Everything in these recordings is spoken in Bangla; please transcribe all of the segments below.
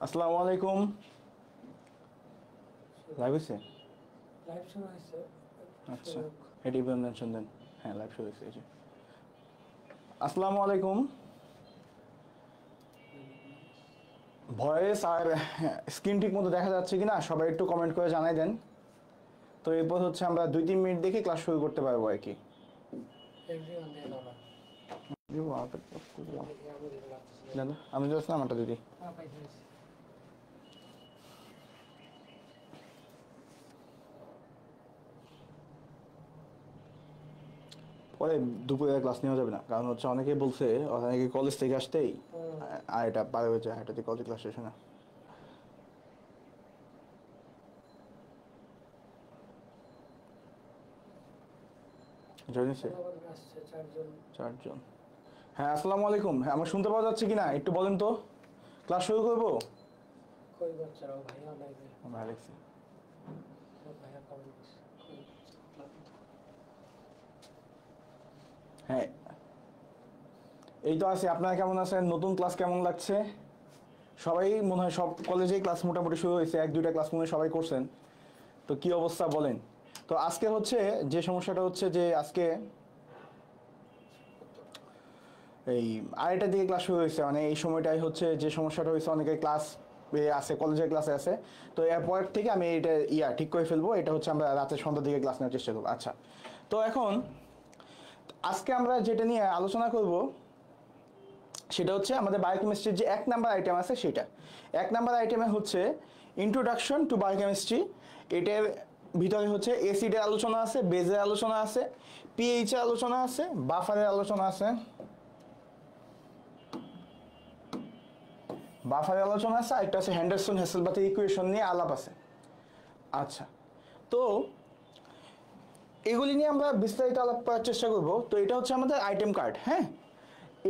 আসসালামু আলাইকুম। লাইভ হয়েছে? লাইভ শুরু হয়েছে। আচ্ছা, এটি মেনশন দেন। হ্যাঁ, লাইভ শুরু হয়েছে। আসসালামু আলাইকুম। ভয়েস আর স্ক্রিন ঠিক মতো দেখা যাচ্ছে কিনা সবাই একটু কমেন্ট করে জানাই দেন। তো এরপর হচ্ছে আমরা 2-3 মিনিট দেখে ক্লাস শুরু করতে পারবো আর কি। আমি যাচ্ছিলাম আমারটা দিদি। পরে দুপুরে ক্লাস নেওয়া যাবে না, কারণ হচ্ছে অনেকেই বলছে অনেকে কলেজ থেকে আসতেই আর এটা পার হয়ে যায়, এটাতে কলেজ ক্লাস শেষ হয় না। চারজন। হ্যাঁ, আসসালামু আলাইকুম। হ্যাঁ, আমার শুনতে পাওয়া যাচ্ছে কিনা একটু বলেন তো। ক্লাস শুরু করবো? হ্যাঁ, এই তো আছে। আপনারা কেমন আছেন? নতুন ক্লাস কেমন লাগছে? সবাই মনে হয় সব কলেজেই ক্লাস মোটামুটি শুরু হয়েছে, 1-2টা ক্লাস মনে হয় সবাই করছেন। তো কি অবস্থা বলেন। তো আজকে হচ্ছে যে সমস্যাটা হচ্ছে যে আজকে এই আড়াইটার দিকে ক্লাস শুরু হয়েছে, মানে এই সময়টাই হচ্ছে যে সমস্যাটা হয়েছে, অনেকে ক্লাস আছে, কলেজের ক্লাসে আছে। তো এরপর থেকে আমি এটা ঠিক করে ফেলবো। এটা হচ্ছে আমরা রাতের সন্ধ্যার দিকে ক্লাস নেওয়ার চেষ্টা করবো। আচ্ছা, তো এখন আজকে আমরা যেটা নিয়ে আলোচনা করব সেটা হচ্ছে আমাদের বায়োকেমিস্ট্রির যে 1 নাম্বার আইটেম আছে সেটা। 1 নাম্বার আইটেমে হচ্ছে ইন্ট্রোডাকশন টু বায়োকেমিস্ট্রি। এটার ভিতরে হচ্ছে এসিডের আলোচনা আছে, বেজের আলোচনা আছে, পিএইচের আলোচনা আছে, বাফারের আলোচনা আছে, আর একটা আছে হ্যান্ডারসন হেসেলবাথের ইকুয়েশন নিয়ে আলাপ আছে। আচ্ছা, তো এগুলি নিয়ে আমরা বিস্তারিত আলাপ করার চেষ্টা করব। তো এটা হচ্ছে আমাদের আইটেম কার্ড। হ্যাঁ,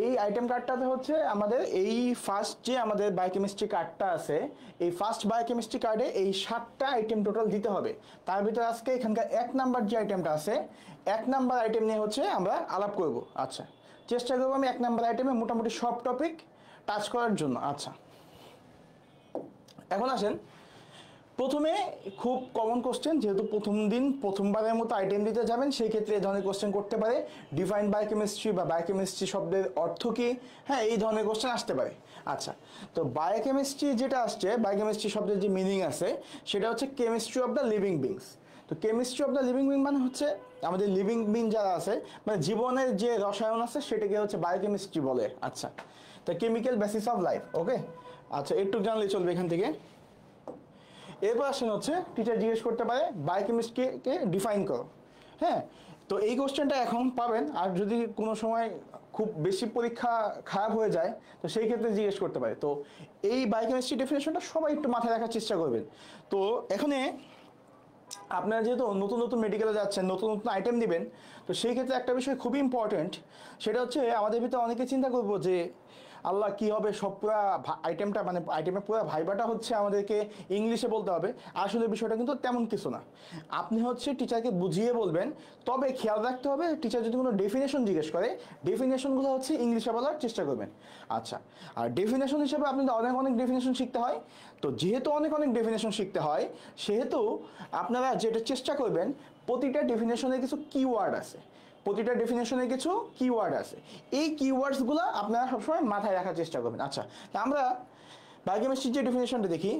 এই আইটেম কার্ডটাতে হচ্ছে আমাদের এই ফার্স্ট যে আমাদের বায়োকেমিস্ট্রি কার্ডটা আছে, এই ফার্স্ট বায়োকেমিস্ট্রি কার্ডে এই 7টা আইটেম টোটাল দিতে হবে। তার ভিতরে আজকে এখানকার 1 নাম্বার যে আইটেমটা আছে, 1 নাম্বার আইটেম নিয়ে হচ্ছে আমরা আলাপ করব। আচ্ছা, চেষ্টা করবো আমি 1 নাম্বার আইটেমে মোটামুটি সব টপিক টাচ করার জন্য। আচ্ছা, এখন আসেন প্রথমে খুব কমন কোশ্চেন, যেহেতু প্রথম দিন প্রথমবারের মতো আইটেম দিতে যাবেন, সেই ক্ষেত্রে এই ধরনের কোশ্চেন করতে পারে। ডিফাইন বায়োকেমিস্ট্রি বা বায়োকেমিস্ট্রি শব্দের অর্থ কি, হ্যাঁ, এই ধরনের কোশ্চেন আসতে পারে। আচ্ছা, তো বায়োকেমিস্ট্রি যেটা আসছে, বায়োকেমিস্ট্রি শব্দের যে মিনিং আছে সেটা হচ্ছে chemistry of the living beings. তো chemistry of the living being মানে হচ্ছে আমাদের লিভিং বিং যারা আছে, মানে জীবনের যে রসায়ন আছে সেটাকে হচ্ছে বায়োকেমিস্ট্রি বলে। আচ্ছা, তো কেমিক্যাল বেসিস অফ লাইফ। ওকে, আচ্ছা, একটু জানলে চলবে এখান থেকে। এরপর আসেন হচ্ছে টিচার জিজ্ঞেস করতে পারে বায়োকেমিস্ট্রিকে ডিফাইন করো। হ্যাঁ, তো এই কোশ্চেনটা এখন পাবেন, আর যদি কোনো সময় খুব বেশি পরীক্ষা খারাপ হয়ে যায় তো সেই ক্ষেত্রে জিজ্ঞেস করতে পারে। তো এই বায়োকেমিস্ট্রি ডেফিনেশনটা সবাই একটু মাথায় রাখার চেষ্টা করবেন। তো এখানে আপনারা যেহেতু নতুন নতুন মেডিকেলে যাচ্ছেন, নতুন নতুন আইটেম দিবেন, তো সেই ক্ষেত্রে একটা বিষয় খুবই ইম্পর্টেন্ট, সেটা হচ্ছে আমাদের ভিতরে অনেকে চিন্তা করবো যে আল্লাহ কি হবে, সব পুরো আইটেমটা মানে আইটেমের পুরো ভাইবাটা হচ্ছে আমাদেরকে ইংলিশে বলতে হবে। আসলে বিষয়টা কিন্তু তেমন কিছু না। আপনি হচ্ছে টিচারকে বুঝিয়ে বলবেন, তবে খেয়াল রাখতে হবে টিচার যদি কোনো ডেফিনেশন জিজ্ঞেস করে, ডেফিনেশনগুলো হচ্ছে ইংলিশে বলার চেষ্টা করবেন। আচ্ছা, আর ডেফিনেশন হিসেবে আপনাদের অনেক অনেক ডেফিনেশন শিখতে হয়। তো যেহেতু অনেক অনেক ডেফিনেশন শিখতে হয়, সেহেতু আপনারা যেটা চেষ্টা করবেন, প্রতিটা ডেফিনেশনে কিছু কিওয়ার্ড আছে, প্রতিটা ডেফিনেশনে কিছু কিওয়ার্ড আছে, এই কিওয়ার্ডসগুলো আপনারা সবসময় মাথায় রাখার চেষ্টা করবেন। আচ্ছা, আমরা বায়োকেমিস্ট্রির যে ডেফিনেশনটা দেখি,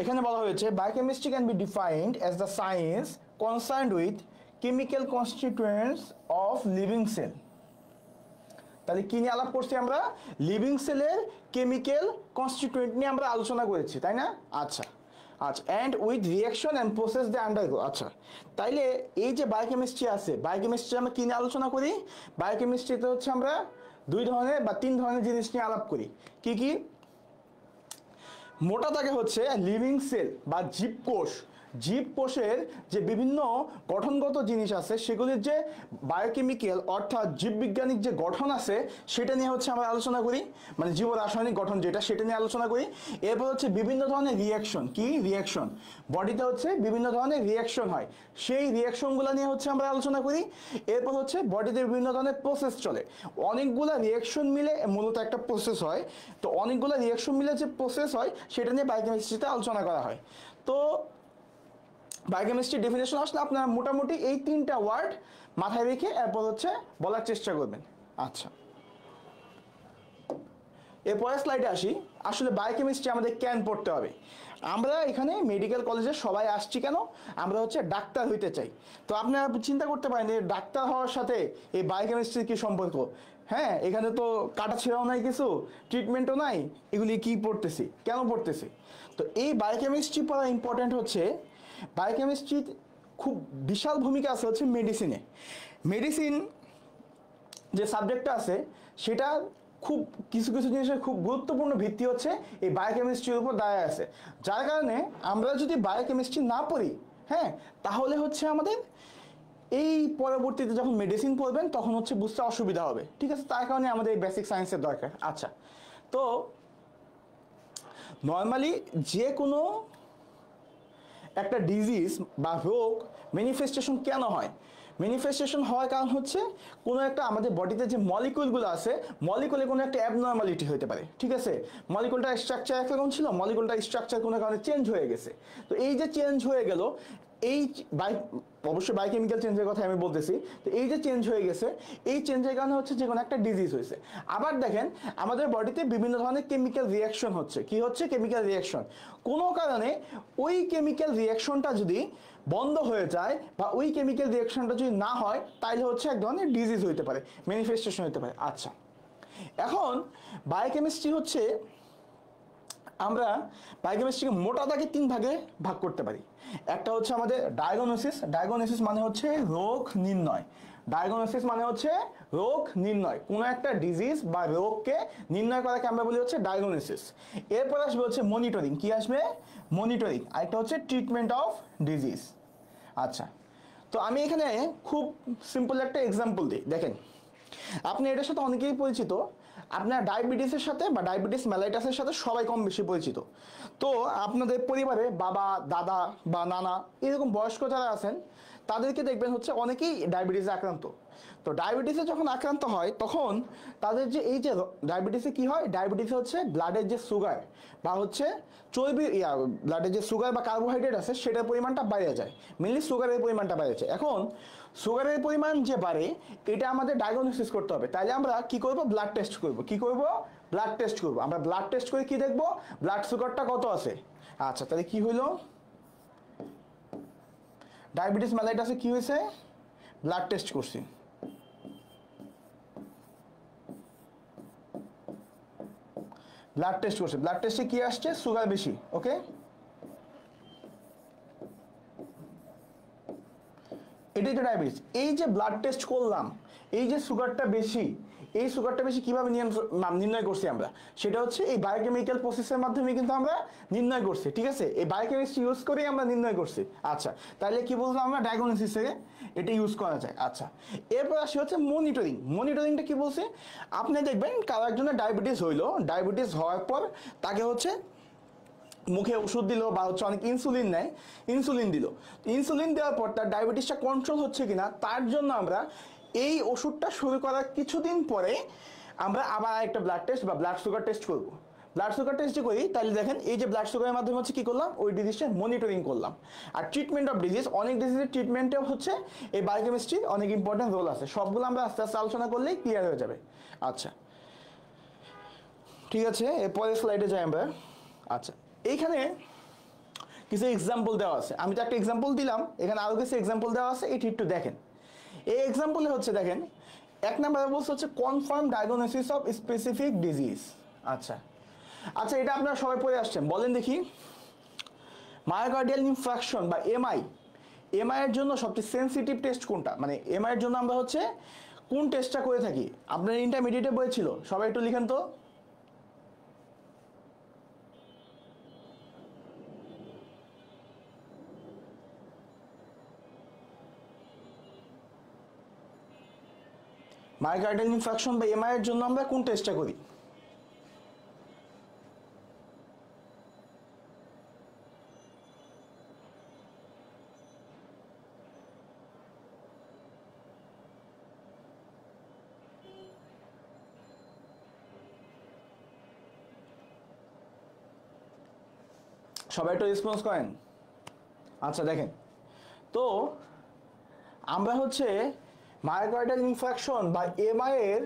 এখানে বলা হয়েছে biochemistry can be defined as the science concerned with chemical constituents of living sell. তাহলে কি নিয়ে আলাপ করছি আমরা? লিভিং সেলের কেমিক্যাল কনস্টিটিউয়েন্ট নিয়ে আমরা আলোচনা করেছি, তাই না? আচ্ছা, আচ্ছা, and with reaction and process they undergo. আচ্ছা, তাইলে এই যে বায়োকেমিস্ট্রি আছে, বায়োকেমিস্ট্রি আমরা কি নিয়ে আলোচনা করি? বায়োকেমিস্ট্রিতে হচ্ছে আমরা 2 ধরনের বা 3 ধরনের জিনিস নিয়ে আলাপ করি। কি কি? মোটা দাগে হচ্ছে লিভিং সেল বা জীবকোষ, জীবকোষের যে বিভিন্ন গঠনগত জিনিস আছে সেগুলির যে বায়োকেমিক্যাল অর্থাৎ জীববিজ্ঞানিক যে গঠন আছে সেটা নিয়ে হচ্ছে আমরা আলোচনা করি, মানে জীব রাসায়নিক গঠন যেটা সেটা নিয়ে আলোচনা করি। এরপর হচ্ছে বিভিন্ন ধরনের রিয়াকশন, কি রিয়াকশন, বডিতে হচ্ছে বিভিন্ন ধরনের রিয়াকশন হয়, সেই রিয়াকশনগুলো নিয়ে হচ্ছে আমরা আলোচনা করি। এরপর হচ্ছে বডিতে বিভিন্ন ধরনের প্রসেস চলে, অনেকগুলো রিয়াকশন মিলে মূলত একটা প্রসেস হয়। তো অনেকগুলো রিয়াকশন মিলে যে প্রসেস হয় সেটা নিয়ে বায়োকেমিস্ট্রিতে আলোচনা করা হয়। তো বায়োকেমিস্ট্রি ডেফিনেশন আসলে আপনারা মোটামুটি এই 3টা ওয়ার্ড মাথায় রেখে এরপর হচ্ছে বলার চেষ্টা করবেন। আচ্ছা, এরপরের স্লাইডে আসি। আসলে বায়োকেমিস্ট্রি আমাদের কেন পড়তে হবে? আমরা এখানে মেডিকেল কলেজে সবাই আসছি কেন? আমরা হচ্ছে ডাক্তার হইতে চাই। তো আপনারা চিন্তা করতে পারেন যে ডাক্তার হওয়ার সাথে এই বায়োকেমিস্ট্রির কি সম্পর্ক? হ্যাঁ, এখানে তো কাটা ছেঁড়াও নাই, কিছু ট্রিটমেন্টও নাই, এগুলি কি পড়তেছি, কেন পড়তেছি? তো এই বায়োকেমিস্ট্রি পড়া ইম্পর্ট্যান্ট হচ্ছে, বায়োকেমিস্ট্রি খুব বিশাল ভূমিকা আছে হচ্ছে মেডিসিনে। মেডিসিন যে সাবজেক্টটা আছে সেটা খুব কিছু কিছু জিনিসের খুব গুরুত্বপূর্ণ ভিত্তি হচ্ছে এই বায়োকেমিস্ট্রির উপর দাঁড়ায় আছে। যার কারণে আমরা যদি বায়োকেমিস্ট্রি না পড়ি, হ্যাঁ, তাহলে হচ্ছে আমাদের এই পরবর্তীতে যখন মেডিসিন পড়বেন তখন হচ্ছে বুঝতে অসুবিধা হবে। ঠিক আছে, তার কারণে আমাদের এই বেসিক সায়েন্সের দরকার। আচ্ছা, তো নর্মালি যে কোনো একটা ডিজিজ বা রোগ ম্যানিফেস্টেশন কেন হয়? ম্যানিফেস্টেশন হওয়ার কারণ হচ্ছে কোনো একটা আমাদের বডিতে যে মলিকুলগুলো আছে, মলিকুলে কোনো একটা অ্যাবনর্মালিটি হতে পারে। ঠিক আছে, মলিকুলটার স্ট্রাকচার একরকম ছিল, মলিকুলটার স্ট্রাকচার কোনো কারণে চেঞ্জ হয়ে গেছে। তো এই যে চেঞ্জ হয়ে গেল, এই অবশ্যই বায়োকেমিক্যাল চেঞ্জের কথা আমি বলতেছি। তো এই যে চেঞ্জ হয়ে গেছে, এই চেঞ্জের কারণে হচ্ছে যে কোনো একটা ডিজিজ হয়েছে। আবার দেখেন আমাদের বডিতে বিভিন্ন ধরনের কেমিক্যাল রিয়াকশন হচ্ছে। কি হচ্ছে? Chemical reaction. কোনো কারণে ওই কেমিক্যাল রিয়াকশনটা যদি বন্ধ হয়ে যায় বা ওই কেমিক্যাল রিয়াকশনটা যদি না হয়, তাহলে হচ্ছে এক ধরনের ডিজিজ হইতে পারে, ম্যানিফেস্টেশন হতে পারে। আচ্ছা, এখন বায়োকেমিস্ট্রি হচ্ছে, আমরা বায়োকেমিস্ট্রিকে মোটা দাগে 3 ভাগে ভাগ করতে পারি। একটা হচ্ছে আমাদের ডায়াগনোসিস। ডায়াগনোসিস মানে হচ্ছে রোগ নির্ণয়। ডায়াগনোসিস মানে হচ্ছে রোগ নির্ণয়, কোনো একটা ডিজিজ বা রোগকে নির্ণয় করাকে আমরা বলি হচ্ছে ডায়াগনোসিস। এরপর আসবে হচ্ছে মনিটরিং। কি আসবে? মনিটরিং। আরেকটা হচ্ছে ট্রিটমেন্ট অফ ডিজিজ। আচ্ছা, তো আমি এখানে খুব সিম্পল একটা এক্সাম্পল দিই। দেখেন, আপনি এটার সাথে অনেকেই পরিচিত, আপনার ডায়াবেটিসের সাথে বা ডায়াবেটিস মেলাইটাসের সাথে সবাই কম বেশি পরিচিত। তো আপনাদের পরিবারে বাবা, দাদা বা নানা এরকম বয়স্ক যারা আছেন তাদেরকে দেখবেন হচ্ছে অনেকেই ডায়াবেটিসে আক্রান্ত। তো ডায়াবেটিসে যখন আক্রান্ত হয় তখন তাদের যে এই যে ডায়াবেটিসে কি হয়, ডায়াবেটিসে হচ্ছে ব্লাডের যে সুগার বা হচ্ছে চর্বি, ব্লাডের যে সুগার বা কার্বোহাইড্রেট আছে সেটার পরিমাণটা বেড়ে যায়। মেনলি সুগারের পরিমাণটা বেড়ে যায়। এখন সুগারের পরিমাণ যে বাড়ে, এটা আমাদের ডায়াগনোসিস করতে হবে। তাহলে আমরা কি করব? ব্লাড টেস্ট করব। কি করব? ব্লাড টেস্ট করব। আমরা ব্লাড টেস্ট করে কি দেখব? ব্লাড সুগারটা কত আছে। আচ্ছা, তাহলে কি হইলো? ডায়াবেটিস মেলাইটাসে কি হয়েছে? ব্লাড টেস্ট করছি, ব্লাড টেস্ট করছে, ব্লাড টেস্টে কি আসছে? সুগার বেশি। ওকে, এটাই তো ডায়াবেটিস। এই যে ব্লাড টেস্ট করলাম, এই যে সুগারটা বেশি, এই সুগারটা বেশি কিভাবে নির্ণয় করছি আমরা? সেটা হচ্ছে এই বায়োকেমিক্যাল প্রসেসের মাধ্যমে কিন্তু আমরা নির্ণয় করছি। ঠিক আছে, এই বায়োকেমিস্ট্রি ইউজ করেই আমরা নির্ণয় করছি। আচ্ছা, তাহলে কি বললাম আমরা? ডায়াগনোসিসে এটা ইউজ করা যায়। আচ্ছা, এরপর আসি হচ্ছে মনিটরিং। মনিটরিংটা কি বলছে? আপনি দেখবেন কারো একজনের ডায়াবেটিস হইলো, ডায়াবেটিস হওয়ার পর তাকে হচ্ছে মুখে ওষুধ দিল বা হচ্ছে অনেক ইনসুলিন নেয়, ইনসুলিন দিল। ইনসুলিন দেওয়ার পর তার ডায়াবেটিসটা কন্ট্রোল হচ্ছে কিনা তার জন্য আমরা এই ওষুধটা শুরু করার কিছুদিন পরে আমরা আবার একটা ব্লাড টেস্ট বা ব্লাড সুগার টেস্ট করব। ব্লাড সুগার টেস্ট করি, তাহলে দেখেন এই যে ব্লাড সুগারের মাধ্যমে হচ্ছে কি করলাম? ওই ডিজিজটা মনিটরিং করলাম। আর ট্রিটমেন্ট অফ ডিজিজ, অনেক ডিজিজের ট্রিটমেন্টেও হচ্ছে এই বায়োকেমিস্ট্রির অনেক ইম্পর্টেন্ট রোল আছে। সবগুলো আমরা আস্তে আস্তে আলোচনা করলেই ক্লিয়ার হয়ে যাবে। আচ্ছা, ঠিক আছে, এরপরের স্লাইডে যাই আমরা। আচ্ছা, এইখানে কিছু এক্সাম্পল দেওয়া আছে। আমি তো একটা এক্সাম্পল দিলাম, এখানে আরো কিছু এক্সাম্পল দেওয়া আছে, এটি একটু দেখেন। এই এক্সাম্পলে হচ্ছে দেখেন, 1 নম্বরে বলছে হচ্ছে confirm diagnosis of specific disease. আচ্ছা আচ্ছা, এটা আপনারা সবাই পড়ে আসছেন, বলেন দেখি। মায়োকার্ডিয়াল ইনফ্রাকশন বা এমআই, এমআই এর জন্য সবচেয়ে সেন্সিটিভ টেস্ট কোনটা? মানে এমআই এর জন্য আমরা হচ্ছে কোন টেস্টটা করে থাকি? আপনার ইন্টারমিডিয়েটে বই ছিল, সবাই একটু লিখেন তো। মায়োকার্ডিয়াল ইনফার্কশন বা এমআই এর জন্য আমরা কোন টেস্টটা করি? সবাই একটু রেসপন্স করেন। আচ্ছা দেখেন, তো আমরা হচ্ছে মায়োকার্ডিয়াল ইনফার্কশন বা এমআই এর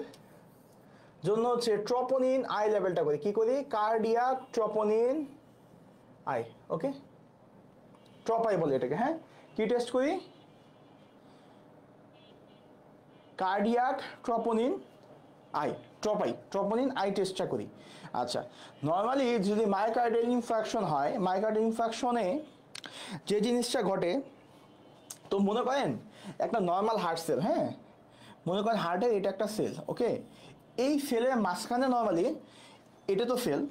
জন্য হচ্ছে ট্রপোনিন আই লেভেলটা করি। কি করি? Cardiac troponin I. ওকে, ট্রপাই বলে এটাকে। হ্যাঁ, কি টেস্ট করি? Cardiac troponin I, troponin I টেস্টটা করি। আচ্ছা, নর্মালি যদি মায়োকার্ডিয়াল ইনফার্কশন হয়, মায়োকার্ডিয়াল ইনফার্কশনে যে জিনিসটা ঘটে, তো মনে করেন একটা নর্মাল হার্ট সেল, হ্যাঁ, মনে করেন হার্টের এটা একটা সেল। ওকে, এই সেলের মাঝখানে নর্মালি এটা তো সেল,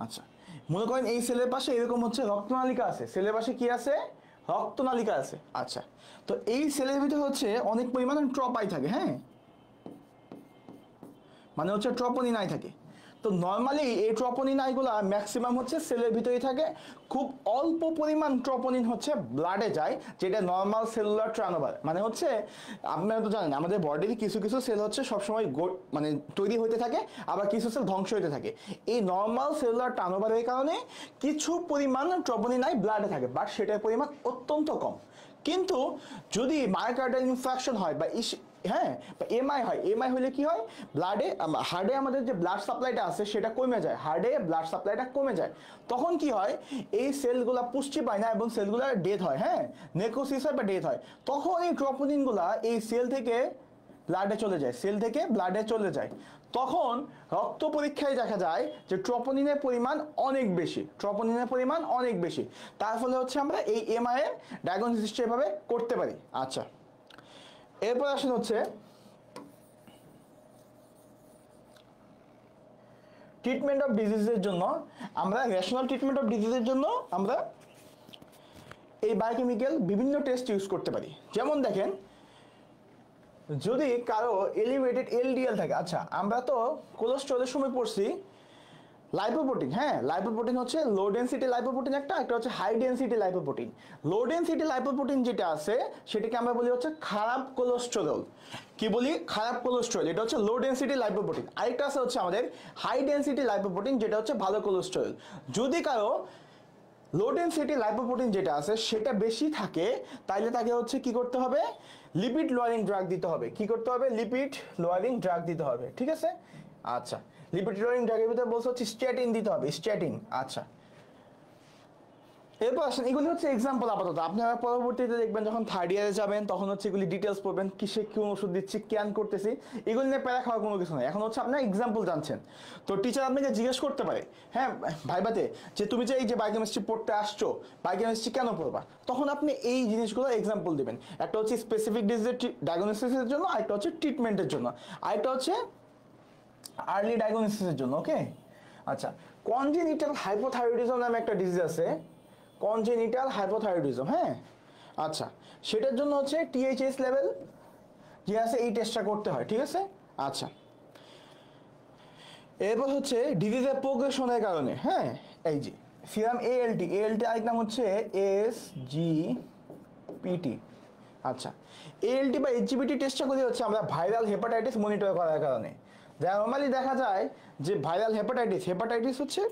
আচ্ছা মনে করেন এই সেলের পাশে এরকম হচ্ছে রক্তনালিকা আছে, সেলের পাশে কি আছে? রক্তনালিকা আছে। আচ্ছা, তো এই সেলের ভিতরে হচ্ছে অনেক পরিমাণে ট্রপাই থাকে, হ্যাঁ, মানে হচ্ছে ট্রপোনিন আই থাকে। তো নর্মালি এই ট্রপোনিন আইগুলা ম্যাক্সিমাম হচ্ছে সেলের ভিতরেই থাকে। খুব অল্প পরিমাণ ট্রপোনিন হচ্ছে ব্লাডে যায়, যেটা নর্মাল সেলুলার টার্নওভার, মানে হচ্ছে আপনারা তো জানেন আমাদের বডির কিছু কিছু সেল হচ্ছে সবসময় মানে তৈরি হতে থাকে, আবার কিছু সেল ধ্বংস হতে থাকে। এই নর্মাল সেলুলার টার্নওভারের কারণে কিছু পরিমাণ ট্রপোনিন আই ব্লাডে থাকে, বাট সেটার পরিমাণ অত্যন্ত কম। কিন্তু যদি মায়োকার্ডিয়াল ইনফার্কশন হয় বা হ্যাঁ, এমআই হয়, এমআই হলে কি হয়? ব্লাডে, হার্টে আমাদের যে ব্লাড সাপ্লাইটা আছে সেটা কমে যায়, হার্টে ব্লাড সাপ্লাইটা কমে যায়। তখন কি হয়? এই সেলগুলা পুষ্টি পায় না এবং সেলগুলা ডেথ হয়, হ্যাঁ, নেক্রোসিস হয় বা ডেথ হয়। তখন এই ট্রপোনিনগুলা এই সেল থেকে ব্লাডে চলে যায়, সেল থেকে ব্লাডে চলে যায়। তখন রক্ত পরীক্ষায় দেখা যায় যে ট্রপোনিনের পরিমাণ অনেক বেশি, ট্রপোনিনের পরিমাণ অনেক বেশি। তার ফলে হচ্ছে আমরা এই এমআই এর ডায়াগনোসিসটা এভাবে করতে পারি। আচ্ছা, এরপর আসেন হচ্ছে ট্রিটমেন্ট অফ ডিজিজের জন্য আমরা রেশনাল ট্রিটমেন্ট অফ ডিজিজের জন্য আমরা এই বায়োকেমিক্যাল বিভিন্ন টেস্ট ইউজ করতে পারি। যেমন দেখেন, যদি কারো এলিভেটেড এলডিএল থাকে, আচ্ছা আমরা তো কোলেস্টেরলের সময় পড়ছি লাইপোপ্রোটিন, হ্যাঁ, লাইপোপ্রোটিন হচ্ছে লো ডেনসিটি লাইপোপ্রোটিন একটা হচ্ছে হাই ডেনসিটি লাইপোপ্রোটিন। লো ডেনসিটি লাইপোপ্রোটিন যেটা আছে সেটাকে আমরা বলি হচ্ছে খারাপ কোলেস্টেরল। কি বলি? খারাপ কোলেস্টেরল, এটা হচ্ছে লো ডেনসিটি লাইপোপ্রোটিন। আরেকটা আছে হচ্ছে আমাদের হাই ডেনসিটি লাইপোপ্রোটিন, যেটা হচ্ছে ভালো কোলেস্টেরল। যদি কারো লো ডেনসিটি লাইপোপ্রোটিন যেটা আছে সেটা বেশি থাকে, তাইলে তাকে হচ্ছে কি করতে হবে? লিপিড লোয়ারিং ড্রাগ দিতে হবে। কি করতে হবে? লিপিড লোয়ারিং ড্রাগ দিতে হবে, ঠিক আছে? আচ্ছা, লিপিড লোয়ারিং ড্রাগের ভিতরে বলছে হচ্ছে স্ট্যাটিন দিতে হবে, স্ট্যাটিন। আচ্ছা, এরপর আসেন, এগুলি হচ্ছে এক্সাম্পল আপাতত। আপনারা পরবর্তীতে দেখবেন যখন থার্ড ইয়ারে যাবেন তখন হচ্ছে এগুলি ডিটেলস পড়বেন, কিসে কোন ওষুধ দিচ্ছি, কেন করতেছি, এগুলি নিয়ে প্যারা খাওয়ার কোনো কিছু নাই। এখন হচ্ছে আপনার এক্সাম্পল জানছেন, তো টিচার আপনাকে জিজ্ঞেস করতে পারে, হ্যাঁ ভাইবাতে, যে তুমি যে এই যে বায়োকেমিস্ট্রি পড়তে আসছো, বায়োকেমিস্ট্রি কেন পড়বা? তখন আপনি এই জিনিসগুলো এক্সাম্পল দিবেন। একটা হচ্ছে স্পেসিফিক ডিজিজের ডায়াগনোসিসের জন্য, আরেকটা হচ্ছে ট্রিটমেন্টের জন্য, আরেকটা হচ্ছে আর্লি ডায়াগনোসিসের জন্য। ওকে, আচ্ছা, কনজেনিটাল হাইপোথাইরয়েডিজম নামে একটা ডিজিজ আছে, কনজেনিটাল হাইপোথাইরয়েডিজম, হ্যাঁ। আচ্ছা, সেটার জন্য হচ্ছে টিএইচএস লেভেল যে আছে এই টেস্টটা করতে হয়, ঠিক আছে? আচ্ছা, এরপর হচ্ছে ডিজিজের প্রোগ্রেশনের কারণে, হ্যাঁ, এই যে সিরাম এএলটি, এএলটি আরেক নাম হচ্ছে এসজিপিটি। আচ্ছা, এএলটি বা এইচজিপিটি টেস্টটা করি হচ্ছে আমরা ভাইরাল হেপাটাইটিস মনিটর করার কারণে। যা নর্মালি দেখা যায় যে ভাইরাল হেপাটাইটিস হচ্ছে,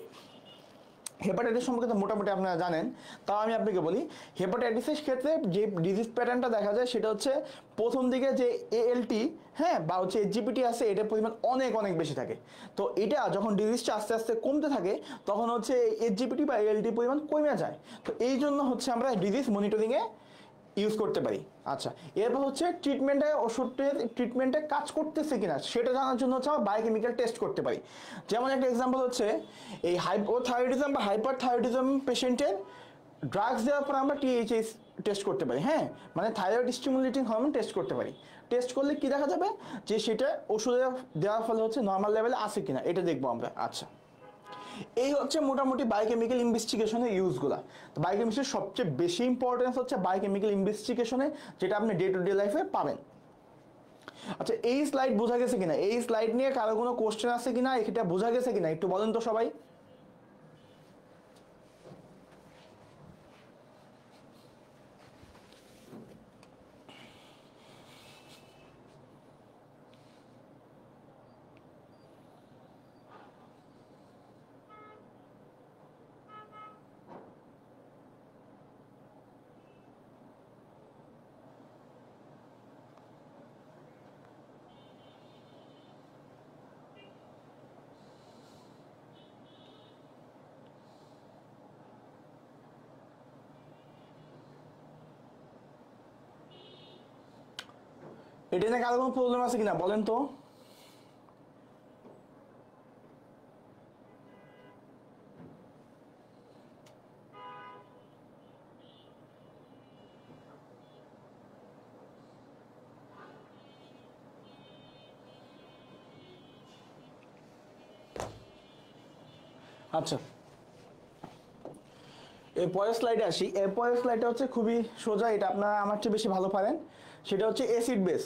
হেপাটাইটিস সম্পর্কে মোটামুটি আপনারা জানেন, তাও আমি আপনাকে বলি, হেপাটাইটিসের ক্ষেত্রে যে ডিজিজ প্যাটার্নটা দেখা যায় সেটা হচ্ছে প্রথম দিকে যে এএলটি, হ্যাঁ, বা হচ্ছে এইচজিপিটি আছে, এটার পরিমাণ অনেক অনেক বেশি থাকে। তো এটা যখন ডিজিজটা আস্তে আস্তে কমতে থাকে তখন হচ্ছে এইচজিপিটি বা এএলটির পরিমাণ কমে যায়। তো এই জন্য হচ্ছে আমরা ডিজিজ মনিটরিংয়ে ইউজ করতে পারি। আচ্ছা, এরপর হচ্ছে ট্রিটমেন্টে কাজ করতেছে কিনা সেটা জানার জন্য হচ্ছে আমরা বায়োকেমিক্যাল টেস্ট করতে পারি। যেমন একটা এক্সাম্পল হচ্ছে এই হাইপোথাইরয়েডিজম বা হাইপারথাইরয়েডিজম পেশেন্টের ড্রাগস দেওয়ার পর আমরা টিএইচএস টেস্ট করতে পারি, হ্যাঁ, মানে থাইরয়েড স্টিমুলেটিং হরমোন টেস্ট করতে পারি। টেস্ট করলে কি দেখা যাবে? যে সেটা ওষুধে দেওয়ার ফলে হচ্ছে নর্মাল লেভেলে আছে কিনা এটা দেখবো আমরা। আচ্ছা, এই হচ্ছে মোটামুটি বায়োকেমিক্যাল ইনভেস্টিগেশনের ইউজগুলা। তো বায়োকেমিস্ট্রির সবচেয়ে বেশি ইম্পর্টেন্স হচ্ছে বায়োকেমিক্যাল ইনভেস্টিগেশনে, যেটা আপনি ডে টু ডে লাইফে পাবেন। আচ্ছা, এই স্লাইড বোঝা গেছে কিনা, এই স্লাইড নিয়ে কারো কোনো কোশ্চেন আছে কিনা, এটা বোঝা গেছে কিনা একটু বলেন তো সবাই। এটা নিয়ে কারো কোনো প্রবলেম আছে কিনা বলেন তো। আচ্ছা, এর পরের স্লাইডে আসি। এর পরের স্লাইডটা হচ্ছে খুবই সোজা, এটা আপনারা আমার চেয়ে বেশি ভালো পারেন। সেটা হচ্ছে অ্যাসিড বেস।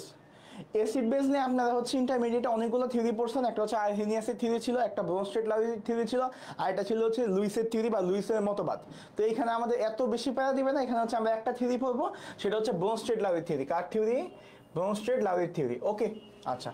অ্যাসিড বেস নিয়ে আপনারা হচ্ছে ইন্টারমিডিয়েটে অনেকগুলো থিওরি পড়ছেন। একটা হচ্ছে আর্হেনিয়াসের থিওরি ছিল, একটা ব্রনস্টেড-লাউরির থিওরি ছিল, আর এটা ছিল হচ্ছে লুইসের থিওরি বা লুইসের মতবাদ। তো এইখানে আমাদের এত বেশি প্যারা দিবে না, এখানে হচ্ছে আমরা একটা থিওরি পড়বো, সেটা হচ্ছে ব্রনস্টেড-লাউরির থিওরি। কার থিওরি? ব্রনস্টেড-লাউরির থিওরি। ওকে, আচ্ছা।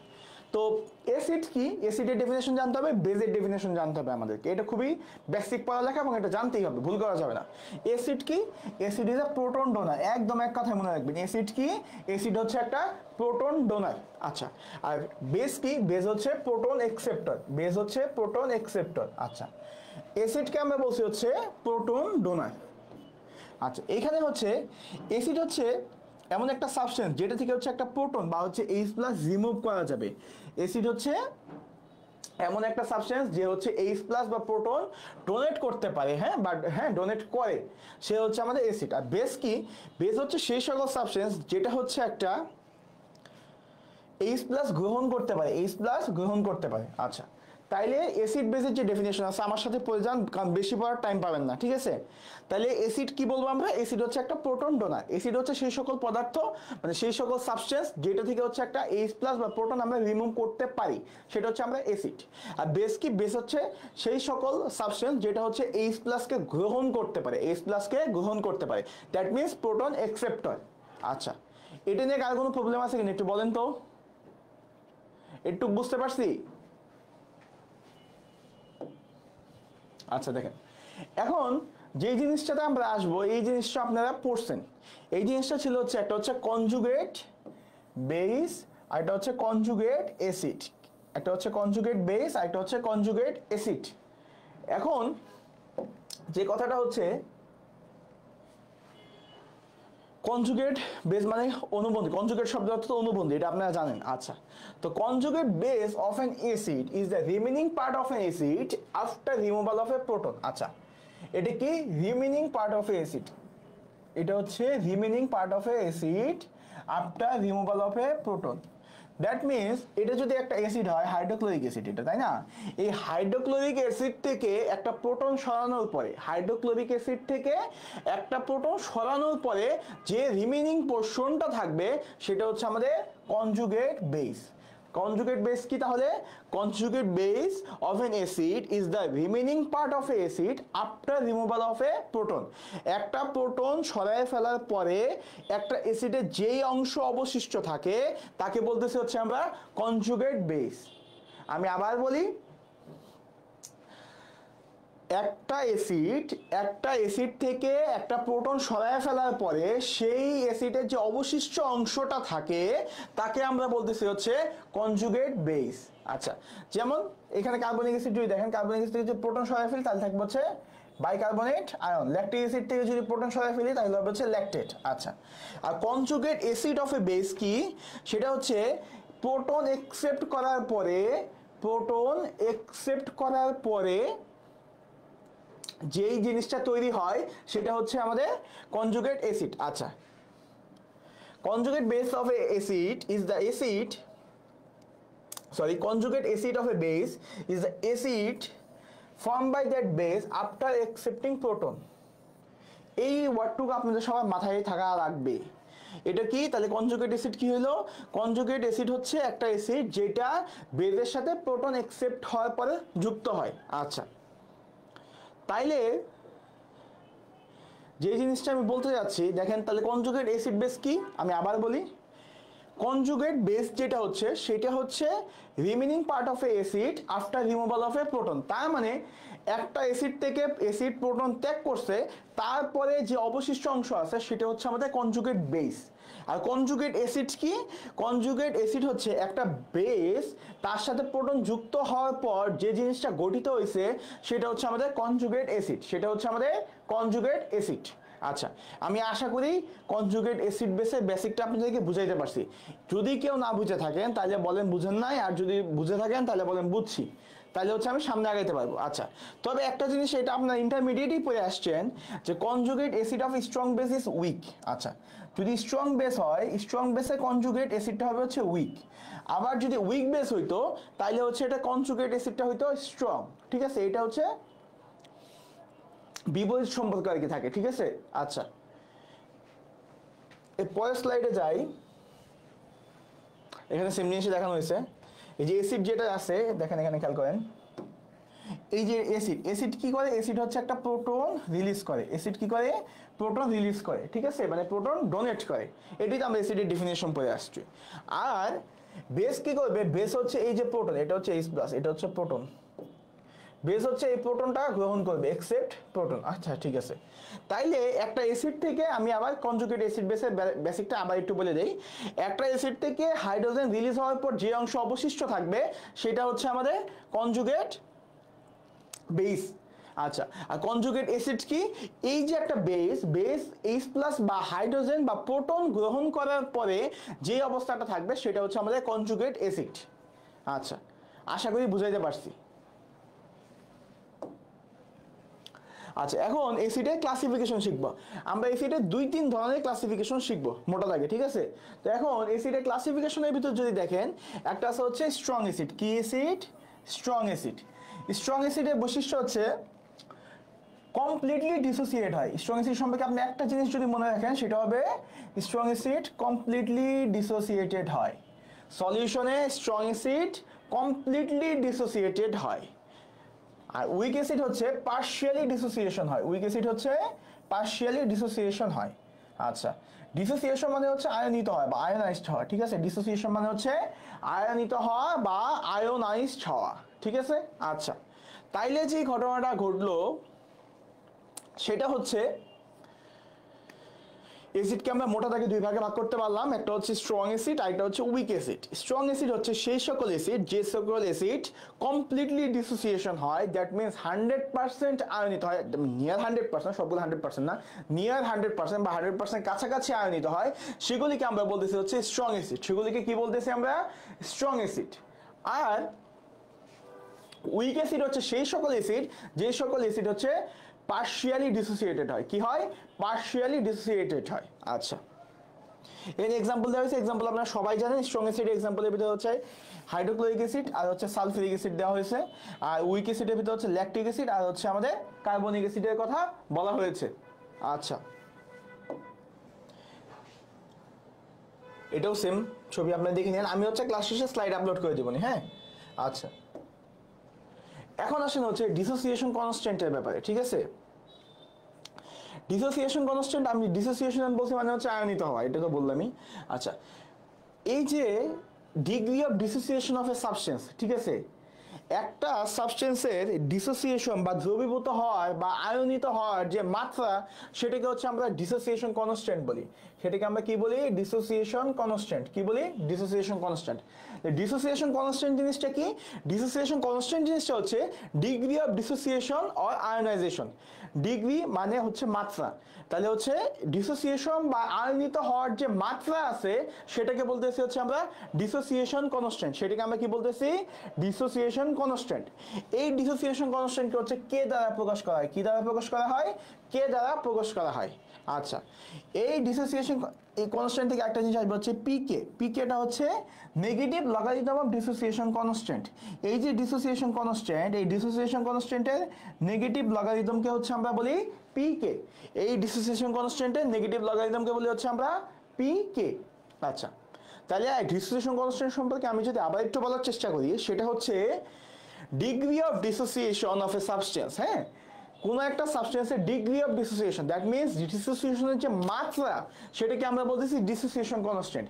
তো অ্যাসিড কি, অ্যাসিডের ডেফিনেশন জানতে হবে, বেজের ডেফিনেশন জানতে হবে আমাদেরকে। এটা খুবই বেসিক পড়ালেখা এবং এটা জানতেই হবে, ভুল করা যাবে না। অ্যাসিড কি? Acid is a proton donor. একদম এক কথা মনে রাখবেন, অ্যাসিড কি? অ্যাসিড হচ্ছে একটা প্রোটন ডোনার। আচ্ছা, আর বেস কি? বেস হচ্ছে প্রোটন অ্যাকসেপ্টর। বেস হচ্ছে প্রোটন অ্যাকসেপ্টর। আচ্ছা, অ্যাসিডকে আমরা বলছি হচ্ছে প্রোটন ডোনার। আচ্ছা, এখানে হচ্ছে অ্যাসিড হচ্ছে এমন একটা সাবস্টেন্স যেটা থেকে হচ্ছে একটা প্রোটন বা হচ্ছে H+ রিমুভ করা যাবে। অ্যাসিড হচ্ছে এমন একটা সাবস্টেন্স যে হচ্ছে H+ বা প্রোটন ডোনেট করতে পারে, হ্যাঁ, বাট হ্যাঁ ডোনেট করে, সে হচ্ছে আমাদের অ্যাসিড। আর বেস কি? বেস হচ্ছে সেই সকল সাবস্টেন্স যেটা হচ্ছে একটা H+ গ্রহণ করতে পারে, H+ গ্রহণ করতে পারে। আচ্ছা, তাইলে অ্যাসিড বেসের যে ডেফিনেশন আছে আমার সাথে পড়ে যান, কারণ বেশি পড়ার টাইম পাবেন না, ঠিক আছে। তাহলে অ্যাসিড কি বলবো আমরা? অ্যাসিড হচ্ছে একটা প্রোটন ডোনার। অ্যাসিড হচ্ছে সেই সকল পদার্থ, মানে সেই সকল সাবস্টেন্স যেটা থেকে হচ্ছে একটা H+ বা প্রোটন আমরা রিমুভ করতে পারি, সেটা হচ্ছে আমরা অ্যাসিড। আর বেস কি? বেস হচ্ছে সেই সকল সাবস্টেন্স যেটা হচ্ছে H+ কে গ্রহণ করতে পারে, H+ কে গ্রহণ করতে পারে, দ্যাট মিনস প্রোটন অ্যাকসেপ্টর। আচ্ছা, এটা নিয়ে কার কোনো প্রবলেম আছে কিনা একটু বলেন তো, একটু বুঝতে পারছি? আচ্ছা, দেখেন এখন যেই জিনিসটাতে আমরা আসবো, এই জিনিসটা আপনারা পড়ছেন। এই জিনিসটা ছিল হচ্ছে একটা হচ্ছে কনজুগেট বেস, আর একটা হচ্ছে কনজুগেট অ্যাসিড। একটা হচ্ছে কনজুগেট বেস, আর একটা হচ্ছে কনজুগেট অ্যাসিড। এখন যে কথাটা হচ্ছে কনজুগেট বেস মানে অনুবন্ধী, কনজুগেট শব্দ অর্থ অনুবন্ধী, এটা আপনারা জানেন। আচ্ছা, তো conjugate base of an acid is the remaining part of an acid after removal of A proton. আচ্ছা, এটা কি? Remaining part of A acid. এটা হচ্ছে remaining part of A acid after removal of A proton. That means এটা যদি একটা অ্যাসিড হয়, হাইড্রোক্লোরিক অ্যাসিড এটা, তাই না? এই হাইড্রোক্লোরিক অ্যাসিড থেকে একটা প্রোটন সরানোর পরে, হাইড্রোক্লোরিক অ্যাসিড থেকে একটা প্রোটন সরানোর পরে যে রিমেনিং পোর্শনটা থাকবে সেটা হচ্ছে আমাদের কনজুগেট বেস। কনজুগেট বেস কি তাহলে? Conjugate base of N acid is the remaining part of A acid after removal of A proton. একটা প্রোটন সরায় ফেলার পরে একটা অ্যাসিডের যেই অংশ অবশিষ্ট থাকে তাকে বলতেছি হচ্ছে আমরা কনজুগেট বেস। আমি আবার বলি, একটা অ্যাসিড থেকে একটা প্রোটন সরায় ফেলার পরে সেই অ্যাসিডের যে অবশিষ্ট অংশটা থাকে তাকে আমরা বলতেছি হচ্ছে কনজুগেট বেস। আচ্ছা, যেমন এখানে কার্বনিক অ্যাসিড যদি দেখেন, কার্বনিক অ্যাসিড থেকে যদি প্রোটন সরায় ফেলি তাহলে থাকবে হচ্ছে বাইকার্বনেট আয়ন। ল্যাকটিক অ্যাসিড থেকে যদি প্রোটন সরায় ফেলি তাহলে হবে হচ্ছে ল্যাকটেট। আচ্ছা, আর conjugate acid of a base কি? সেটা হচ্ছে প্রোটন অ্যাকসেপ্ট করার পরে যেই জিনিসটা তৈরি হয় সেটা হচ্ছে আমাদের কনজুগেট অ্যাসিড। আচ্ছা, conjugate base of A acid is the acid, conjugate acid of a base is the acid formed by that base after accepting proton। এই ওয়ার্ডটুকু আপনাদের সবার মাথায় থাকা লাগবে। এটা কি তাহলে কনজুগেট অ্যাসিড কি হলো? কনজুগেট অ্যাসিড হচ্ছে একটা অ্যাসিড যেটা বেজের সাথে প্রোটন অ্যাকসেপ্ট হওয়ার পরে যুক্ত হয়। আচ্ছা, তাইলে যে জিনিসটা আমি বলতে যাচ্ছি দেখেন, তাহলে কনজুগেট অ্যাসিড বেস কি আমি আবার বলি। কনজুগেট বেস যেটা হচ্ছে সেটা হচ্ছে remaining part of A acid after removal of A proton. তার মানে একটা অ্যাসিড থেকে অ্যাসিড প্রোটন ত্যাগ করছে, তারপরে যে অবশিষ্ট অংশ আছে সেটা হচ্ছে আমাদের কনজুগেট বেস। আর কনজুগেট অ্যাসিড কি? কনজুগেট অ্যাসিড হচ্ছে একটা বেস, তার সাথে প্রোটন যুক্ত হওয়ার পর যে জিনিসটা গঠিত হয়েছে সেটা হচ্ছে আমাদের কনজুগেট অ্যাসিড, সেটা হচ্ছে আমাদের কনজুগেট অ্যাসিড। আচ্ছা, আমি আশা করি কনজুগেট অ্যাসিড বেসের বেসিকটা আপনাদেরকে বুঝাইতে পারছি। যদি কেউ না বুঝে থাকেন তাহলে বলেন বুঝেন নাই, আর যদি বুঝে থাকেন তাহলে বলেন বুঝছি, তাহলে হচ্ছে আমি সামনে আগাইতে পারবো। আচ্ছা, তবে একটা জিনিস এটা আপনার ইন্টারমিডিয়েটই পড়ে আসছেন যে conjugate acid of strong base is weak. আচ্ছা, যদি স্ট্রং বেস হয়, স্ট্রং বেসে কনজুগেট অ্যাসিডটা হবে হচ্ছে উইক। আবার যদি উইক বেস হইতো তাহলে হচ্ছে এটা কনজুগেট অ্যাসিডটা হইতো স্ট্রং। ঠিক আছে, এটা হচ্ছে বিপরীত সম্পর্ক আর কি থাকে। ঠিক আছে, আচ্ছা এর পরের স্লাইডে যাই। এখানে সেম জিনিসই দেখানো হয়েছে। এই যে অ্যাসিড যেটা আছে দেখেন, এখানে খেয়াল করেন, এই যে অ্যাসিড কি করে? অ্যাসিড হচ্ছে একটা প্রোটন রিলিজ করে। অ্যাসিড কি করে? প্রোটন রিলিজ করে। ঠিক আছে, মানে প্রোটন ডোনেট করে। এটাই তো আমরা অ্যাসিডের ডেফিনেশন পড়ে আসছি। আর বেস কি করবে? বেস হচ্ছে এই যে প্রোটন, এটা হচ্ছে H+, এটা হচ্ছে প্রোটন। বেস হচ্ছে এই প্রোটনটা গ্রহণ করবে, এক্সেপ্ট প্রোটন। আচ্ছা ঠিক আছে, তাইলে একটা অ্যাসিড থেকে আমি আবার কনজুগেট অ্যাসিড বেসের বেসিকটা আবার একটু বলে দেই। একটা অ্যাসিড থেকে হাইড্রোজেন রিলিজ হওয়ার পর যে অংশ অবশিষ্ট থাকবে সেটা হচ্ছে আমাদের কনজুগেট বেস। আচ্ছা, আর কনজুগেট অ্যাসিড কি? এই যে একটা বেস H+ বা হাইড্রোজেন বা প্রোটন গ্রহণ করার পরে যে অবস্থাটা থাকবে সেটা হচ্ছে আমাদের কনজুগেট অ্যাসিড। আচ্ছা, আশা করি বুঝাইতে পারছি। আচ্ছা, এখন অ্যাসিডের ক্লাসিফিকেশন শিখবো আমরা। অ্যাসিডের 2-3 ধরনের ক্লাসিফিকেশন শিখবো মোটা দাগে। ঠিক আছে, তো এখন অ্যাসিডের ক্লাসিফিকেশনের ভিতর যদি দেখেন, একটা আছে হচ্ছে স্ট্রং অ্যাসিড। কি অ্যাসিড? Strong acid. স্ট্রং অ্যাসিডের বৈশিষ্ট্য হচ্ছে কমপ্লিটলি ডিসোসিয়েট হয়। স্ট্রং অ্যাসিড সম্পর্কে আপনি একটা জিনিস যদি মনে রাখেন সেটা হবে স্ট্রং অ্যাসিড কমপ্লিটলি ডিসোসিয়েটেড হয়। সলিউশনে স্ট্রং অ্যাসিড কমপ্লিটলি ডিসোসিয়েটেড হয়। আর উইক অ্যাসিড হচ্ছে পার্শিয়ালি ডিসোসিয়েশন হয়। উইক অ্যাসিড হচ্ছে পার্শিয়ালি ডিসোসিয়েশন হয়। আচ্ছা, ডিসোসিয়েশন মানে হচ্ছে আয়নিত হয় বা আয়োনাইজড হওয়া। ঠিক আছে, ডিসোসিয়েশন মানে হচ্ছে আয়নিত হওয়া বা আয়োনাইজড হওয়া। ঠিক আছে, আচ্ছা তাইলে যে ঘটনাটা ঘটলো সেটা হচ্ছে অ্যাসিডকে আমরা মোটা দাগে দুই ভাগে ভাগ করতে পারলাম। একটা হচ্ছে স্ট্রং অ্যাসিড আর একটা হচ্ছে উইক অ্যাসিড। স্ট্রং অ্যাসিড হচ্ছে সেই সকল অ্যাসিড যে সকল অ্যাসিড কমপ্লিটলি ডিসোসিয়েশন হয়, দ্যাট মিনস 100% আয়নিত হয়। নিয়ার 100%, সবগুলো 100% না, নিয়ার 100% বা 100% কাছাকাছি আয়নিত হয়, সেগুলিকে আমরা বলতেছি হচ্ছে স্ট্রং অ্যাসিড। সেগুলিকে কি বলতেছি আমরা? Strong acid. আর উইক অ্যাসিড হচ্ছে সেই সকল অ্যাসিড যে সকল অ্যাসিড হচ্ছে পার্শিয়ালি ডিসোসিয়েটেড হয়। কি হয়? পার্শিয়ালি ডিসোসিয়েটেড হয়। আচ্ছা, এর এক্সাম্পল দেওয়া হয়েছে। এক্সাম্পল আপনারা সবাই জানেন। স্ট্রং অ্যাসিড এক্সাম্পলের ভিতরে হচ্ছে হাইড্রোক্লোরিক অ্যাসিড আর হচ্ছে সালফিউরিক অ্যাসিড দেওয়া হয়েছে। আর উইক অ্যাসিডের ভিতরে হচ্ছে ল্যাকটিক অ্যাসিড আর হচ্ছে আমাদের কার্বনিক অ্যাসিডের কথা বলা হয়েছে। আচ্ছা, এটাও সেম ছবি আপনারা দেখে নিন। আমি হচ্ছে ক্লাস শেষে স্লাইড আপলোড করে দেবো। হ্যাঁ, আচ্ছা এখন আসেন হচ্ছে ডিসোসিয়েশন কনস্ট্যান্টের ব্যাপারে। ঠিক আছে, ডিসোসিয়েশন কনস্ট্যান্ট আমি ডিসোসিয়েশন বলছি মানে হচ্ছে আয়নিত হওয়া, এটা তো বললামই। আচ্ছা, এই যে degree of dissociation of a substance, ঠিক আছে, একটা সাবস্টেন্সের ডিসোসিয়েশন বা দ্রবীভূত হওয়ার বা আয়নিত হওয়ার যে মাত্রা সেটাকে হচ্ছে আমরা ডিসোসিয়েশন কনস্ট্যান্ট বলি। সেটাকে আমরা কি বলি? Dissociation constant. কি বলি? Dissociation constant. ডিসোসিয়েশন কনস্ট্যান্ট জিনিসটা কি? ডিসোসিয়েশন কনস্ট্যান্ট জিনিসটা হচ্ছে degree of dissociation or ionisation. Degree মানে হচ্ছে মাত্রা, তাহলে হচ্ছে ডিসোসিয়েশন বা আয়নিত হওয়ার যে মাত্রা আছে সেটাকে বলতেছি হচ্ছে আমরা ডিসোসিয়েশন কনস্ট্যান্ট। সেটাকে আমরা কি বলতেছি? Dissociation constant. এই ডিসোসিয়েশন কনস্ট্যান্টকে হচ্ছে কে দ্বারা প্রকাশ করা হয়? কি দ্বারা প্রকাশ করা হয়? কে দ্বারা প্রকাশ করা হয়। আচ্ছা, এই ডিসোসিয়েশন এই কনস্ট্যান্ট থেকে একটা জিনিস আসবে হচ্ছে পিকে। পিকেটা হচ্ছে negative logarithm of dissociation constant. এই যে ডিসোসিয়েশন কনস্ট্যান্ট, এই ডিসোসিয়েশন কনস্ট্যান্টের নেগেটিভ লগারিদমকে হচ্ছে আমরা বলি পিকে। এই ডিসোসিয়েশন কনস্ট্যান্টের নেগেটিভ লগারিদমকে বলি হচ্ছে আমরা পিকে। আচ্ছা, তাহলে ডিসোসিয়েশন কনস্ট্যান্ট সম্পর্কে আমি যদি আবার একটু বলার চেষ্টা করি, সেটা হচ্ছে degree of dissociation of a substance. হ্যাঁ, কোনো একটা সাবস্টেন্সের degree of dissociation, that means ডিসোসিয়েশনের যে মাত্রা সেটাকে আমরা বলতেছি ডিসোসিয়েশন কনস্ট্যান্ট।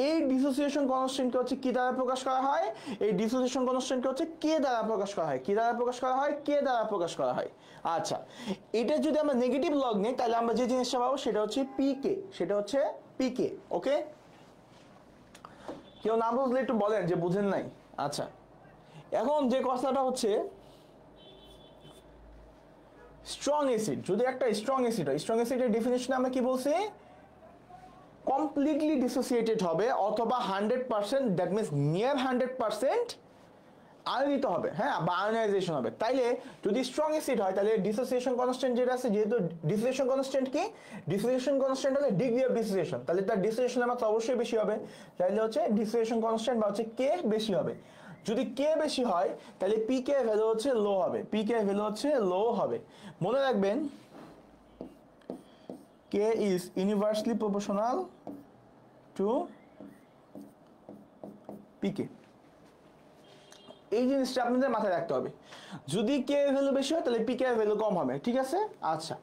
এই ডিসোসিয়েশন কনস্ট্যান্টকে হচ্ছে কি দ্বারা প্রকাশ করা হয়? এই ডিসোসিয়েশন কনস্ট্যান্টকে হচ্ছে কে দ্বারা প্রকাশ করা হয়? কি দ্বারা প্রকাশ করা হয়? কে দ্বারা প্রকাশ করা হয়। আচ্ছা, এটা যদি আমরা নেগেটিভ লগ নিই তাহলে আমরা যে জিনিসটা পাবো সেটা হচ্ছে পিকে, সেটা হচ্ছে পিকে। ওকে, কেউ না বুঝলে একটু বলেন যে বুঝেন নাই। আচ্ছা, এখন যে কথাটা হচ্ছে স্ট্রং অ্যাসিড, যদি একটা স্ট্রং অ্যাসিড হয়, স্ট্রং অ্যাসিডের ডেফিনিশনে আমরা কি বলছি? কমপ্লিটলি ডিসোসিয়েটেড হবে অথবা 100%, দ্যাট মিনস নিয়ার 100% আয়নিত হবে, হ্যাঁ, বা আয়নাইজেশন হবে। তাইলে যদি স্ট্রং অ্যাসিড হয় তাহলে ডিসোসিয়েশন কনস্ট্যান্ট যেটা আছে, যেহেতু ডিসোসিয়েশন কনস্ট্যান্ট কি? ডিসোসিয়েশন কনস্ট্যান্ট হলে ডিগ্রি অফ ডিসোসিয়েশন, তাহলে তার ডিসোসিয়েশনের মাত্রা অবশ্যই বেশি হবে। তাহলে হচ্ছে ডিসোসিয়েশন কনস্ট্যান্ট বা হচ্ছে কে বেশি হবে। যদি কে বেশি হয় তাহলে পিকে ভ্যালু হচ্ছে লো হবে, পিকে ভ্যালু হচ্ছে লো হবে। মনে রাখবেন কে ইজ ইউনিভার্সলি প্রপোর্শনাল টু পিকে। এই জিনিসটা আপনাদের মাথায় রাখতে হবে। যদি কে ভ্যালু বেশি হয় তাহলে পিকে ভ্যালু কম হবে, ঠিক আছে? আচ্ছা,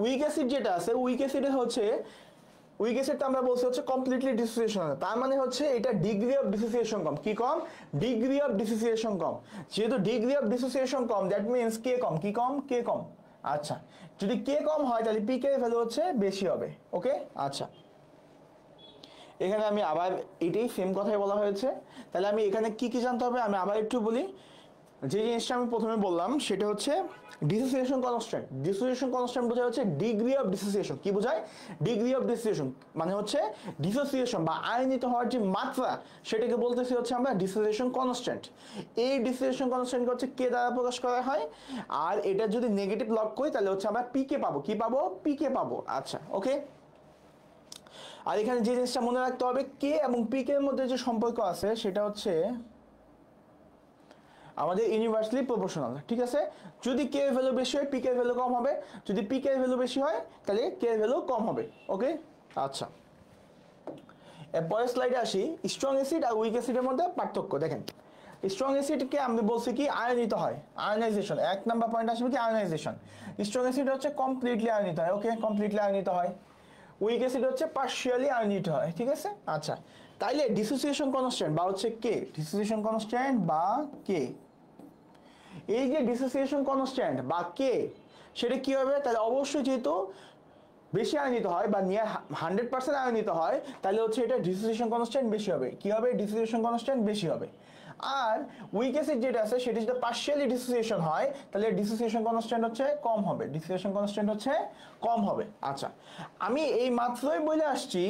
উইক অ্যাসিড যেটা আছে, উইক অ্যাসিডে হচ্ছে, উইক অ্যাসিডটা আমরা বলছি হচ্ছে কমপ্লিটলি ডিসোসিয়েশন, তার মানে হচ্ছে এটা ডিগ্রি অফ ডিসোসিয়েশন কম। কি কম? ডিগ্রি অফ ডিসোসিয়েশন কম। যেহেতু ডিগ্রি অফ ডিসোসিয়েশন কম, দ্যাট মিনস কে কম। কি কম? কে কম। আচ্ছা, যদি কে কম হয় তাহলে পিকে ভ্যালু হচ্ছে বেশি হবে। ওকে, আচ্ছা, এখানে আমি আবার এটাই সেম কথাই বলা হয়েছে। তাহলে আমি এখানে কি কি জানতে হবে আমি আবার একটু বলি। যে জিনিসটা আমি প্রথমে বললাম সেটা হচ্ছে ডিসোসিয়েশন কনস্ট্যান্ট। ডিসোসিয়েশন কনস্ট্যান্ট বোঝায় হচ্ছে ডিগ্রি অফ ডিসোসিয়েশন। কি বোঝায়? ডিগ্রি অফ ডিসোসিয়েশন মানে হচ্ছে ডিসোসিয়েশন বা আয়নিত হওয়ার যে মাত্রা সেটাকে বলতেছি হচ্ছে আমরা ডিসোসিয়েশন কনস্ট্যান্ট। এই ডিসোসিয়েশন কনস্ট্যান্টকে হচ্ছে কে দ্বারা প্রকাশ করা হয়। আর এটা যদি নেগেটিভ লগ করি তাহলে হচ্ছে আমরা পিকে পাবো। কি পাবো? পিকে পাবো। আচ্ছা, ওকে। আর এখানে যে জিনিসটা মনে রাখতে হবে, কে এবং পিকে এর মধ্যে যে সম্পর্ক আছে সেটা হচ্ছে আমাদের ইউনিভার্সালি প্রপোর্শনাল, ঠিক আছে? যদি কে এর ভ্যালু বেশি হয় পিকে এর ভ্যালু কম হবে, যদি পিকে এর ভ্যালু বেশি হয় তাহলে কে এর ভ্যালু কম হবে। ওকে, আচ্ছা, এরপরের স্লাইডে আসি। স্ট্রং অ্যাসিড আর উইক অ্যাসিডের মধ্যে পার্থক্য দেখেন। স্ট্রং অ্যাসিডকে আমি বলছি কি আয়নিত হয়, আয়নাইজেশন। এক নাম্বার পয়েন্ট আসবে কি আয়নাইজেশন। স্ট্রং অ্যাসিড হচ্ছে কমপ্লিটলি আয়নিত হয়। ওকে, কমপ্লিটলি আয়নিত হয়। উইক অ্যাসিড হচ্ছে পার্শিয়ালি আয়নিত হয়, ঠিক আছে? আচ্ছা, তাইলে ডিসোসিয়েশন কনস্ট্যান্ট বা হচ্ছে কে, ডিসোসিয়েশন কনস্ট্যান্ট বা কে, এই যে ডিসোসিয়েশন কনস্ট্যান্ট বা কে সেটা কি হবে? তাহলে অবশ্যই যেহেতু বেশি আয়নিত হয় বা নিয়ার 100% আয়নিত হয় তাহলে হচ্ছে এটা ডিসোসিয়েশন কনস্ট্যান্ট বেশি হবে। কি হবে? ডিসোসিয়েশন কনস্ট্যান্ট বেশি হবে। আর উইক অ্যাসিড যেটা আছে সেটা যদি পার্শিয়ালি ডিসোসিয়েশন হয় তাহলে ডিসোসিয়েশন কনস্ট্যান্ট হচ্ছে কম হবে, ডিসোসিয়েশন কনস্ট্যান্ট হচ্ছে কম হবে। আচ্ছা, আমি এই মাত্রই বলে আসছি,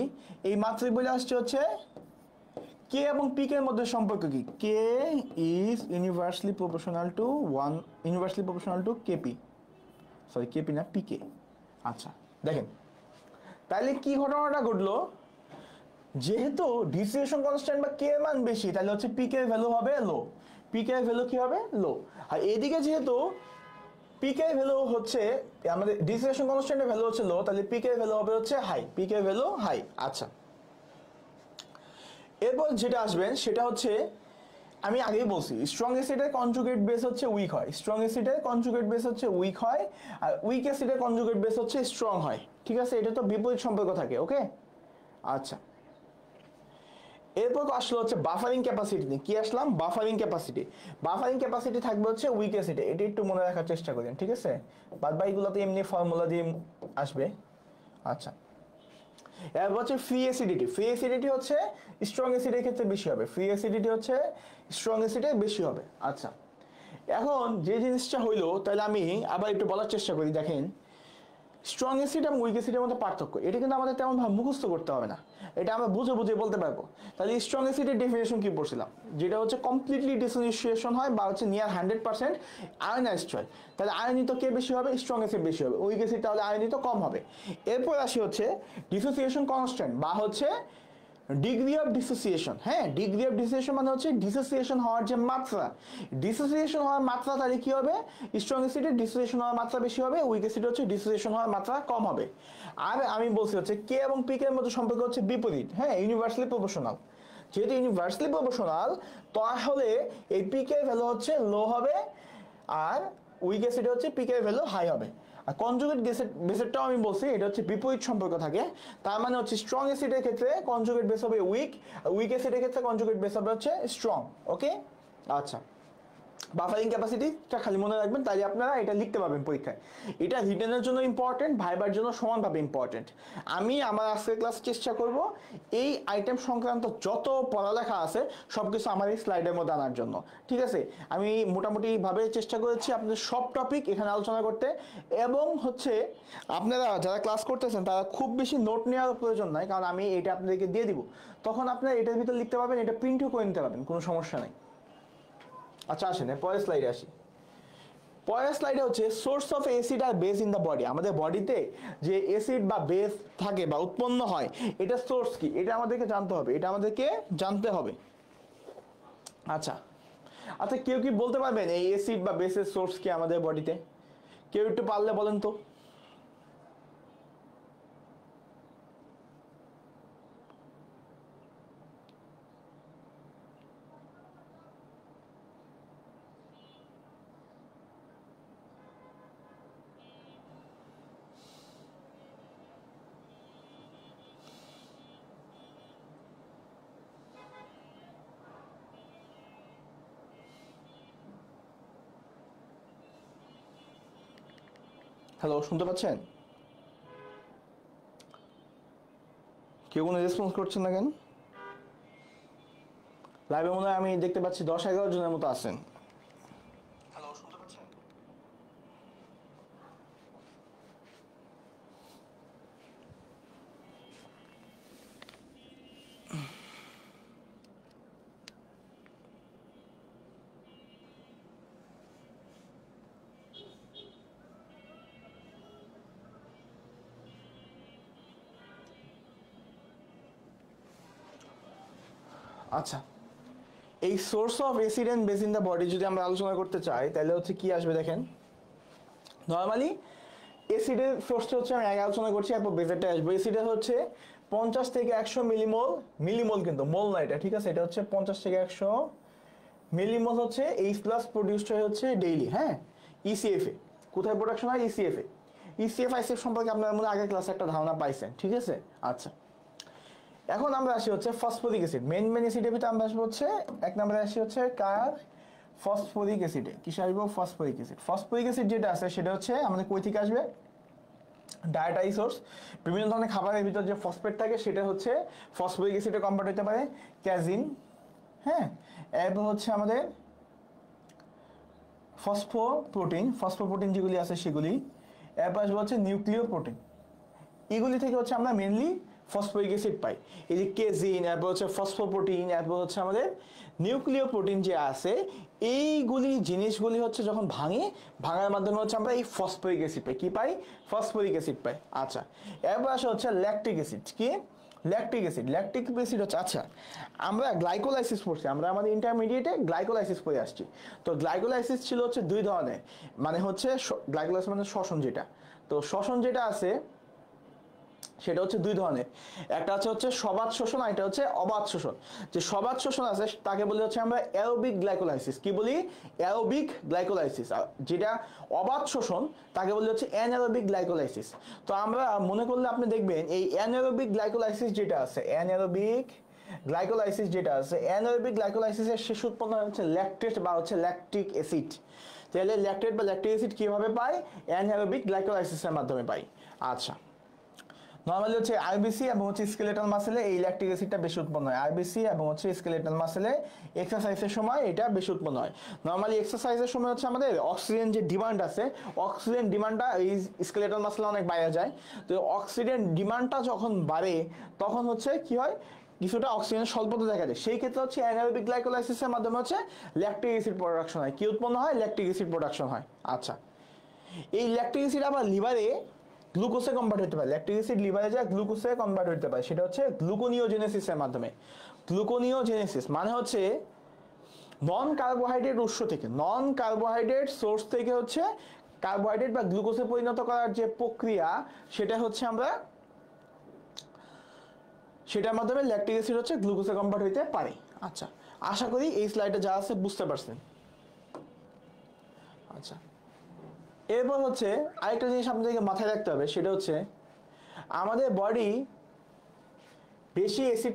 এই মাত্রই বলে আসছি হচ্ছে কে এবং পিকে এর মধ্যে সম্পর্ক কি। K is universally proportional to 1, universally proportional to Kp, sorry Kp না পিকে। আচ্ছা, দেখেন তাহলে কি ঘটনাটা ঘটলো, যেহেতু ডিসোসিয়েশন কনস্ট্যান্ট বা কে এর মান বেশি তাহলে হচ্ছে পিকে এর ভ্যালু হবে লো, পিকে এর ভ্যালু কি হবে? লো। আর এদিকে যেহেতু পিকে এর ভ্যালু হচ্ছে আমাদের ডিসোসিয়েশন কনস্ট্যান্টের ভ্যালু হচ্ছে লো, তাহলে পিকে এর ভ্যালু হবে হচ্ছে হাই, পিকে এর ভ্যালু হাই। আচ্ছা, এরপর যেটা আসবেন সেটা হচ্ছে আমি আগেই বলছি স্ট্রং অ্যাসিডের কনজুগেট বেস হচ্ছে উইক হয়, স্ট্রং অ্যাসিডের কনজুগেট বেস হচ্ছে উইক হয়, আর উইক অ্যাসিডের কনজুগেট বেস হচ্ছে স্ট্রং হয়, ঠিক আছে? এটা তো বিপরীত সম্পর্ক থাকে। ওকে, আচ্ছা, এরপর আসলে হচ্ছে বাফারিং ক্যাপাসিটি নিয়ে। কি আসলাম? Buffering capacity. বাফারিং ক্যাপাসিটি থাকবে হচ্ছে উইক অ্যাসিডে, এটা একটু মনে রাখার চেষ্টা করেন, ঠিক আছে? বাদ বাকিগুলোতে এমনি ফর্মুলা দিয়ে আসবে। আচ্ছা, এরপর হচ্ছে ফ্রি অ্যাসিডিটি। ফ্রি অ্যাসিডিটি হচ্ছে স্ট্রং অ্যাসিডের ক্ষেত্রে বেশি হবে, ফ্রি অ্যাসিডিটি হচ্ছে স্ট্রং অ্যাসিডে বেশি হবে। আচ্ছা, এখন যে জিনিসটা হইলো তাহলে আমি আবার একটু বলার চেষ্টা করি। দেখেন স্ট্রং অ্যাসিড এবং উইক অ্যাসিডের মধ্যে পার্থক্য এটা কিন্তু আমাদের তেমন ভাবে মুখস্থ করতে হবে না, এটা আমরা বুঝে বুঝে বলতে পারবো। তাহলে স্ট্রং অ্যাসিডের ডেফিনেশন কি পড়ছিলাম, যেটা হচ্ছে কমপ্লিটলি ডিসোসিয়েশন হয় বা হচ্ছে নিয়ার 100% আয়নাইজড হয়। তাহলে আয়নিত কে বেশি হবে, স্ট্রং অ্যাসিড বেশি হবে, উইক অ্যাসিড তাহলে আয়নিত কম হবে। এরপর আসি হচ্ছে ডিসোসিয়েশন কনস্ট্যান্ট বা হচ্ছে ডিগ্রি অফ ডিসোসিয়েশন। হ্যাঁ, ডিগ্রি অফ ডিসোসিয়েশন মানে হচ্ছে ডিসোসিয়েশন হওয়ার যে মাত্রা, ডিসোসিয়েশন হওয়ার মাত্রা তাহলে কি হবে, স্ট্রং অ্যাসিডের ডিসোসিয়েশন হওয়ার মাত্রা বেশি হবে, উইক অ্যাসিড হচ্ছে ডিসোসিয়েশন হওয়ার মাত্রা কম হবে। আর আমি বলছি হচ্ছে কে এবং পি এর মধ্যে সম্পর্ক হচ্ছে বিপরীত, হ্যাঁ, ইউনিভার্সালি প্রপোর্শনাল। যেহেতু ইউনিভার্সালি প্রপোর্শনাল তাহলে এই পি এর ভ্যালু হচ্ছে লো হবে আর উইক অ্যাসিড হচ্ছে পি এর ভ্যালু হাই হবে। আর কনজুগেট বেসেরটাও আমি বলছি এটা হচ্ছে বিপরীত সম্পর্ক থাকে, তার মানে হচ্ছে স্ট্রং অ্যাসিডের ক্ষেত্রে কনজুগেট বেস হবে উইক, উইক অ্যাসিডের ক্ষেত্রে কনজুগেট বেস হবে হচ্ছে স্ট্রং। ওকে, আচ্ছা, বাফারিং ক্যাপাসিটিটা খালি মনে রাখবেন, তাই আপনারা এটা লিখতে পারবেন পরীক্ষায়। এটা রিটেনের জন্য ইম্পর্টেন্ট, ভাইবার জন্য সমানভাবে ইম্পর্টেন্ট। আমি আমার আজকের ক্লাস চেষ্টা করব এই আইটেম সংক্রান্ত যত পড়ালেখা আছে সবকিছু আমার এই স্লাইডের মধ্যে আনার জন্য, ঠিক আছে। আমি মোটামুটি ভাবে চেষ্টা করেছি আপনাদের সব টপিক এখানে আলোচনা করতে, এবং হচ্ছে আপনারা যারা ক্লাস করতেছেন তারা খুব বেশি নোট নেওয়ার প্রয়োজন নাই, কারণ আমি এটা আপনাদেরকে দিয়ে দিব, তখন আপনারা এটার ভিতর লিখতে পারবেন, এটা প্রিন্টও করে নিতে পারবেন, কোনো সমস্যা নেই। আচ্ছা আসেন পরের স্লাইডে আসি। পরের স্লাইডে হচ্ছে সোর্স অফ অ্যাসিড আর বেস ইন দ্য বডি। আমাদের বডিতে যে অ্যাসিড বা বেস থাকে বা উৎপন্ন হয় এটা সোর্স কি, এটা আমাদেরকে জানতে হবে, এটা আমাদেরকে জানতে হবে। আচ্ছা আচ্ছা, কেউ কি বলতে পারবেন এই অ্যাসিড বা বেসের সোর্স কি আমাদের বডিতে? কেউ একটু পারলে বলেন তো। হ্যালো, শুনতে পাচ্ছেন? কেউ কোনো রেসপন্স করছেন না কেন? লাইভে মনে হয় আমি দেখতে পাচ্ছি 10-11 জনের মতো আছেন। হ্যালো, শুনতে পাচ্ছেন? আচ্ছা, এই source of acid and base in the body যদি আমরা আলোচনা করতে চাই তাহলে হচ্ছে কি আসবে দেখেন। নরমালি অ্যাসিডের সোর্সটা হচ্ছে আমি আগে আলোচনা করছি, এরপর বেসেরটা আসবে। অ্যাসিডের হচ্ছে 50 থেকে 100 মিলিমোল, মিলিমোল কিন্তু মোল না এটা, ঠিক আছে। এটা হচ্ছে 50 থেকে 100 মিলিমোল হচ্ছে H+ প্রডিউসড হয় হচ্ছে ডেইলি, হ্যাঁ, ইসিএফ এ। কোথায় প্রোডাকশন হয়? ইসিএফ এ। ইসিএফ আইসিএফ সম্পর্কে আপনারা মনে আগের ক্লাসে একটা ধারণা পাইছেন, ঠিক আছে। আচ্ছা, এখন আমরা আসি হচ্ছে ফসফরিক অ্যাসিড। মেন অ্যাসিডের ভিতরে আমরা আসবো হচ্ছে এক নম্বরে আসি হচ্ছে কার, ফসফরিক অ্যাসিডে। কিসে আসবো? Phosphoric acid. ফসফরিক অ্যাসিড যেটা আছে সেটা হচ্ছে আমাদের কই থেকে আসবে? Dietary source. বিভিন্ন ধরনের খাবারের ভিতর যে ফসফেট থাকে সেটা হচ্ছে ফসফরিক অ্যাসিডে কনভার্ট হতে পারে ক্যাজিন, হ্যাঁ। এরপর হচ্ছে আমাদের ফসফোপ্রোটিন যেগুলি আছে সেগুলি। এরপর আসবে হচ্ছে নিউক্লিয় প্রোটিন। এগুলি থেকে হচ্ছে আমরা মেনলি ফসফরিক অ্যাসিড পাই। এই যে কেজিন, এরপর হচ্ছে ফসফোপ্রোটিন, এরপর হচ্ছে আমাদের নিউক্লিয় প্রোটিন যে আছে, এইগুলি জিনিসগুলি হচ্ছে যখন ভাঙার মাধ্যমে হচ্ছে আমরা এই ফসফরিক অ্যাসিড পাই। কি পাই? ফসফরিক অ্যাসিড পাই। আচ্ছা, এরপর আসে হচ্ছে ল্যাকটিক অ্যাসিড। কি? Lactic acid. ল্যাকটিক অ্যাসিড হচ্ছে, আচ্ছা আমরা গ্লাইকোলাইসিস পড়ছি, আমরা আমাদের ইন্টারমিডিয়েটে গ্লাইকোলাইসিস পড়ে আসছি। তো গ্লাইকোলাইসিস ছিল হচ্ছে দুই ধরনের, মানে হচ্ছে গ্লাইকোলাইসিস মানে শ্বসন যেটা, তো শ্বসন যেটা আছে সেটা হচ্ছে দুই ধরনের। একটা হচ্ছে সবাত শোষণ, আর এটা হচ্ছে অবাত শোষণ। যে সবাত শোষণ আছে তাকে বলি হচ্ছে আমরা অ্যারোবিক গ্লাইকোলাইসিস। কি বলি? Aerobic glycolysis. আর যেটা অবাত শোষণ তাকে বলি হচ্ছে অ্যানারোবিক গ্লাইকোলাইসিস। তো আমরা মনে করলে আপনি দেখবেন এই অ্যানারোবিক গ্লাইকোলাইসিস যেটা আছে, অ্যানারোবিক গ্লাইকোলাইসিস যেটা আছে, অ্যানারোবিক গ্লাইকোলাইসিসের শেষ উৎপন্ন হচ্ছে ল্যাকটেট বা হচ্ছে ল্যাকটিক অ্যাসিড। তাহলে ল্যাকটেট বা ল্যাকটিক অ্যাসিড কিভাবে পাই? অ্যানারোবিক গ্লাইকোলাইসিসের মাধ্যমে পাই। আচ্ছা, নরমালি হচ্ছে আরবিসি এবং হচ্ছে স্কেলেটাল মাসেলে এই ল্যাকটিক অ্যাসিডটা বেশি উৎপন্ন হয়। আরবিসি এবং হচ্ছে স্কেলেটাল মাসেলে এক্সারসাইজের সময় এটা বেশি উৎপন্ন হয়। নরমালি এক্সারসাইজের সময় হচ্ছে আমাদের অক্সিজেন যে ডিমান্ড আছে, অক্সিজেন ডিমান্ডটা এই স্কেলেটাল মাসেলে অনেক বাইরে যায়। তো অক্সিজেন ডিমান্ডটা যখন বাড়ে তখন হচ্ছে কি হয়, কিছুটা অক্সিজেন স্বল্পতা দেখা যায়। সেই ক্ষেত্রে হচ্ছে অ্যানারোবিক গ্লাইকোলাইসিসের মাধ্যমে হচ্ছে ল্যাকটিক অ্যাসিড প্রোডাকশন হয়। কি উৎপন্ন হয়? ল্যাকটিক অ্যাসিড প্রোডাকশন হয়। আচ্ছা, এই ল্যাকটিক অ্যাসিড আবার লিভারে গ্লুকোজে কনভার্ট হতে পারে। ল্যাকটিক অ্যাসিড লিভারে যা গ্লুকোজে কনভার্ট হতে পারে সেটা হচ্ছে গ্লুকোনিওজেনেসিসের মাধ্যমে। গ্লুকোনিওজেনেসিস মানে হচ্ছে নন কার্বোহাইড্রেট উৎস থেকে, নন কার্বোহাইড্রেট সোর্স থেকে হচ্ছে কার্বোহাইড্রেট বা গ্লুকোজে পরিণত করার যে প্রক্রিয়া, সেটা হচ্ছে আমরা সেটার মাধ্যমে ল্যাকটিক অ্যাসিড হচ্ছে গ্লুকোজে কনভার্ট হতে পারে। আচ্ছা, আশা করি এই স্লাইডে যা আছে বুঝতে পারছেন। আচ্ছা, এরপর হচ্ছে আরেকটা জিনিস আপনাদেরকে মাথায় রাখতে হবে, সেটা হচ্ছে আমাদের বডি বেশি অ্যাসিড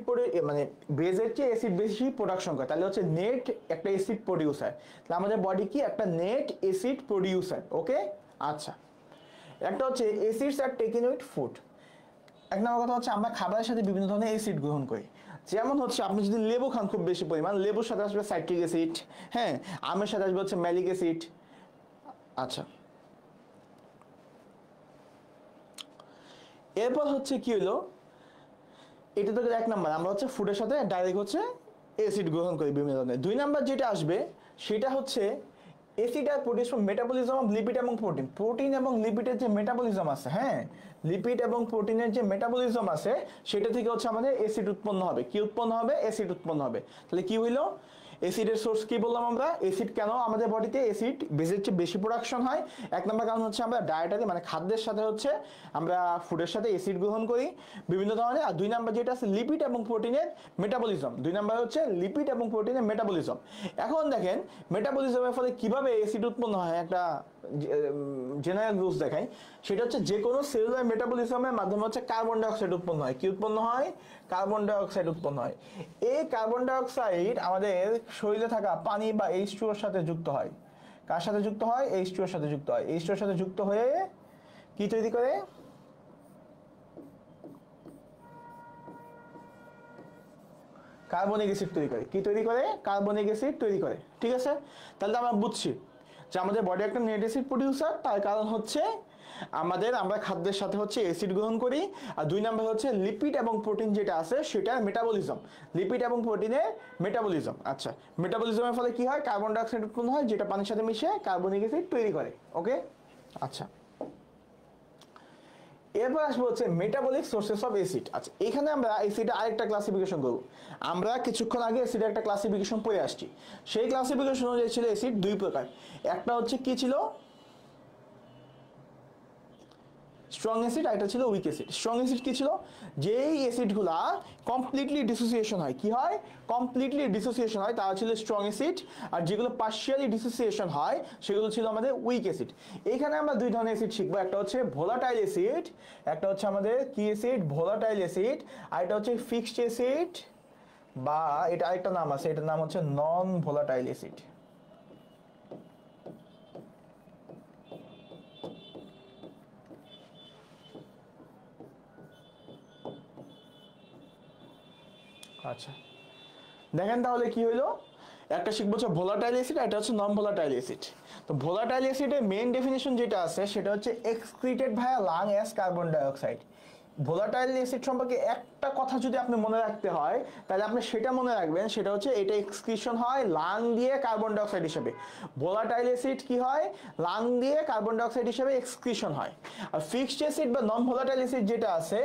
মানে বেজের চেয়ে অ্যাসিড বেশি প্রোডাকশন করে, তাহলে হচ্ছে নেট একটা অ্যাসিড প্রডিউসার। তাহলে আমাদের বডি কি একটা নেট অ্যাসিড প্রডিউসার। ওকে, আচ্ছা, একটা হচ্ছে acids are taken with food. এক নম্বর কথা হচ্ছে আমরা খাবারের সাথে বিভিন্ন ধরনের অ্যাসিড গ্রহণ করি। যেমন হচ্ছে আপনি যদি লেবু খান খুব বেশি পরিমাণ, লেবুর সাথে আসবে সাইট্রিক অ্যাসিড, হ্যাঁ, আমের সাথে আসবে হচ্ছে ম্যালিক অ্যাসিড। আচ্ছা, এরপর হচ্ছে কি হলো, এটা তো এক নাম্বার, আমরা হচ্ছে ফুডের সাথে ডাইরেক্ট হচ্ছে অ্যাসিড গ্রহণ করি বিভিন্ন ধরনের। দুই নাম্বার যেটা আসবে সেটা হচ্ছে acid are produce from metabolism of lipid এবং প্রোটিন। প্রোটিন এবং লিপিডের যে মেটাবলিজম আছে, হ্যাঁ, লিপিড এবং প্রোটিনের যে মেটাবলিজম আছে সেটা থেকে হচ্ছে আমাদের অ্যাসিড উৎপন্ন হবে। কি উৎপন্ন হবে? অ্যাসিড উৎপন্ন হবে। তাহলে কি হইলো, অ্যাসিডের সোর্স কি বললাম আমরা? অ্যাসিড কেন আমাদের বডিতে অ্যাসিড বেজের চেয়ে বেশি প্রোডাকশন হয়? এক নম্বর কারণ হচ্ছে আমরা ডায়েটারি মানে খাদ্যের সাথে হচ্ছে আমরা ফুডের সাথে অ্যাসিড গ্রহণ করি বিভিন্ন ধরনের। আর দুই নাম্বার যেটা আছে লিপিড এবং প্রোটিনের মেটাবলিজম। দুই নাম্বার হচ্ছে লিপিড এবং প্রোটিনের মেটাবলিজম। এখন দেখেন মেটাবলিজমের ফলে কিভাবে অ্যাসিড উৎপন্ন হয়, একটা জেনারেল রুলস দেখাই। সেটা হচ্ছে যে কোনো সেলুলার মেটাবলিজমের মাধ্যমে হচ্ছে কার্বন ডাইঅক্সাইড উৎপন্ন হয়। কি উৎপন্ন হয়? কার্বন ডাইঅক্সাইড উৎপন্ন হয়। এই কার্বন ডাইঅক্সাইড আমাদের শরীরে থাকা পানি বা H2O এর সাথে যুক্ত হয়। কার সাথে যুক্ত হয়? H2O এর সাথে যুক্ত হয়। H2O এর সাথে যুক্ত হয়ে কি তৈরি করে? কার্বনিক অ্যাসিড তৈরি করে। কি তৈরি করে? কার্বনিক অ্যাসিড তৈরি করে। ঠিক আছে, তাহলে আমরা বুঝছি যে আমাদের বডি একটা নেট অ্যাসিড প্রডিউসার। তার কারণ হচ্ছে আমরা খাদ্যের সাথে হচ্ছে অ্যাসিড গ্রহণ করি। আর দুই নাম্বার হচ্ছে লিপিড এবং প্রোটিন যেটা আছে সেটার মেটাবলিজম। লিপিড এবং প্রোটিনের মেটাবলিজম। আচ্ছা, মেটাবলিজমের ফলে কি হয়? কার্বন ডাইঅক্সাইড উৎপন্ন হয়, যেটা পানির সাথে মিশে কার্বনিক অ্যাসিড তৈরি করে। ওকে, আচ্ছা, এরপর আসবো হচ্ছে মেটাবলিক সোর্সেস অফ অ্যাসিড। আচ্ছা, এখানে আমরা অ্যাসিডের আরেকটা ক্লাসিফিকেশন করব। আমরা কিছুক্ষণ আগে অ্যাসিডের একটা ক্লাসিফিকেশন পড়ে আসছি। সেই ক্লাসিফিকেশন অনুযায়ী ছিল অ্যাসিড দুই প্রকার। একটা হচ্ছে কি ছিল? স্ট্রং অ্যাসিড, আর একটা ছিল উইক অ্যাসিড। স্ট্রং অ্যাসিড কি ছিল? যেই অ্যাসিডগুলা কমপ্লিটলি ডিসোসিয়েশন হয়, কি হয়? কমপ্লিটলি ডিসোসিয়েশন হয়, তারা ছিল স্ট্রং অ্যাসিড। আর যেগুলো পার্শিয়ালি ডিসোসিয়েশন হয় সেগুলো ছিল আমাদের উইক অ্যাসিড। এইখানে আমরা দুই ধরনের অ্যাসিড শিখবো। একটা হচ্ছে ভোলাটাইল অ্যাসিড, একটা হচ্ছে আমাদের কি অ্যাসিড? Volatile acid. আর এটা হচ্ছে ফিক্সড অ্যাসিড, বা এটা আরেকটা নাম আছে, এটার নাম হচ্ছে নন ভোলাটাইল অ্যাসিড। আচ্ছা, দেখেন তাহলে কি হইলো, একটা শিখবো হচ্ছে ভোলাটাইল অ্যাসিড, এটা হচ্ছে নন ভোলাটাইল অ্যাসিড। তো ভোলাটাইল অ্যাসিডের মেইন ডেফিনিশন যেটা আছে সেটা হচ্ছে excreted via lung as carbon dioxide. Volatile acid সম্পর্কে একটা কথা যদি আপনি মনে রাখতে হয় তাহলে আপনি সেটা মনে রাখবেন, সেটা হচ্ছে এটা এক্সক্রিশন হয় লাং দিয়ে কার্বন ডাইঅক্সাইড হিসেবে। ভোলাটাইল অ্যাসিড কি হয়? লাং দিয়ে কার্বন ডাইঅক্সাইড হিসেবে এক্সক্রিশন হয়। আর ফিক্সড অ্যাসিড বা নন ভোলাটাইল অ্যাসিড যেটা আছে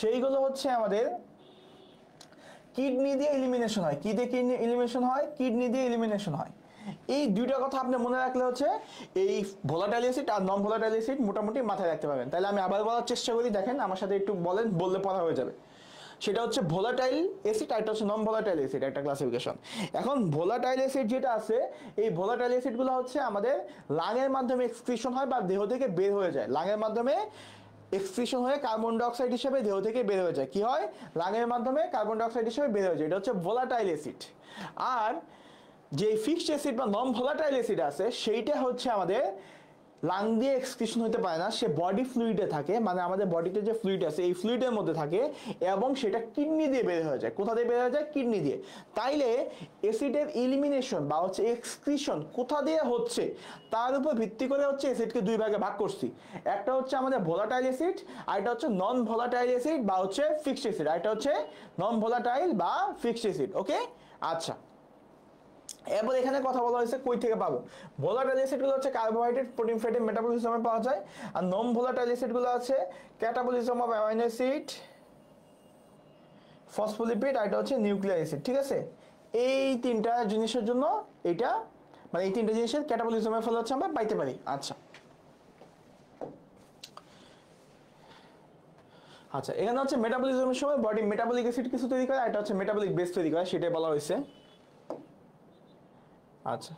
সেইগুলো হচ্ছে আমাদের কিডনি দিয়ে এলিমিনেশন হয়। কি দিয়ে কিডনি এলিমিনেশন হয়? কিডনি দিয়ে এলিমিনেশন হয়। এই দুইটা কথা আপনি মনে রাখলে হচ্ছে এই ভোলাটাইল অ্যাসিড আর নন ভোলাটাইল অ্যাসিড মোটামুটি মাথায় রাখতে পারবেন। তাহলে আমি আবার বলার চেষ্টা করি, দেখেন আমার সাথে একটু বলেন, বললে পড়া হয়ে যাবে। সেটা হচ্ছে ভোলাটাইল অ্যাসিড আর এটা হচ্ছে নন ভোলাটাইল অ্যাসিড, একটা ক্লাসিফিকেশন। এখন ভোলাটাইল অ্যাসিড যেটা আছে, এই ভোলাটাইল অ্যাসিডগুলো হচ্ছে আমাদের লাংয়ের মাধ্যমে এক্সক্রিশন হয় বা দেহ থেকে বের হয়ে যায়। লাংয়ের মাধ্যমে এক্সক্রিশন হয়ে কার্বন ডাইঅক্সাইড হিসেবে দেহ থেকে বের হয়ে যায়। কি হয়? লাংয়ের মাধ্যমে কার্বন ডাইঅক্সাইড হিসেবে বের হয়ে যায়। এটা হচ্ছে ভোলাটাইল অ্যাসিড। আর যে ফিক্সড অ্যাসিড বা নন ভোলাটাইল অ্যাসিড আছে সেইটা হচ্ছে আমাদের লাং দিয়ে এক্সক্রিশন হতে পারে না, সে বডি ফ্লুইডে থাকে, মানে আমাদের বডিতে যে ফ্লুইড আছে এই ফ্লুইডের মধ্যে থাকে এবং সেটা কিডনি দিয়ে বের হয়ে যায়। কোথা দিয়ে বের হয়ে যায়? কিডনি দিয়ে। তাইলে অ্যাসিডের ইলিমিনেশন বা হচ্ছে এক্সক্রিশন কোথা দিয়ে হচ্ছে তার উপর ভিত্তি করে হচ্ছে অ্যাসিডকে দুই ভাগে ভাগ করছি। একটা হচ্ছে আমাদের ভোলাটাইল অ্যাসিড, আর এটা হচ্ছে নন ভোলাটাইল অ্যাসিড বা হচ্ছে ফিক্সড অ্যাসিড, আর এটা হচ্ছে নন ভোলাটাইল বা ফিক্সড অ্যাসিড। ওকে, আচ্ছা। এরপর এখানে কথা বলা হয়েছে কই থেকে পাবো। ভোলাটাইল অ্যাসিডগুলো হচ্ছে কার্বোহাইড্রেট, প্রোটিন, ফ্যাটের মেটাবলিজমে পাওয়া যায়। আর নন ভোলাটাইল অ্যাসিডগুলো আছে catabolism of amino acid, phospholipid, আর এটা হচ্ছে নিউক্লিয়ার অ্যাসিড। ঠিক আছে, এই তিনটা জিনিসের জন্য এটা মানে এই তিনটা জিনিসের ক্যাটাবলিজমের ফলে হচ্ছে আমরা পাইতে পারি। আচ্ছা আচ্ছা, এখানে হচ্ছে মেটাবলিজমের সময় বডি মেটাবলিক অ্যাসিড কিছু তৈরি করে, আর এটা হচ্ছে মেটাবলিক বেস তৈরি করে, সেটাই বলা হয়েছে। আচ্ছা,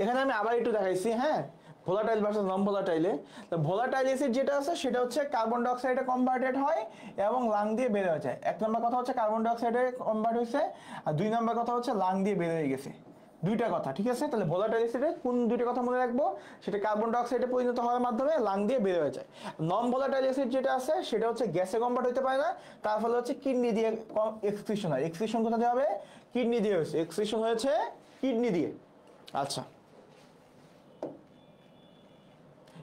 এখানে আমি আবার একটু দেখাইছি, হ্যাঁ, ভোলাটাইল ভার্সেস নন ভোলাটাইলে। তো ভোলাটাইল অ্যাসিড যেটা আছে সেটা হচ্ছে কার্বন ডাইঅক্সাইডে কনভার্টেড হয় এবং লাং দিয়ে বের হয়ে যায়। এক নম্বর কথা হচ্ছে কার্বন ডাইঅক্সাইডে কনভার্ট হয়েছে, আর দুই নম্বর কথা হচ্ছে লাং দিয়ে বের হয়ে গেছে। দুইটা কথা, ঠিক আছে। তাহলে ভোলাটাইল অ্যাসিডে কোন দুইটা কথা মনে রাখবো, সেটা কার্বন ডাইঅক্সাইডে পরিণত হওয়ার মাধ্যমে লাং দিয়ে বের হয়ে যায়। নন ভোলাটাইল অ্যাসিড যেটা আছে সেটা হচ্ছে গ্যাসে কনভার্ট হতে পারে না, তার ফলে হচ্ছে কিডনি দিয়ে এক্সক্রিশন হয়। এক্সক্রিশন কোথা দিয়ে হবে? কিডনি দিয়ে হয়েছে, এক্সক্রিশন হয়েছে কিডনি দিয়ে। আচ্ছা,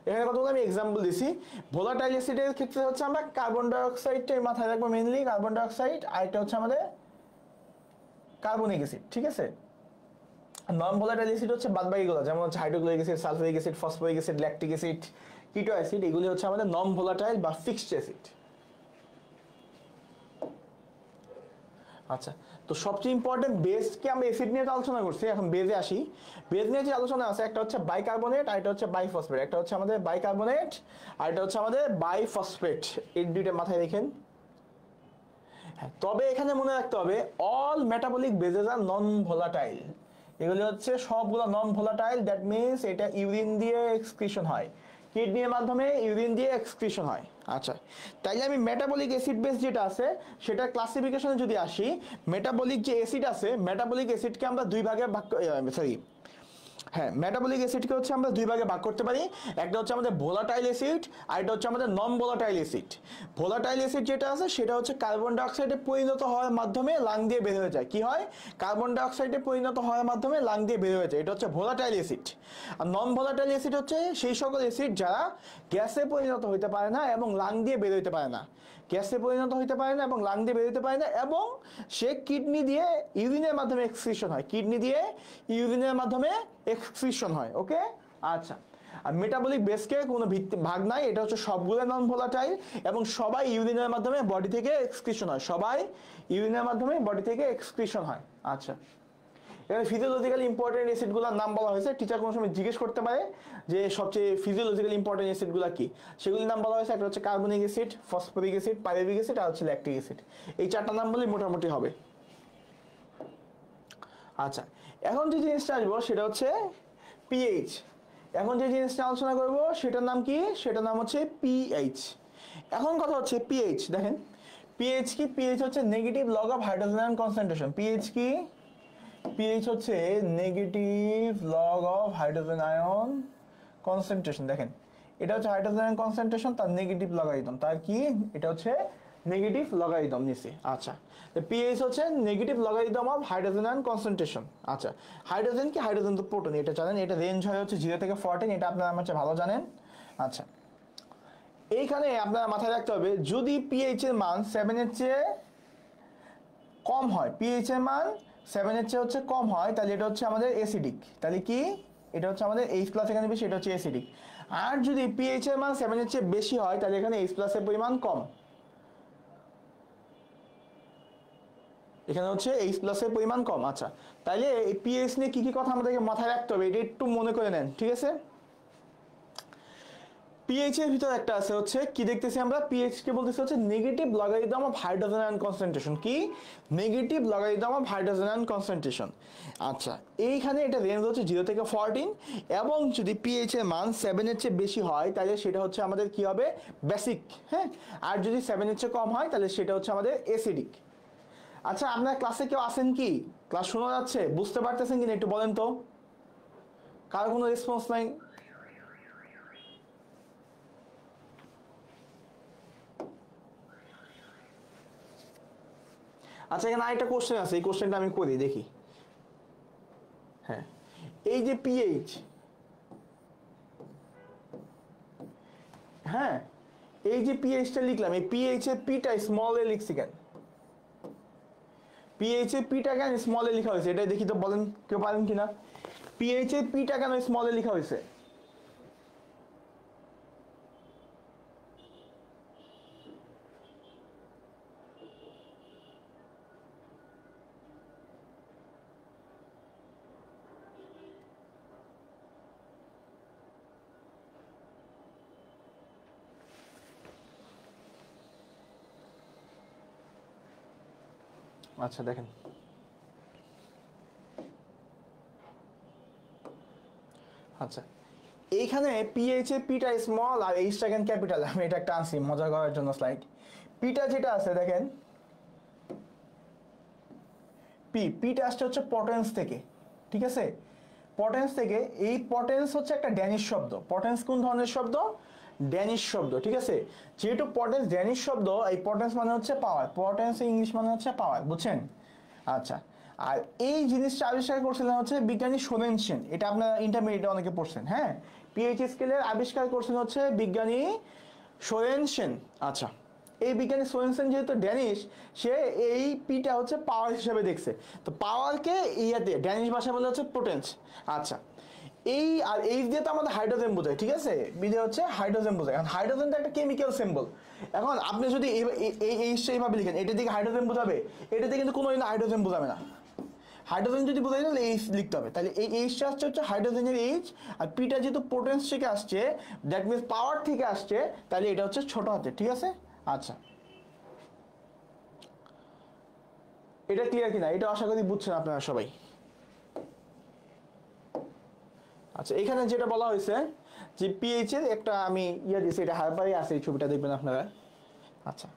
এখানে কতগুলো আমি এক্সাম্পল দিছি। ভোলাটাইল অ্যাসিডের ক্ষেত্রে হচ্ছে আমরা কার্বন ডাইঅক্সাইডটাই মাথায় রাখবো মেইনলি, কার্বন ডাইঅক্সাইড, আর এটা হচ্ছে আমাদের কার্বনিক অ্যাসিড। ঠিক আছে, নন ভোলাটাইল অ্যাসিড হচ্ছে বাদবাকিগুলো, যেমন হচ্ছে hydrochloric acid, sulphuric acid, phosphoric acid, lactic acid, কিটো অ্যাসিড, এগুলি হচ্ছে আমাদের নন ভোলাটাইল বা ফিক্সড অ্যাসিড। আচ্ছা, তো সবচেয়ে ইম্পর্টেন্ট বেসকে আমরা অ্যাসিড নিয়ে আলোচনা করছি, এখন বেজে আসি। বেজ নিয়ে যে আলোচনা আছে, একটা হচ্ছে বাইকার্বনেট আর এটা হচ্ছে বাইফসফেট। একটা হচ্ছে আমাদের বাইকার্বনেট আর এটা হচ্ছে আমাদের বাইফসফেট, এই দুইটা মাথায় রেখেন। তবে এখানে মনে রাখতে হবে অল মেটাবলিক বেজেস আর নন ভোলাটাইল। এগুলি হচ্ছে সবগুলো নন ভোলাটাইল, দ্যাট মিনস এটা ইউরিন দিয়ে এক্সক্রিশন হয়, কিডনির মাধ্যমে ইউরিন দিয়ে এক্সক্রিশন হয়। আচ্ছা, তাইলে আমি মেটাবলিক অ্যাসিড বেস যেটা আছে সেটা ক্লাসিফিকেশনে যদি আসি, মেটাবলিক যে অ্যাসিড আছে, মেটাবলিক অ্যাসিডকে আমরা দুই ভাগে ভাগ, সরি হ্যাঁ, মেটাবলিক অ্যাসিডকে হচ্ছে আমরা দুই ভাগে ভাগ করতে পারি। একটা হচ্ছে আমাদের ভোলাটাইল অ্যাসিড আর এটা হচ্ছে আমাদের নন ভোলাটাইল অ্যাসিড। ভোলাটাইল অ্যাসিড যেটা আছে সেটা হচ্ছে কার্বন ডাইঅক্সাইডে পরিণত হওয়ার মাধ্যমে লাং দিয়ে বের হয়ে যায়। কি হয়? কার্বন ডাইঅক্সাইডে পরিণত হওয়ার মাধ্যমে লাং দিয়ে বের হয়ে যায়, এটা হচ্ছে ভোলাটাইল অ্যাসিড। আর নন ভোলাটাইল অ্যাসিড হচ্ছে সেই সকল অ্যাসিড যারা গ্যাসে পরিণত হতে পারে না এবং লাং দিয়ে বের হতে পারে না, গ্যাসে পরিণত হতে পারে না এবং লাং দিয়ে বের হতে পারে না, এবং সে কিডনি দিয়ে ইউরিনের মাধ্যমে এক্সক্রিশন হয়, কিডনি দিয়ে ইউরিনের মাধ্যমে এক্সক্রিশন হয়। ওকে, আচ্ছা। আর মেটাবলিক বেসকে কোনো ভাগ নাই, এটা হচ্ছে সবগুলো নন ভোলাটাইল এবং সবাই ইউরিনের মাধ্যমে বডি থেকে এক্সক্রিশন হয়, সবাই ইউরিনের মাধ্যমে বডি থেকে এক্সক্রিশন হয়। আচ্ছা, এখানে ফিজিওলজিক্যালি ইম্পর্টেন্ট অ্যাসিডগুলোর নাম বলা হয়েছে। টিচার কোনো সময় জিজ্ঞেস করতে পারে যে সবচেয়ে ফিজিওলজিক্যালি ইম্পর্টেন্ট অ্যাসিডগুলো কি, সেগুলির নাম বলা হয়েছে। একটা হচ্ছে carbonic acid, phosphoric acid, pyruvic acid আর হচ্ছে ল্যাকটিক অ্যাসিড। এই চারটা নাম বলেই মোটামুটি হবে। আচ্ছা, এখন যে জিনিসটা আসবো সেটা হচ্ছে পিএইচ। এখন যে জিনিসটা আলোচনা করব সেটার নাম কি? সেটার নাম হচ্ছে পিএইচ। এখন কথা হচ্ছে পিএইচ, দেখেন পিএইচ কি? পিএইচ হচ্ছে negative log of hydrogen ion concentration. PH কি? পিএইচ হচ্ছে negative log of hydrogen ion concentration. দেখেন এটা হচ্ছে হাইড্রোজেন আয়ন কনসেন্ট্রেশন, তার নেগেটিভ লগারিদম, তার কি? এটা হচ্ছে নেগেটিভ লগারিদম নিচে। আচ্ছা, পিএইচ হচ্ছে negative logarithm of hydrogen ion concentration. আচ্ছা, হাইড্রোজেন কি? হাইড্রোজেন তো প্রোটন, এটা জানেন, এটা রেঞ্জ হয় হচ্ছে 0 থেকে 14, এটা আপনারা আমার চেয়ে ভালো জানেন। আচ্ছা, এইখানে আপনারা মাথায় রাখতে হবে যদি পিএইচ এর মান 7 এর চেয়ে কম হয়, পিএইচ এর মান 7 এর চেয়ে হচ্ছে কম হয়, তাহলে এটা হচ্ছে আমাদের অ্যাসিডিক। তাহলে কি? এটা হচ্ছে আমাদের H+ এখানে বেশি, এটা হচ্ছে অ্যাসিডিক। আর যদি পিএইচ এর মান 7 এর চেয়ে বেশি হয় তাহলে এখানে H+ এর পরিমাণ কম, এখানে হচ্ছে H+ এর পরিমাণ কম। আচ্ছা, তাইলে এই পিএইচ নিয়ে কি কি কথা আমাদেরকে মাথায় রাখতে হবে এটা একটু মনে করে নেন, ঠিক আছে? পিএইচ এর ভিতর একটা আছে হচ্ছে কি দেখতেছি আমরা, পিএইচ কে বলতেছি হচ্ছে negative logarithm of hydrogen ion concentration. কি? Negative logarithm of hydrogen ion concentration. আচ্ছা, এইখানে এটা রেঞ্জ হচ্ছে 0 থেকে 14, এবং যদি পিএইচ এর মান 7 এর চেয়ে বেশি হয় তাহলে সেটা হচ্ছে আমাদের কি হবে? বেসিক। হ্যাঁ, আর যদি 7 এর চেয়ে কম হয় তাহলে সেটা হচ্ছে আমাদের অ্যাসিডিক। আচ্ছা, আপনার ক্লাসে কেউ আছেন কি? ক্লাস শোনা যাচ্ছে? বুঝতে পারতেছেন কিনা একটু বলেন তো? কারো কোনো রেসপন্স নাই? আচ্ছা এখানে আরেকটা কোশ্চেন আছে, এই কোশ্চেনটা আমি করি দেখি। হ্যাঁ, এই যে পিএইচ, হ্যাঁ এই যে পিএইচটা লিখলাম, এই পিএইচ এর পিটা স্মল এ লিখছি কেন? পিএইচ এর পিটা কেন স্মল এ লেখা হয়েছে এটা দেখি তো, বলেন কেউ পারেন কিনা? পিএইচ এর পিটা কেন স্মল এ লেখা হয়েছে? আচ্ছা দেখেন, আচ্ছা এইখানে পিএইচ এর পিটা স্মল আর এইচটা কেন ক্যাপিটাল, আমি এটা একটা আনছি মজা করার জন্য স্লাইড। পিটা যেটা আছে দেখেন, পিটা আসছে হচ্ছে পটেন্স থেকে, ঠিক আছে? পটেন্স থেকে, এই পটেন্স হচ্ছে একটা ড্যানিশ শব্দ। পটেন্স কোন ধরনের শব্দ? ড্যানিশ শব্দ, ঠিক আছে? যেহেতু পটেন্স ড্যানিশ শব্দ, এই পটেন্স মানে হচ্ছে পাওয়ার, পটেন্স ইংলিশ মানে হচ্ছে পাওয়ার, বুঝছেন? আচ্ছা, আর এই জিনিসটা আবিষ্কার করছিলেন হচ্ছে বিজ্ঞানী সোরেনসেন, এটা আপনারা ইন্টারমিডিয়েটে অনেকে পড়ছেন, হ্যাঁ? পিএইচ স্কেলের আবিষ্কার করছেন হচ্ছে বিজ্ঞানী সোরেনসেন। আচ্ছা, এই বিজ্ঞানী সোরেনসেন যেহেতু ড্যানিশ, সে এই পিটা হচ্ছে পাওয়ার হিসেবে দেখছে। তো পাওয়ারকে ইয়াতে ড্যানিশ ভাষায় বলে হচ্ছে পোটেন্স। আচ্ছা, এই আর এইচ দিয়ে তো আমাদের হাইড্রোজেন বোঝায়, ঠিক আছে? বিদে হচ্ছে হাইড্রোজেন বোঝায়, কারণ হাইড্রোজেনটা একটা কেমিক্যাল সিম্বল। এখন আপনি যদি এই এইচটা এইভাবে লিখেন, এটা দিকে হাইড্রোজেন বোঝাবে, এটাতে কিন্তু কোনো হাইড্রোজেন বোঝাবে না। হাইড্রোজেন যদি বোঝাই তাহলে এইচ লিখতে হবে, তাহলে এই এইচটা আসছে হচ্ছে হাইড্রোজেনের এইচ, আর পিটা যেহেতু পোটেন্স থেকে আসছে, দ্যাট মিনস পাওয়ার থেকে আসছে, তাহলে এটা হচ্ছে ছোট হাতে, ঠিক আছে? আচ্ছা, এটা ক্লিয়ার কিনা? এটা আশা করি বুঝছেন আপনারা সবাই। আচ্ছা, এখানে যেটা বলা হয়েছে যে পিএইচ এর একটা আমি ইয়ে দিয়েছি, এটা হারবারে আছে, এই ছবিটা দেখবেন আপনারা। আচ্ছা,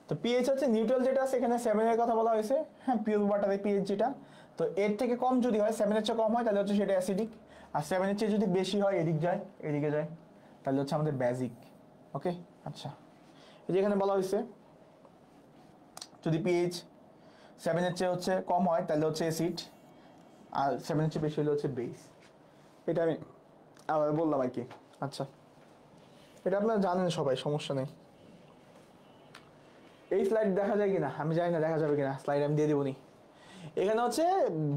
তো পিএইচ হচ্ছে নিউট্রাল যেটা আছে, এখানে 7 এর কথা বলা হয়েছে, হ্যাঁ, পিওর ওয়াটারের পিএইচ যেটা। তো এর থেকে কম যদি হয়, 7 এর চেয়ে কম হয়, তাহলে হচ্ছে সেটা অ্যাসিডিক, আর 7 এর চেয়ে যদি বেশি হয়, এদিকে যায়, তাহলে হচ্ছে আমাদের বেসিক। ওকে, আচ্ছা, এই যে এখানে বলা হয়েছে যদি পিএইচ 7 এর চেয়ে হচ্ছে কম হয়, তাহলে হচ্ছে অ্যাসিড, আর 7 এর চেয়ে বেশি হলে হচ্ছে বেস। এটা আমি আবার বললাম আর কি। আচ্ছা, এটা আপনারা জানেন সবাই, সমস্যা নেই। এই স্লাইড দেখা যায় কিনা আমি জানি না, দেখা যাবে কিনা, স্লাইড আমি দিয়ে দিবনি। এখানে হচ্ছে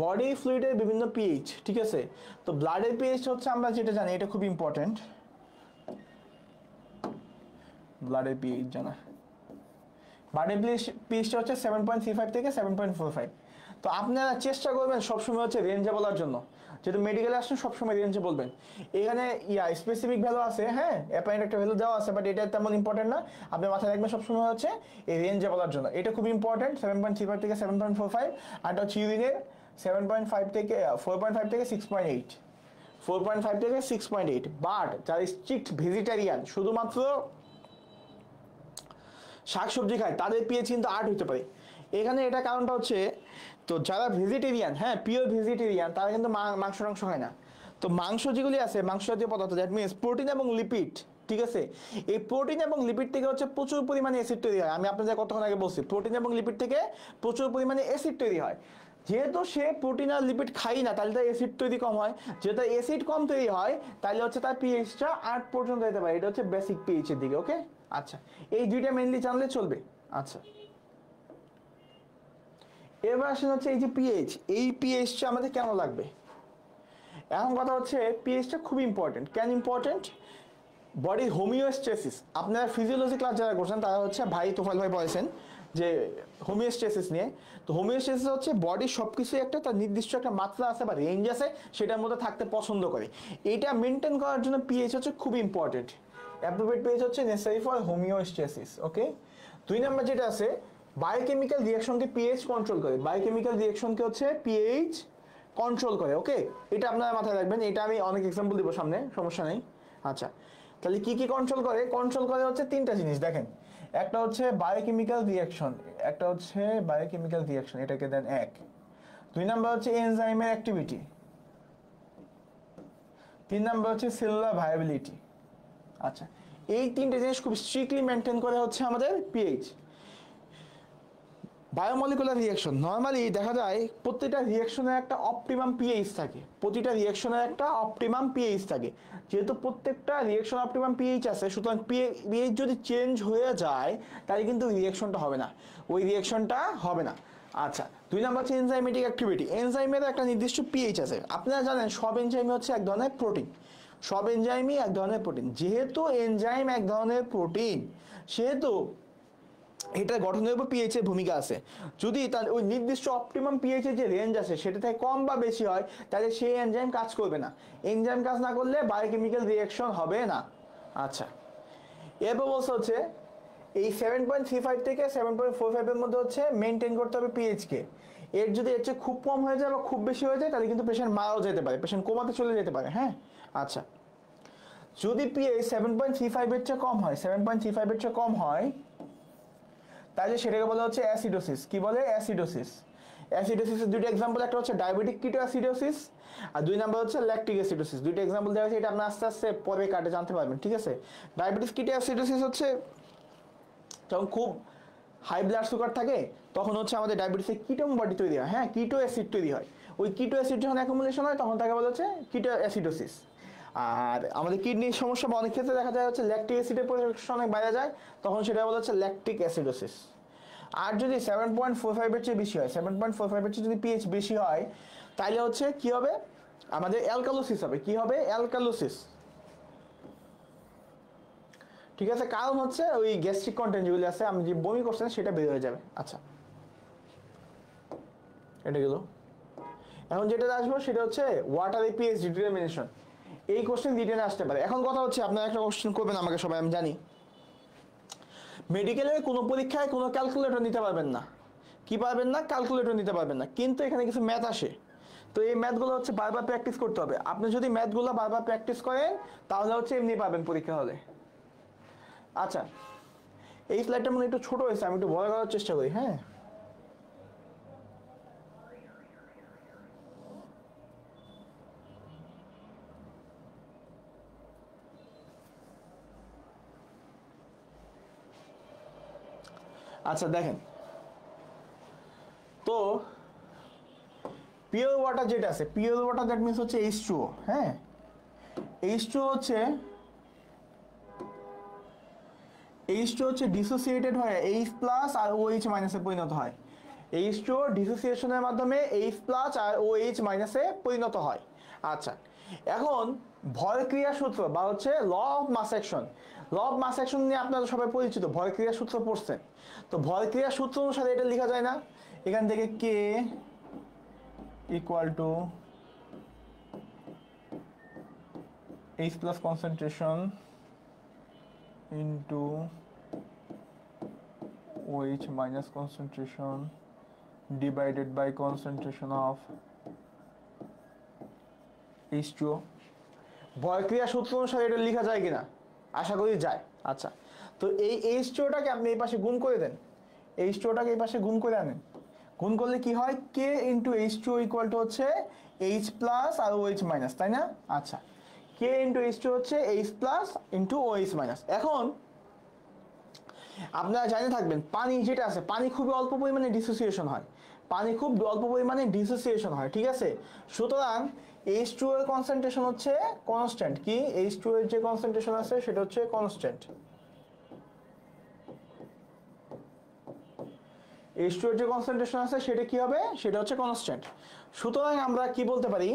বডি ফ্লুইডের বিভিন্ন পিএইচ, ঠিক আছে? তো ব্লাডের পিএইচ হচ্ছে আমরা যেটা জানি, এটা খুব ইম্পর্টেন্ট, ব্লাডের পিএইচ জানা। ব্লাডের পিএইচটা হচ্ছে 7.35 থেকে 7.45। তো আপনারা চেষ্টা করবেন সবসময় হচ্ছে রেঞ্জে বলার জন্য, যেহেতু মেডিকেলে আসছেন সবসময় রেঞ্জে বলবেন। এখানে স্পেসিফিক ভ্যালু আছে, হ্যাঁ, অ্যাপারেন্ট একটা ভ্যালু দেওয়া আছে, বাট এটা তেমন ইম্পর্টেন্ট না। আপনি মাথায় রাখবেন সবসময় হচ্ছে এই রেঞ্জে বলার জন্য, এটা খুব ইম্পর্টেন্ট। 7.35 থেকে 7.45, আর এটা হচ্ছে ইউরিনের 7.5 থেকে 4.5 থেকে 6.8, 4.5 থেকে 6.8। বাট যারা স্ট্রিক্ট ভেজিটেরিয়ান, শুধুমাত্র শাকসবজি খায়, তাদের পিএইচ কিন্তু 8 হতে পারে। এখানে এটা কারণটা হচ্ছে, তো যারা ভেজিটেরিয়ান, হ্যাঁ, পিওর ভেজিটেরিয়ান, তারা কিন্তু মাংস খায় না। তো মাংস যেগুলি আছে, মাংস জাতীয় পদার্থ, দ্যাট মিনস প্রোটিন এবং লিপিড, ঠিক আছে? এই প্রোটিন এবং লিপিড থেকে হচ্ছে প্রচুর পরিমাণে অ্যাসিড তৈরি হয়। আমি আপনাদের কতক্ষণ আগে বলছি, প্রোটিন এবং লিপিড থেকে প্রচুর পরিমাণে অ্যাসিড তৈরি হয়। যেহেতু সে প্রোটিন আর লিপিড খাই না, তাহলে তার অ্যাসিড তৈরি কম হয়। যেহেতু অ্যাসিড কম তৈরি হয়, তাহলে হচ্ছে তার পিএইচটা 8 পর্যন্ত যেতে পারে। এটা হচ্ছে বেসিক পিএইচের দিকে। ওকে, আচ্ছা, এই দুইটা মেইনলি জানলে চলবে। আচ্ছা, এবার আসেন হচ্ছে এই যে পিএইচ, এই পিএইচটা আমাদের কেন লাগবে? এখন কথা হচ্ছে পিএইচটা খুব ইম্পর্টেন্ট। কেন ইম্পর্টেন্ট? বডি হোমিওস্টেসিস, আপনারা ফিজিওলজি ক্লাস যারা করছেন তারা হচ্ছে ভাই তোফাল ভাই বলেছেন যে হোমিওস্টেসিস নিয়ে। তো হোমিওস্টেসিস হচ্ছে বডির সব কিছুই একটা তার নির্দিষ্ট একটা মাত্রা আছে বা রেঞ্জ আছে, সেটার মধ্যে থাকতে পছন্দ করে। এটা মেনটেন করার জন্য পিএইচ হচ্ছে খুব ইম্পর্টেন্ট। অ্যাপ্রোপ্রিয়েট পিএইচ হচ্ছে necessary for homeostasis. Okay, 2 number যেটা আছে, বায়োকেমিক্যাল রিঅ্যাকশনকে পিএইচ কন্ট্রোল করে। বায়োকেমিক্যাল রিঅ্যাকশনকে হচ্ছে পিএইচ কন্ট্রোল করে। ওকে, এটা আপনারা মাথায় রাখবেন, এটা আমি অনেক এক্সাম্পল দিব সামনে, সমস্যা নেই। আচ্ছা, তাহলে কি কি কন্ট্রোল করে? কন্ট্রোল করে হচ্ছে 3টা জিনিস, দেখেন। একটা হচ্ছে বায়োকেমিক্যাল রিঅ্যাকশন, এটাকে দেন 1। 2 নাম্বার হচ্ছে এনজাইমের অ্যাক্টিভিটি, 3 নাম্বার হচ্ছে সেলুলার ভায়াবিলিটি। আচ্ছা, এই 3টে জিনিস খুব স্ট্রিক্টলি মেনটেন করে হচ্ছে আমাদের পিএইচ। বায়োমলিকুলার রিয়াকশন নর্মালি দেখা যায় প্রতিটা রিয়াকশনের একটা অপটিমাম পিএইচ থাকে, প্রতিটা রিয়াকশনের একটা অপটিমাম পিএইচ থাকে। যেহেতু প্রত্যেকটা রিয়াকশন অপটিমাম পিএইচ আছে, সুতরাং পিএইচ যদি চেঞ্জ হয়ে যায় তাহলে কিন্তু রিয়াকশনটা হবে না, ওই রিয়াকশনটা হবে না। আচ্ছা, 2 নাম্বার হচ্ছে এনজাইমেটিক অ্যাক্টিভিটি। এনজাইমের একটা নির্দিষ্ট পিএইচ আছে। আপনারা জানেন সব এনজাইমই হচ্ছে এক ধরনের প্রোটিন, সব এনজাইমই এক ধরনের প্রোটিন। যেহেতু এনজাইম এক ধরনের প্রোটিন, সেহেতু এটা গঠনের উপর পিএইচ এর ভূমিকা আছে। যদি তার ওই নির্দিষ্ট অপটিমাম পিএইচ এর যে রেঞ্জ আছে সেটা থেকে কম বা বেশি হয়, তাহলে সেই এনজাইম কাজ করবে না। এনজাইম কাজ না করলে বায়োকেমিক্যাল রিঅ্যাকশন হবে না। আচ্ছা, এরপর বলছে হচ্ছে এই 7.35 থেকে 7.45 এর মধ্যে হচ্ছে মেনটেন করতে হবে পিএইচ কে। এর যদি এর চেয়ে খুব কম হয়ে যায় বা খুব বেশি হয়ে যায় তাহলে কিন্তু পেশেন্ট মারাও যেতে পারে, পেশেন্ট কোমাতে চলে যেতে পারে। হ্যাঁ, আচ্ছা, যদি পিএইচ 7.35 এর চেয়ে কম হয়, 7.35 এর চেয়ে কম হয়, তাহলে সেটাকে বলা হচ্ছে অ্যাসিডোসিস। কি বলে? অ্যাসিডোসিস। অ্যাসিডোসিসের দুটো এক্সাম্পল, একটা হচ্ছে ডায়াবেটিক কিটো অ্যাসিডোসিস আর 2 নাম্বার হচ্ছে ল্যাকটিক অ্যাসিডোসিস। দুটো এক্সাম্পল দেওয়া হয়েছে, এটা আপনি আস্তে আস্তে পরে কাটে জানতে পারবেন। ঠিক আছে, ডায়াবেটিস কিটো অ্যাসিডোসিস হচ্ছে যখন খুব হাই ব্লাড সুগার থাকে তখন হচ্ছে আমাদের ডায়াবেটিসে কিটোন বডি তৈরি হয়। হ্যাঁ, কিটো অ্যাসিড তৈরি হয়। ওই কিটো অ্যাসিড যখন অ্যাকুমুলেশন হয় তখন তাকে বলা হচ্ছে কিটো অ্যাসিডোসিস। আর আমাদের কিডনির সমস্যা বা অনেক ক্ষেত্রে দেখা যায় হচ্ছে ল্যাকটিক অ্যাসিডের পরিমাণ অনেক বাইরে যায়, তখন সেটা বলা হচ্ছে ল্যাকটিক অ্যাসিডোসিস। আর যদি 7.45 এর চেয়ে বেশি হয়, 7.45 এর চেয়ে যদি পিএইচ বেশি হয় তাহলে হচ্ছে কি হবে? আমাদের অ্যালকালোসিস হবে। কি হবে? অ্যালকালোসিস। ঠিক আছে, কারণ হচ্ছে ওই গ্যাস্ট্রিক কন্টেন্ট যেগুলো আছে, আমি যে বমি করছেন সেটা বের হয়ে যাবে। আচ্ছা, এটা গেল। এখন যেটা আসবো সেটা হচ্ছে ওয়াটার পিএইচ ডিটারমিনেশন। এই কোশ্চেন রিটেনে আসতে পারে। এখন কথা হচ্ছে আপনারা একটা কোশ্চেন করবেন আমাকে, সবাই আমি জানি মেডিকেলের কোনো পরীক্ষায় কোনো ক্যালকুলেটর নিতে পারবেন না। কি পারবেন না? ক্যালকুলেটর নিতে পারবেন না। কিন্তু এখানে কিছু ম্যাথ আসে, তো এই ম্যাথগুলো হচ্ছে বারবার প্র্যাকটিস করতে হবে। আপনি যদি ম্যাথগুলো বারবার প্র্যাকটিস করেন তাহলে হচ্ছে এমনি পাবেন পরীক্ষা হলে। আচ্ছা, এই স্লাইডটা মনে একটু ছোট হয়েছে, আমি একটু বড় করার চেষ্টা করি। হ্যাঁ, আচ্ছা দেখেন তো পিওর ওয়াটার যেটা আছে, পিওর ওয়াটার দ্যাট মিনস হচ্ছে H2O। হ্যাঁ, H2O হচ্ছে ডিসোসিয়েটেড হয়ে H প্লাস আর OH মাইনাসে পরিণত হয়। H2O ডিসোসিয়েশনের মাধ্যমে H প্লাস আর OH মাইনাসে পরিণত হয়। আচ্ছা, এখন ভরক্রিয়া সূত্র বা হচ্ছে law of mass action, law of mass action নিয়ে আপনারা সবাই পরিচিত, ভরক্রিয়া সূত্র পড়ছেন। তো ভরক্রিয়া সূত্র অনুসারে এটা লেখা যায় না, এখান থেকে K equal to H plus concentration into OH minus concentration divided by concentration of H2O। ভরক্রিয়া সূত্র অনুসারে এটা লেখা যায় কিনা? আশা করি যায়। আচ্ছা, তো এই H2ওটাকে আপনি এই পাশে গুণ করে দেন, H2ওটাকে এই পাশে গুণ করে আনেন। গুণ করলে কি হয়? K into H2O equal to হচ্ছে H প্লাস আর OH মাইনাস, তাই না? আচ্ছা, K ইন্টু H2 হচ্ছে H plus into OH minus. এখন আপনারা জানে থাকবেন পানি যেটা আছে, পানি খুবই অল্প পরিমাণে ডিসোসিয়েশন হয়, পানি খুব অল্প পরিমাণে ডিসোসিয়েশন হয়। ঠিক আছে, সুতরাং H2 এর কনসেন্ট্রেশন হচ্ছে কনস্ট্যান্ট। কি? H2 এর যে কনসেন্ট্রেশন আছে সেটা হচ্ছে কনস্ট্যান্ট। H2 এর যে কনসেন্ট্রেশন আছে সেটা কি হবে? সেটা হচ্ছে কনস্ট্যান্ট। সুতরাং আমরা কি বলতে পারি?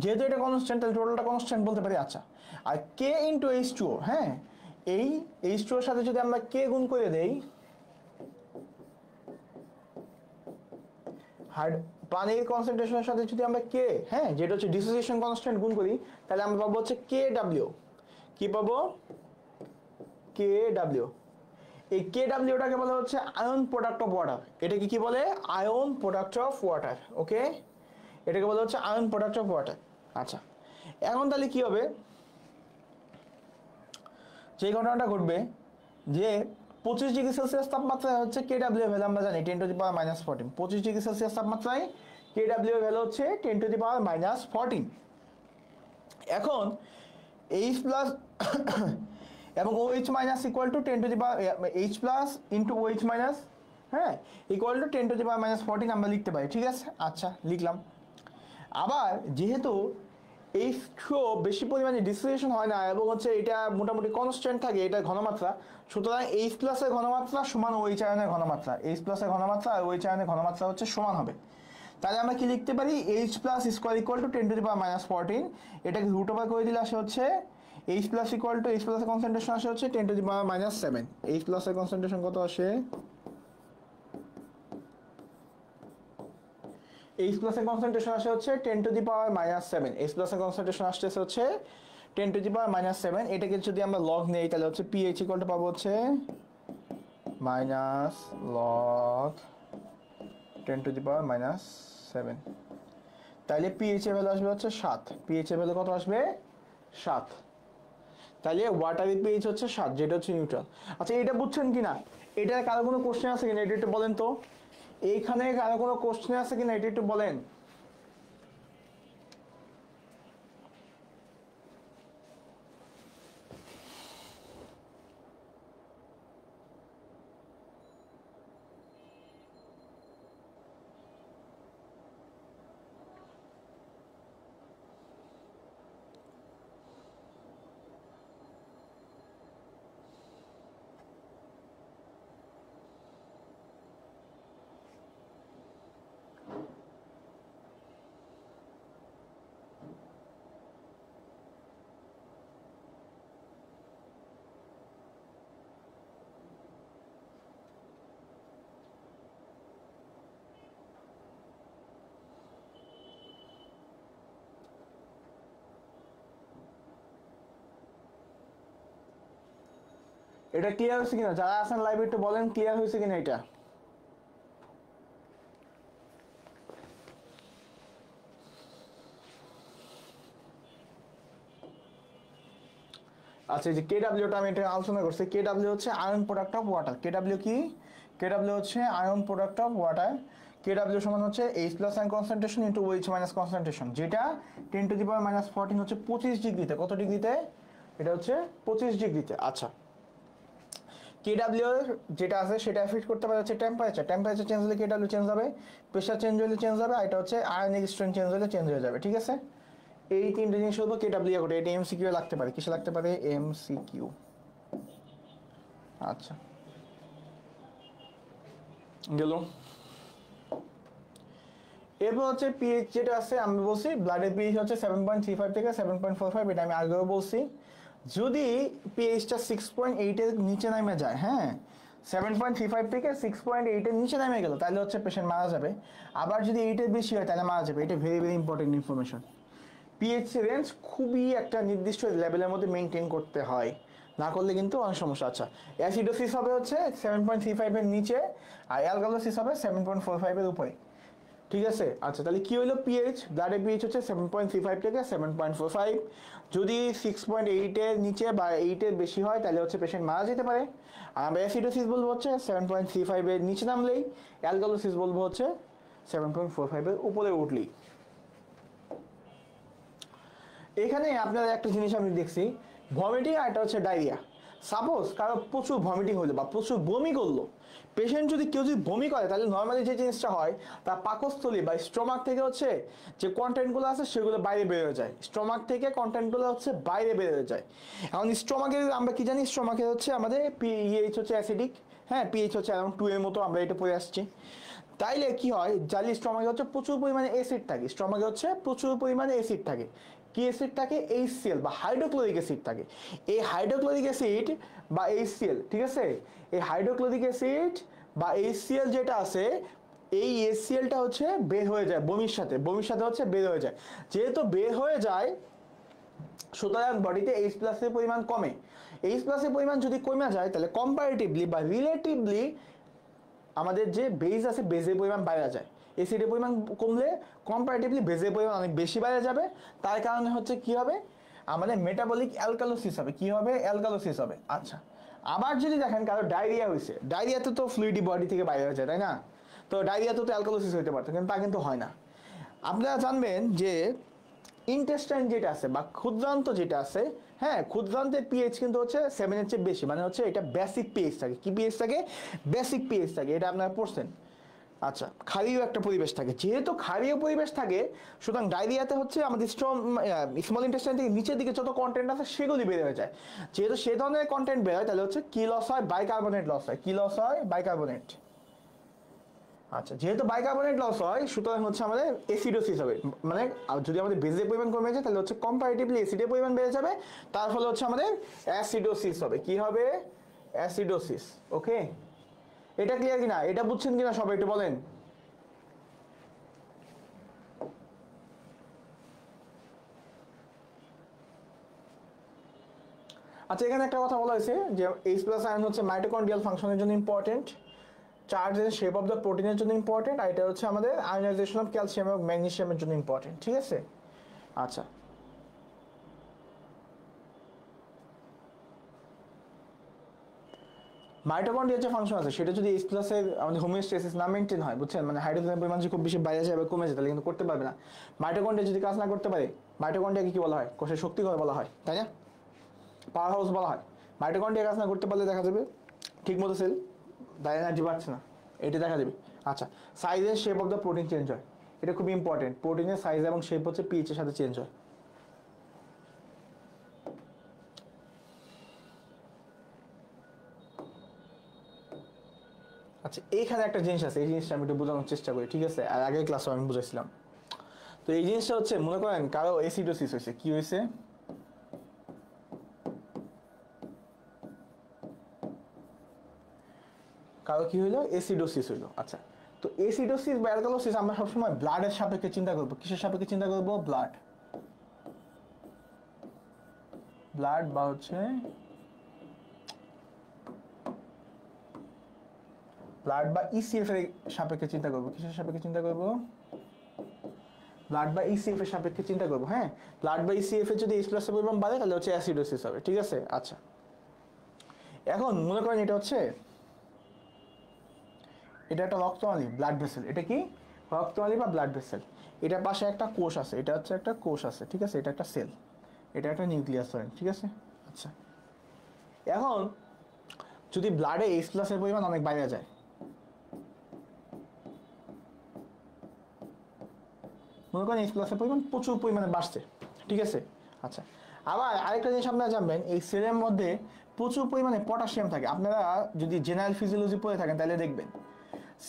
যেহেতু এটা কনস্ট্যান্ট তাহলে টোটালটা কনস্ট্যান্ট বলতে পারি। আচ্ছা, আর K ইন্টু H2O, হ্যাঁ, এই H2O এর সাথে যদি আমরা K গুণ করে দেই, পানির কনসেন্ট্রেশনের সাথে যদি আমরা K, হ্যাঁ, যেটা হচ্ছে ডিসোসিয়েশন কনস্ট্যান্ট গুণ করি, তাহলে আমরা পাবো হচ্ছে KW। কি পাবো? KW। এই KWটাকে বলা হচ্ছে আয়ন প্রোডাক্ট অফ ওয়াটার। এটাকে কি বলে? Ion product of water. Okay, এটাকে বলা হচ্ছে আয়ন প্রোডাক্ট অফ ওয়াটার। আচ্ছা, এখন তাহলে কি হবে? যে ঘটনাটা ঘটবে যে 25 ডিগ্রি সেলসিয়াস তাপমাত্রায় হচ্ছে KW এর ভ্যালু আমরা জানি 10 to the power -14। 25 degree Celsius তাপমাত্রায় KW এর ভ্যালু হচ্ছে 10 টু দি পাওয়ার -14। এখন H প্লাস এবং OH minus equal to 10 to the power H plus into OH minus, হ্যাঁ, equal to 10 to the power minus 14 আমরা লিখতে পারি, ঠিক আছে। আচ্ছা লিখলাম। আবার যেহেতু H2O বেশি পরিমাণে ডিসোসিয়েশন হয় না এবং হচ্ছে এটা মোটামুটি কনস্ট্যান্ট থাকে, এটা ঘনমাত্রা, সুতরাং H প্লাসের ঘনমাত্রা সমান OH আয়নের ঘনমাত্রা, H প্লাসের ঘনমাত্রা আর OH আয়নের ঘনমাত্রা হচ্ছে সমান হবে। তাহলে আমরা কি লিখতে পারি, H plus square equal to 10 to the power minus 14, এটাকে রুট ওভার করে দিলে আসে হচ্ছে H plus equal to H প্লাসের কনসেন্ট্রেশন আসে হচ্ছে 10 to the power minus 7। H প্লাসের কনসেন্ট্রেশন কত আসে, H প্লাসের কনসেন্ট্রেশন আসে হচ্ছে 10 to the power minus 7, H প্লাসের কনসেন্ট্রেশন আসতেছে হচ্ছে 10 টু দি পাওয়ার মাইনাস 7। এটাকে যদি আমরা লগ নেই তাহলে হচ্ছে pH ইকুয়াল টু পাবো হচ্ছে minus log 10 to the power minus 7। তাইলে pH এর ভ্যালু আসবে হচ্ছে 7, pH এর ভ্যালু কত আসবে 7। তাহলে ওয়াটারের pH হচ্ছে 7, যেটা হচ্ছে নিউট্রাল। আচ্ছা এটা বুঝছেন কিনা, এটার কারো কোনো কোশ্চেন আছে কিনা এটা একটু বলেন তো, এইখানে কারো কোনো কোশ্চেন আছে কিনা এটা একটু বলেন। এটা ক্লিয়ার হয়েছে কিনা, যারা আছেন লাইভে একটু বলেন ক্লিয়ার হয়েছে কিনা এটা। আচ্ছা এই যে কেডব্লিউটা আমি এটা আলোচনা করছি, কেডব্লিউ হচ্ছে আয়ন প্রোডাক্ট অফ ওয়াটার। কেডব্লিউ কি, কেডব্লিউ হচ্ছে আয়ন প্রোডাক্ট অফ ওয়াটার। কেডব্লিউ সমান হচ্ছে H plus ion concentration into OH minus concentration, যেটা 10 টু দি পাওয়ার মাইনাস 14 হচ্ছে 25 ডিগ্রিতে। কত ডিগ্রিতে, এটা হচ্ছে 25 ডিগ্রিতে। আচ্ছা কেডব্লিউ যেটা আছে সেটা এফেক্ট করতে পারে হচ্ছে টেম্পারেচার, টেম্পারেচার চেঞ্জ হলে কেডব্লিউ চেঞ্জ হবে, প্রেসার চেঞ্জ হলে চেঞ্জ হবে, আর এটা হচ্ছে আয়নিক স্ট্রেন্থ চেঞ্জ হলে চেঞ্জ হয়ে যাবে, ঠিক আছে। এই তিনটে জিনিস হলো কেডব্লিউ করে, এটা এমসিকিউ লাগতে পারে, কিসে লাগতে পারে, এমসিকিউ। আচ্ছা গেল। এরপর হচ্ছে পিএইচ যেটা আছে আমি বলছি ব্লাডের পিএইচ হচ্ছে 7.35 থেকে 7.45, এটা আমি আগেও বলছি। যদি পিএইচটা 6.8 এর নিচে নামে যায়, হ্যাঁ 7.35 থেকে 6.8 এর নিচে নামে গেল তাহলে হচ্ছে পেশেন্ট মারা যাবে। আবার যদি 8 এর বেশি হয় তাহলে মারা যাবে। এটা very very important information. PH range খুবই একটা নির্দিষ্ট লেভেলের মধ্যে মেনটেন করতে হয়, না করলে কিন্তু অনেক সমস্যা। আচ্ছা অ্যাসিডোসিস হবে হচ্ছে 7.35 এর নিচে, আর অ্যালকালোসিস হবে 7.45 এর উপরে, ঠিক আছে। আচ্ছা তাহলে কি হলো, পিএইচ ব্লাডের পিএইচ হচ্ছে 7.35 থেকে 7.45। যদি 6.8 এর নিচে বা 8 এর বেশি হয় তাহলে হচ্ছে পেশেন্ট মারা যেতে পারে। আর আমরা অ্যাসিডোসিস বলবো হচ্ছে 7.35 এর নিচে নামলেই, অ্যালকালোসিস বলবো হচ্ছে 7.45 এর উপরে উঠলেই। এখানে আপনারা একটা জিনিস আমি দেখছি, ভমিটিং আর এটা হচ্ছে ডায়রিয়া। সাপোজ কারো প্রচুর ভমিটিং হলো বা প্রচুর বমি করলো, পেশেন্ট যদি কেউ যদি বমি করে তাহলে নর্মালি যে জিনিসটা হয় তার পাকস্থলী বা স্টোমাক থেকে হচ্ছে যে কন্টেন্টগুলো আছে সেগুলো বাইরে বেরোয় যায়, স্টোমাক থেকে কন্টেন্টগুলো হচ্ছে বাইরে বেরোয় যায়। এখন স্টোমাকের আমরা কি জানি, স্টোমাকের হচ্ছে আমাদের পিএইচ হচ্ছে অ্যাসিডিক, হ্যাঁ পিএইচ হচ্ছে অ্যারাউন্ড 2 এর মতো আমরা এটা পড়ে আসছি। তাইলে কি হয়, জালি স্টোমাকে হচ্ছে প্রচুর পরিমাণে অ্যাসিড থাকে, স্টোমাকে হচ্ছে প্রচুর পরিমাণে অ্যাসিড থাকে। কি অ্যাসিড থাকে, HCl বা হাইড্রোক্লোরিক অ্যাসিড থাকে। এই হাইড্রোক্লোরিক অ্যাসিড বা HCl, ঠিক আছে, এই হাইড্রোক্লোরিক অ্যাসিড বা HCl যেটা আছে, এই HClটা হচ্ছে বের হয়ে যায় বমির সাথে, বমির সাথে হচ্ছে বের হয়ে যায়। যেহেতু বের হয়ে যায় সুতরাং বডিতে H প্লাসের পরিমাণ কমে। H প্লাসের পরিমাণ যদি কমে যায় তাহলে কম্পারেটিভলি বা রিলেটিভলি আমাদের যে বেজ আছে বেজের পরিমাণ বাইরে যায়। অ্যাসিডের পরিমাণ কমলে কম্পারেটিভলি বেজের পরিমাণ অনেক বেশি বাইরে যাবে। তার কারণে হচ্ছে কি হবে, আমাদের মেটাবলিক অ্যালকালোসিস হবে। কি হবে, অ্যালকালোসিস হবে। আচ্ছা আবার যদি দেখেন কারো ডায়রিয়া হয়েছে, ডায়রিয়াতে তো ফ্লুইডি বডি থেকে বাইরে হয়ে যায়, তাই না? তো ডায়রিয়াতে তো অ্যালকালোসিস হতে পারতো, কিন্তু তা কিন্তু হয় না। আপনারা জানবেন যে ইন্টেস্টাইন যেটা আছে বা ক্ষুদ্রান্ত যেটা আছে, হ্যাঁ ক্ষুদ্রান্তের পিএইচ কিন্তু হচ্ছে 7 এর চেয়ে বেশি, মানে হচ্ছে এটা বেসিক পিএইচ থাকে। কি পিএইচ থাকে? বেসিক পিএইচ থাকে, এটা আপনারা পড়ছেন। আচ্ছা, ক্ষারীয় একটা পরিবেশ থাকে, যেহেতু ক্ষারীয় পরিবেশ থাকে সুতরাং ডায়রিয়াতে হচ্ছে আমাদের স্মল ইন্টেস্টাইন থেকে নিচের দিকে যত কন্টেন্ট আছে সেগুলি বের হয়ে যায়। যেহেতু সে ধরনের কন্টেন্ট বের হয় তাহলে হচ্ছে কি লস হয়? বাইকার্বনেট লস হয়। কি লস হয়? বাইকার্বনেট। আচ্ছা, যেহেতু বাইকার্বনেট লস হয় সুতরাং হচ্ছে আমাদের অ্যাসিডোসিস হবে, মানে যদি আমাদের বেজের পরিমাণ কমে যায় তাহলে হচ্ছে কম্পারেটিভলি অ্যাসিডের পরিমাণ বেড়ে যাবে, তার ফলে হচ্ছে আমাদের অ্যাসিডোসিস হবে। কি হবে? অ্যাসিডোসিস। ওকে, এটা ক্লিয়ার কিনা? এটা বুঝছেন কিনা সবাই একটু বলেন। আচ্ছা, এখানে একটা কথা বলা হয়েছে যে H+ আয়ন হচ্ছে মাইটোকন্ড্রিয়াল ফাংশনের জন্য ইম্পর্টেন্ট, চার্জ এর শেপ অফ দ্য প্রোটিনের জন্য ইম্পর্টেন্ট, আর এটা হচ্ছে আমাদের আয়নাইজেশন অফ ক্যালসিয়াম এবং ম্যাগনেসিয়ামের জন্য ইম্পর্টেন্ট। ঠিক আছে? আচ্ছা, মাইটোকন্ড্রিয়ার যে ফাংশন আছে সেটা যদি H+ এর আমাদের হোমিওস্ট্যাসিস না মেনটেন হয়, বুঝছেন, মানে হাইড্রোজেনের পরিমাণ যদি খুব বেশি বাইরে যায় বা কমে যায় তাহলে কিন্তু করতে পারবে না। মাইটোকন্ড্রিয়া যদি কাজ না করতে পারে, মাইটোকন্ড্রিয়াকে কি বলা হয়? কোষের শক্তি ঘর বলা হয়, তাই না? পাওয়ার হাউস বলা হয়। মাইটোকন্ড্রিয়া কাজ না করতে পারলে দেখা যাবে ঠিকমতো সেল তার এনার্জি বাড়ছে না, এটা দেখা যাবে। আচ্ছা, সাইজের shape of the protein change হয়, এটা খুব ইম্পর্টেন্ট। প্রোটিনের সাইজ এবং শেপ হচ্ছে পিএইচ এর সাথে চেঞ্জ হয়। আচ্ছা, এইখানে একটা জিনিস আছে, এই জিনিসটা আমি একটু বোঝানোর চেষ্টা করি, ঠিক আছে? আর আগের ক্লাসে আমি বুঝাইছিলাম। তো এই জিনিসটা হচ্ছে, মনে করেন কারো অ্যাসিডোসিস হয়েছে। কি হয়েছে? কারো কি হইলো? অ্যাসিডোসিস হইলো। আচ্ছা, তো অ্যাসিডোসিস বা অ্যালকালোসিস আমরা সবসময় ব্লাডের সাপেক্ষে চিন্তা করবো। কিসের সাপেক্ষে চিন্তা করবো? ব্লাড। ব্লাড বা হচ্ছে ব্লাড বা ইসিএফ এর সাপেক্ষে চিন্তা করবো। কিসের সাপেক্ষে চিন্তা করবো? ব্লাড বা ইসিএফ এর সাপেক্ষে চিন্তা করবো। হ্যাঁ, ব্লাড বা ইসিএফ এর যদি H+ এর পরিমাণ বাড়ে তাহলে হচ্ছে অ্যাসিডোসিস হবে। ঠিক আছে? আচ্ছা, এখন মনে করেন এটা হচ্ছে, এটা একটা রক্তনালী, ব্লাড ভেসেল। এটা কি? রক্তনালী বা ব্লাড ভেসেল। এটার পাশে একটা কোষ আছে, এটা হচ্ছে একটা কোষ আছে, ঠিক আছে? এটা একটা সেল, এটা একটা নিউক্লিয়াস হয়, ঠিক আছে? আচ্ছা, এখন যদি ব্লাডে H+ এর পরিমাণ অনেক বাইরে যায়, মনে করেন H+ এর পরিমাণ প্রচুর পরিমাণে বাড়ছে, ঠিক আছে? আচ্ছা, আবার আরেকটা জিনিস আপনারা জানবেন, এই সেলের মধ্যে প্রচুর পরিমাণে পটাশিয়াম থাকে। আপনারা যদি জেনারেল ফিজিওলজি পড়ে থাকেন তাহলে দেখবেন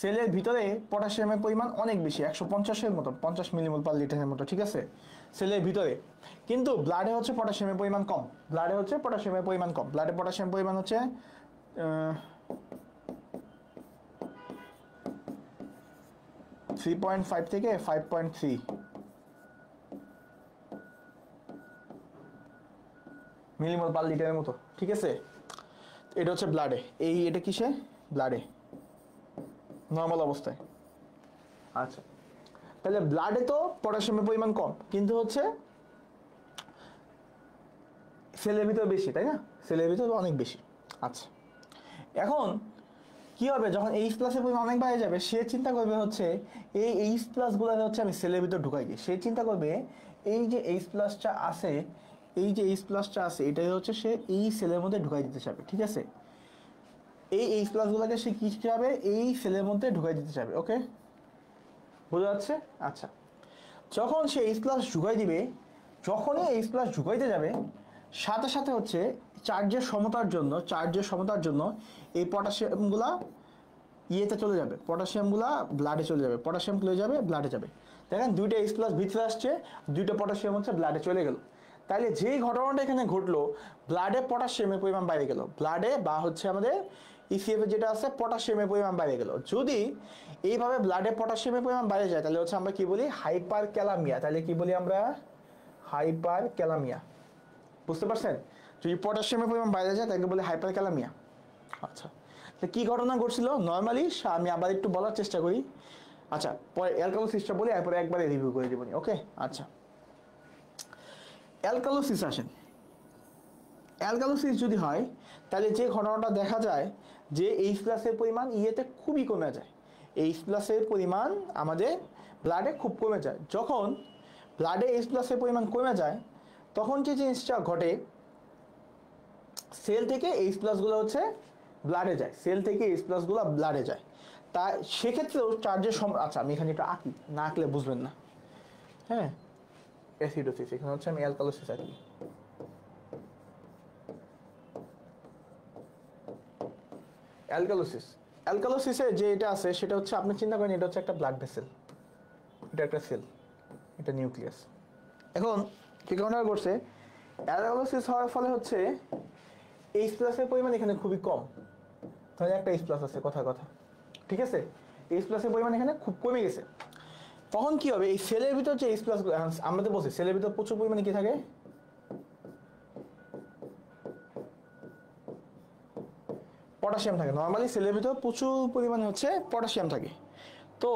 সেলের ভিতরে পটাশিয়ামের পরিমাণ অনেক বেশি, 150-এর মতো, 50 মিলিমোল পার লিটারের মতো, ঠিক আছে? সেলের ভিতরে। কিন্তু ব্লাডে হচ্ছে পটাশিয়ামের পরিমাণ কম। ব্লাডে হচ্ছে পটাশিয়ামের পরিমাণ কম। ব্লাডে পটাশিয়াম পরিমাণ হচ্ছে 3.5 থেকে 5.3 মিলিমোল পার লিটারের মতো, ঠিক আছে? এটা হচ্ছে ব্লাডে। এটা কিসে? ব্লাডে, নর্মাল অবস্থায়। আচ্ছা, তাহলে ব্লাডে তো পটাশিয়ামের পরিমাণ কম, কিন্তু হচ্ছে সেলের ভিতরে বেশি, তাই না? সেলের ভিতরে অনেক বেশি। আচ্ছা, এখন কি হবে যখন H+ এর পরিমাণ অনেক বাইরে যাবে? সে চিন্তা করবে হচ্ছে এই H+ গুলো হচ্ছে আমি সেলের ভিতর ঢুকাই দিই। সে চিন্তা করবে এই যে H+টা আছে, এই যে H+টা আছে, এটাই হচ্ছে সে এই সেলের মধ্যে ঢুকাই দিতে চাবে, ঠিক আছে? এই H+ গুলোকে সে কি চাবে? এই সেলের মধ্যে ঢুকাই দিতে চাবে। ওকে, বোঝা যাচ্ছে? আচ্ছা, যখন সে H+ ঢুকাই দিবে, যখনই H+ ঢুকাইতে যাবে সাথে সাথে হচ্ছে চার্জের সমতার জন্য এই পটাশিয়ামগুলা ইয়েতে চলে যাবে, পটাশিয়ামগুলা ব্লাডে চলে যাবে, পটাশিয়াম চলে যাবে ব্লাডে যাবে। দেখেন দুইটা H+ ভিতরে আসছে, দুইটা পটাশিয়াম হচ্ছে ব্লাডে চলে গেল। তাইলে যেই ঘটনাটা এখানে ঘটলো, ব্লাডে পটাশিয়ামের পরিমাণ বাইরে গেল, ব্লাডে বা হচ্ছে আমাদের ইসিএফ যেটা আছে পটাশিয়ামের পরিমাণ বাইরে গেল। যদি এইভাবে ব্লাডে পটাশিয়ামের পরিমাণ বাইরে যায় তাহলে হচ্ছে আমরা কি বলি? হাইপার ক্যালামিয়া। তাহলে কি বলি আমরা? হাইপার ক্যালামিয়া। বুঝতে পারছেন? যদি পটাশিয়ামের পরিমাণ বাইরে যায় তাকে বলে হাইপার ক্যালামিয়া। আচ্ছা, তো কি ঘটনা ঘটছিল নর্মালি আমি আবার একটু বলার চেষ্টা করি। আচ্ছা, পরে অ্যালকালোসিসটা বলি, এরপরে একবারে রিভিউ করে দেবনি। ওকে, আচ্ছা, অ্যালকালোসিস আসেন। অ্যালকালোসিস যদি হয় তাহলে যে ঘটনাটা দেখা যায় যে H+ এর পরিমাণ ইয়েতে খুবই কমে যায়। H+ এর পরিমাণ আমাদের ব্লাডে খুব কমে যায়। যখন ব্লাডে এইচ প্লাসের পরিমাণ কমে যায় তখন যে জিনিসটা ঘটে, সেল থেকে এইচ প্লাসগুলো হচ্ছে ব্লাডে যায়, সেল থেকে এইচ প্লাসগুলো ব্লাডে যায়। তা সেক্ষেত্রেও চার্জের আচ্ছা আমি এখানে একটু আঁকি, না আঁকলে বুঝবেন না। হ্যাঁ, অ্যাসিডোসিস, এখানে হচ্ছে আমি অ্যালকালোসিস আঁকি। অ্যালকালোসিস, অ্যালকালোসিসে যে এটা আছে সেটা হচ্ছে আপনি চিন্তা করেন এটা হচ্ছে একটা ব্লাড ভেসেল, এটা একটা সেল, এটা নিউক্লিয়াস। এখন কি ঘটনা করছে, অ্যালকালোসিস হওয়ার ফলে হচ্ছে এইচ প্লাসের পরিমাণ এখানে খুবই কম, তাহলে একটা এইচ প্লাস আছে কথা কথা, ঠিক আছে, এইচ প্লাসের পরিমাণ এখানে খুব কমে গেছে। তখন কি হবে, এই সেলের ভিতর যে এইচ প্লাস, আমরা তো বলছি সেলের ভিতর প্রচুর পরিমাণে কি থাকে, পটাশিয়াম থাকে। নর্মালি সেলের ভিতর প্রচুর পরিমাণে হচ্ছে পটাশিয়াম থাকে। তো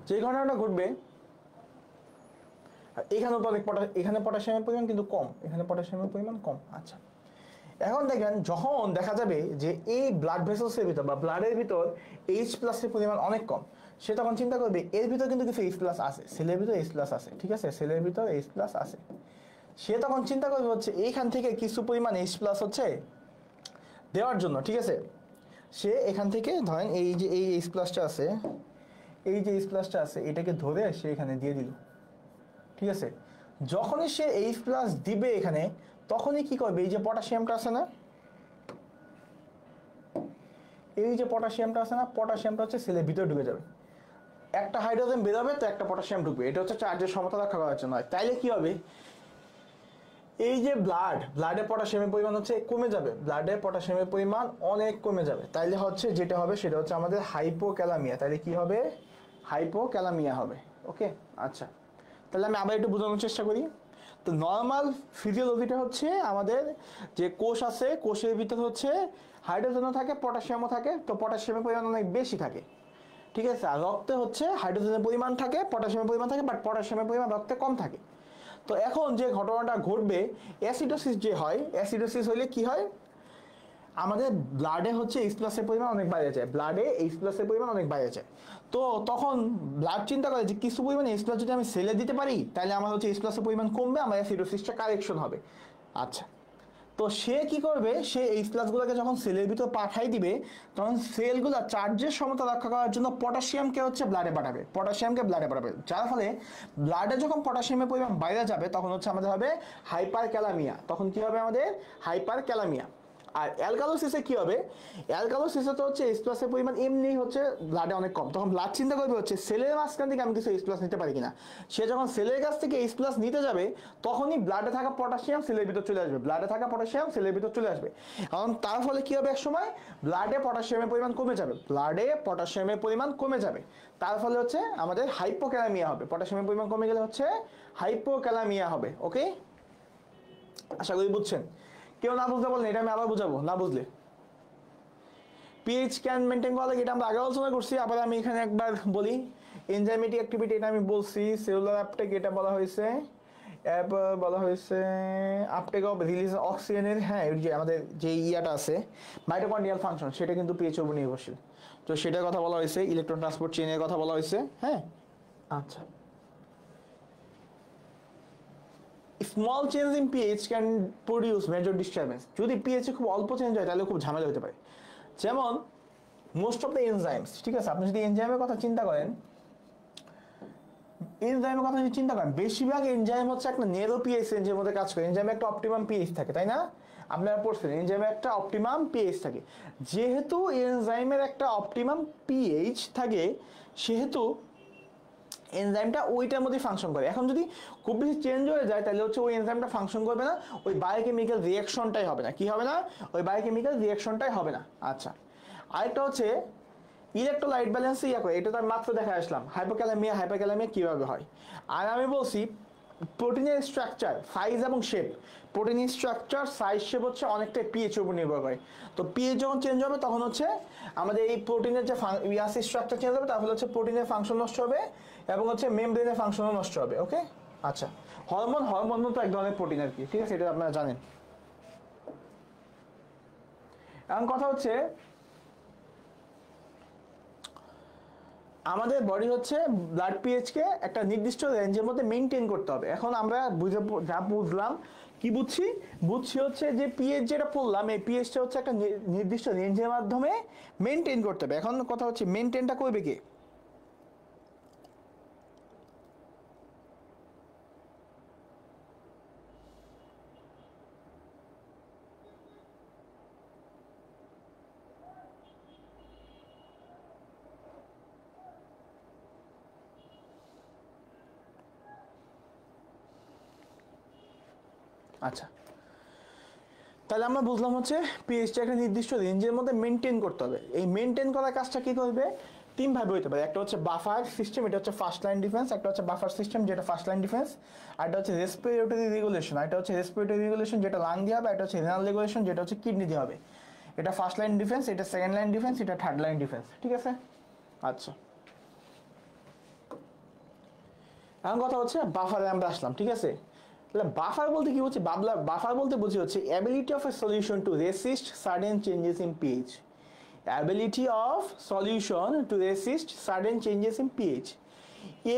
যে ঘটনাটা ঘটবে, এখানে তো অনেক এখানে পটাশিয়ামের পরিমাণ কিন্তু কম, এখানে পটাশিয়ামের পরিমাণ কম। আচ্ছা, এখন দেখেন যখন দেখা যাবে যে এই ব্লাড ভেসেলসের ভিতর বা ব্লাডের ভিতর এইচ প্লাসের পরিমাণ অনেক কম, সে তখন চিন্তা করবে এর ভিতর কিন্তু কিছু এইচ প্লাস আছে, সেলের ভিতর এইচ প্লাস আছে, ঠিক আছে, সেলের ভিতর এইচ প্লাস আছে। সে তখন চিন্তা করবে হচ্ছে এইখান থেকে কিছু পরিমাণ এইচ প্লাস হচ্ছে দেওয়ার জন্য, ঠিক আছে। সে এখান থেকে ধরেন এই যে এই এইচ প্লাসটা আছে, এই যে এইচ প্লাসটা আছে এটাকে ধরে সে এখানে দিয়ে দিল, ঠিক আছে। যখনই সে এইচ প্লাস দিবে এখানে, তখনই কি করবে, এই যে পটাশিয়ামটা আছে না, এই যে পটাশিয়ামটা আছে না, পটাশিয়ামটা হচ্ছে সেলের ভিতরে ঢুকে যাবে। একটা হাইড্রোজেন বেরোবে তো একটা পটাশিয়াম ঢুকবে, এটা হচ্ছে চার্জের সমতা রক্ষা করার জন্য। তাইলে কি হবে, এই যে ব্লাডে পটাশিয়ামের পরিমাণ হচ্ছে কমে যাবে, ব্লাডে পটাশিয়ামের পরিমাণ অনেক কমে যাবে। তাইলে হচ্ছে যেটা হবে সেটা হচ্ছে আমাদের হাইপোক্যালামিয়া। তাইলে কি হবে, হাইপোক্যালামিয়া হবে। ওকে, আচ্ছা, তাহলে আমি আবার একটু বোঝানোর চেষ্টা করি। তো নর্মাল ফিজিওলজিটা হচ্ছে আমাদের যে কোষ আছে, কোষের ভিতর হচ্ছে হাইড্রোজেনও থাকে পটাশিয়ামও থাকে, তো পটাশিয়ামের পরিমাণ অনেক বেশি থাকে, ঠিক আছে। আর রক্তে হচ্ছে হাইড্রোজেনের পরিমাণ থাকে, পটাশিয়ামের পরিমাণ থাকে, বাট পটাশিয়ামের পরিমাণ রক্তে কম থাকে। তো এখন যে ঘটনাটা ঘটবে, অ্যাসিডোসিস যে হয়, অ্যাসিডোসিস হইলে কি হয়, আমাদের ব্লাডে হচ্ছে এইচ প্লাসের পরিমাণ অনেক বাইরে যায়, ব্লাডে এইচ প্লাসের পরিমাণ অনেক বাইরে যায়। তো তখন ব্লাড চিন্তা করে যে কিছু পরিমাণ এইচ প্লাস যদি আমি সেলে দিতে পারি তাহলে আমার হচ্ছে এইচ প্লাসের পরিমাণ কমবে, আমার অ্যাসিডোসিসটা কারেকশন হবে। আচ্ছা, তো সে কি করবে, সে এইচ প্লাসগুলোকে যখন সেলের ভিতর পাঠাই দিবে, তখন সেলগুলো চার্জের সমতা রক্ষা করার জন্য পটাশিয়ামকে হচ্ছে ব্লাডে পাঠাবে, পটাশিয়ামকে ব্লাডে পাঠাবে, যার ফলে ব্লাডে যখন পটাশিয়ামের পরিমাণ বাইরে যাবে তখন হচ্ছে আমাদের হবে হাইপার ক্যালামিয়া। তখন কি হবে আমাদের হাইপার ক্যালামিয়া। আর অ্যালকালোসিসে কি হবে, অ্যালকালোসিসে তো হচ্ছে এইচ প্লাসের পরিমাণ এমনি হচ্ছে ব্লাডে অনেক কম, তখন ব্লাড চিন্তা করবে হচ্ছে সেলের মাঝখান থেকে আমি কিছু এইচ প্লাস নিতে পারি কিনা। সে যখন সেলের কাছ থেকে এইচ প্লাস নিতে যাবে তখনই ব্লাডে থাকা পটাশিয়াম সেলের ভিতর চলে আসবে, ব্লাডে থাকা পটাশিয়াম সেলের ভিতর চলে আসবে। কারণ তার ফলে কি হবে, এক সময় ব্লাডে পটাশিয়ামের পরিমাণ কমে যাবে, ব্লাডে পটাশিয়ামের পরিমাণ কমে যাবে, তার ফলে হচ্ছে আমাদের হাইপোক্যালামিয়া হবে। পটাশিয়ামের পরিমাণ কমে গেলে হচ্ছে হাইপোক্যালামিয়া হবে। ওকে, আশা করি বুঝছেন। কেউ না বুঝতে বলেন, এটা আমি আবার বুঝাবো না বুঝলে। পিএইচ ক্যান মেনটেন করা লাগে, এটা আমরা আগে আলোচনা করছি, আবার আমি এখানে একবার বলি। এনজাইমেটিক অ্যাক্টিভিটি এটা আমি বলছি, সেলুলার আপটেক এটা বলা হয়েছে, বলা হয়েছে আপটেক অফ রিলিজ অক্সিজেনের, হ্যাঁ এই যে আমাদের যে ইয়াটা আছে মাইটোকন্ড্রিয়াল ফাংশন, সেটা কিন্তু পিএইচের উপর নির্ভরশীল, তো সেটার কথা বলা হয়েছে। ইলেকট্রন ট্রান্সপোর্ট চেইনের কথা বলা হয়েছে। হ্যাঁ, আচ্ছা, small change in pH can produce major disturbance. যদি পিএইচে খুব অল্প চেঞ্জ হয় তাহলে খুব ঝামেলা হতে পারে। যেমন মোস্ট অফ দ্য এনজাইমস, ঠিক আছে, আপনি যদি এনজাইমের কথা চিন্তা করেন, এনজাইমের কথা যদি চিন্তা করেন, বেশিরভাগ এনজাইম হচ্ছে একটা নেরো পিএইচ রেঞ্জের মধ্যে কাজ করে। এনজাইমে একটা অপটিমাম পিএইচ থাকে, তাই না? আপনারা পড়ছেন এনজাইমে একটা অপটিমাম পিএইচ থাকে। যেহেতু এনজাইমের একটা অপটিমাম পিএইচ থাকে, সেহেতু এনজাইমটা ওইটার মধ্যে ফাংশন করে। এখন যদি খুব বেশি চেঞ্জ হয়ে যায় তাহলে হচ্ছে ওই এনজাইমটা ফাংশন করবে না, ওই বায়োকেমিক্যাল রিঅ্যাকশনটাই হবে না। কি হবে না? ওই বায়োকেমিক্যাল রিঅ্যাকশনটাই হবে না। আচ্ছা, আরেকটা হচ্ছে ইলেকট্রোলাইট ব্যালেন্স ইয়া করে, এটা তো আমি মাত্র দেখা আসলাম হাইপোক্যালামিয়া, হাইপারক্যালামিয়া কিভাবে হয়। আর আমি বলছি প্রোটিনের স্ট্রাকচার, সাইজ এবং শেপ, প্রোটিনের স্ট্রাকচার, সাইজ, শেপ হচ্ছে অনেকটাই পিএইচ উপর নির্ভর করে। তো পিএইচ যখন চেঞ্জ হবে তখন হচ্ছে আমাদের এই প্রোটিনের যে ইয়াসি স্ট্রাকচার চেঞ্জ হবে, তাহলে হচ্ছে প্রোটিনের ফাংশন নষ্ট হবে এবং হচ্ছে মেমব্রেনের ফাংশনও নষ্ট হবে। ওকে, আচ্ছা, হরমোন তো এক ধরনের প্রোটিন আর কি, ঠিক আছে, এটা আপনারা জানেন। এখন কথা হচ্ছে আমাদের বডি হচ্ছে ব্লাড পিএইচ কে একটা নির্দিষ্ট রেঞ্জের মধ্যে মেনটেন করতে হবে। এখন আমরা যা বুঝলাম, কি বুঝছি হচ্ছে যে পিএইচ যেটা পড়লাম, এই পিএইচটা হচ্ছে একটা নির্দিষ্ট রেঞ্জের মাধ্যমে মেনটেন করতে হবে। এখন কথা হচ্ছে মেনটেনটা করবে কে? আচ্ছা, তাহলে আমরা বুঝলাম হচ্ছে পিএইচটা একটা নির্দিষ্ট রেঞ্জের মধ্যে মেনটেন করতে হবে। এই মেনটেন করার কাজটা কি করবে? তিন ভাবে হতে পারে। একটা হচ্ছে বাফার সিস্টেম, এটা হচ্ছে ফার্স্ট লাইন ডিফেন্স। একটা হচ্ছে বাফার সিস্টেম, যেটা ফার্স্ট লাইন ডিফেন্স। আর এটা হচ্ছে রেসপিরেটরি রেগুলেশন, এটা হচ্ছে রেসপিরেটরি রেগুলেশন, যেটা লাং দিয়ে হবে। এটা হচ্ছে রেনাল রেগুলেশন, যেটা হচ্ছে কিডনি দিয়ে হবে। এটা ফার্স্ট লাইন ডিফেন্স, এটা সেকেন্ড লাইন ডিফেন্স, এটা থার্ড লাইন ডিফেন্স। ঠিক আছে? আচ্ছা, এখন কথা হচ্ছে বাফারে আমরা আসলাম। ঠিক আছে, তাহলে বাফার বলতে কি হচ্ছে? বাফার বলতে বুঝি হচ্ছে ability of a solution to racist sudden changes in pH. Ability of solution to racist sudden changes in pH.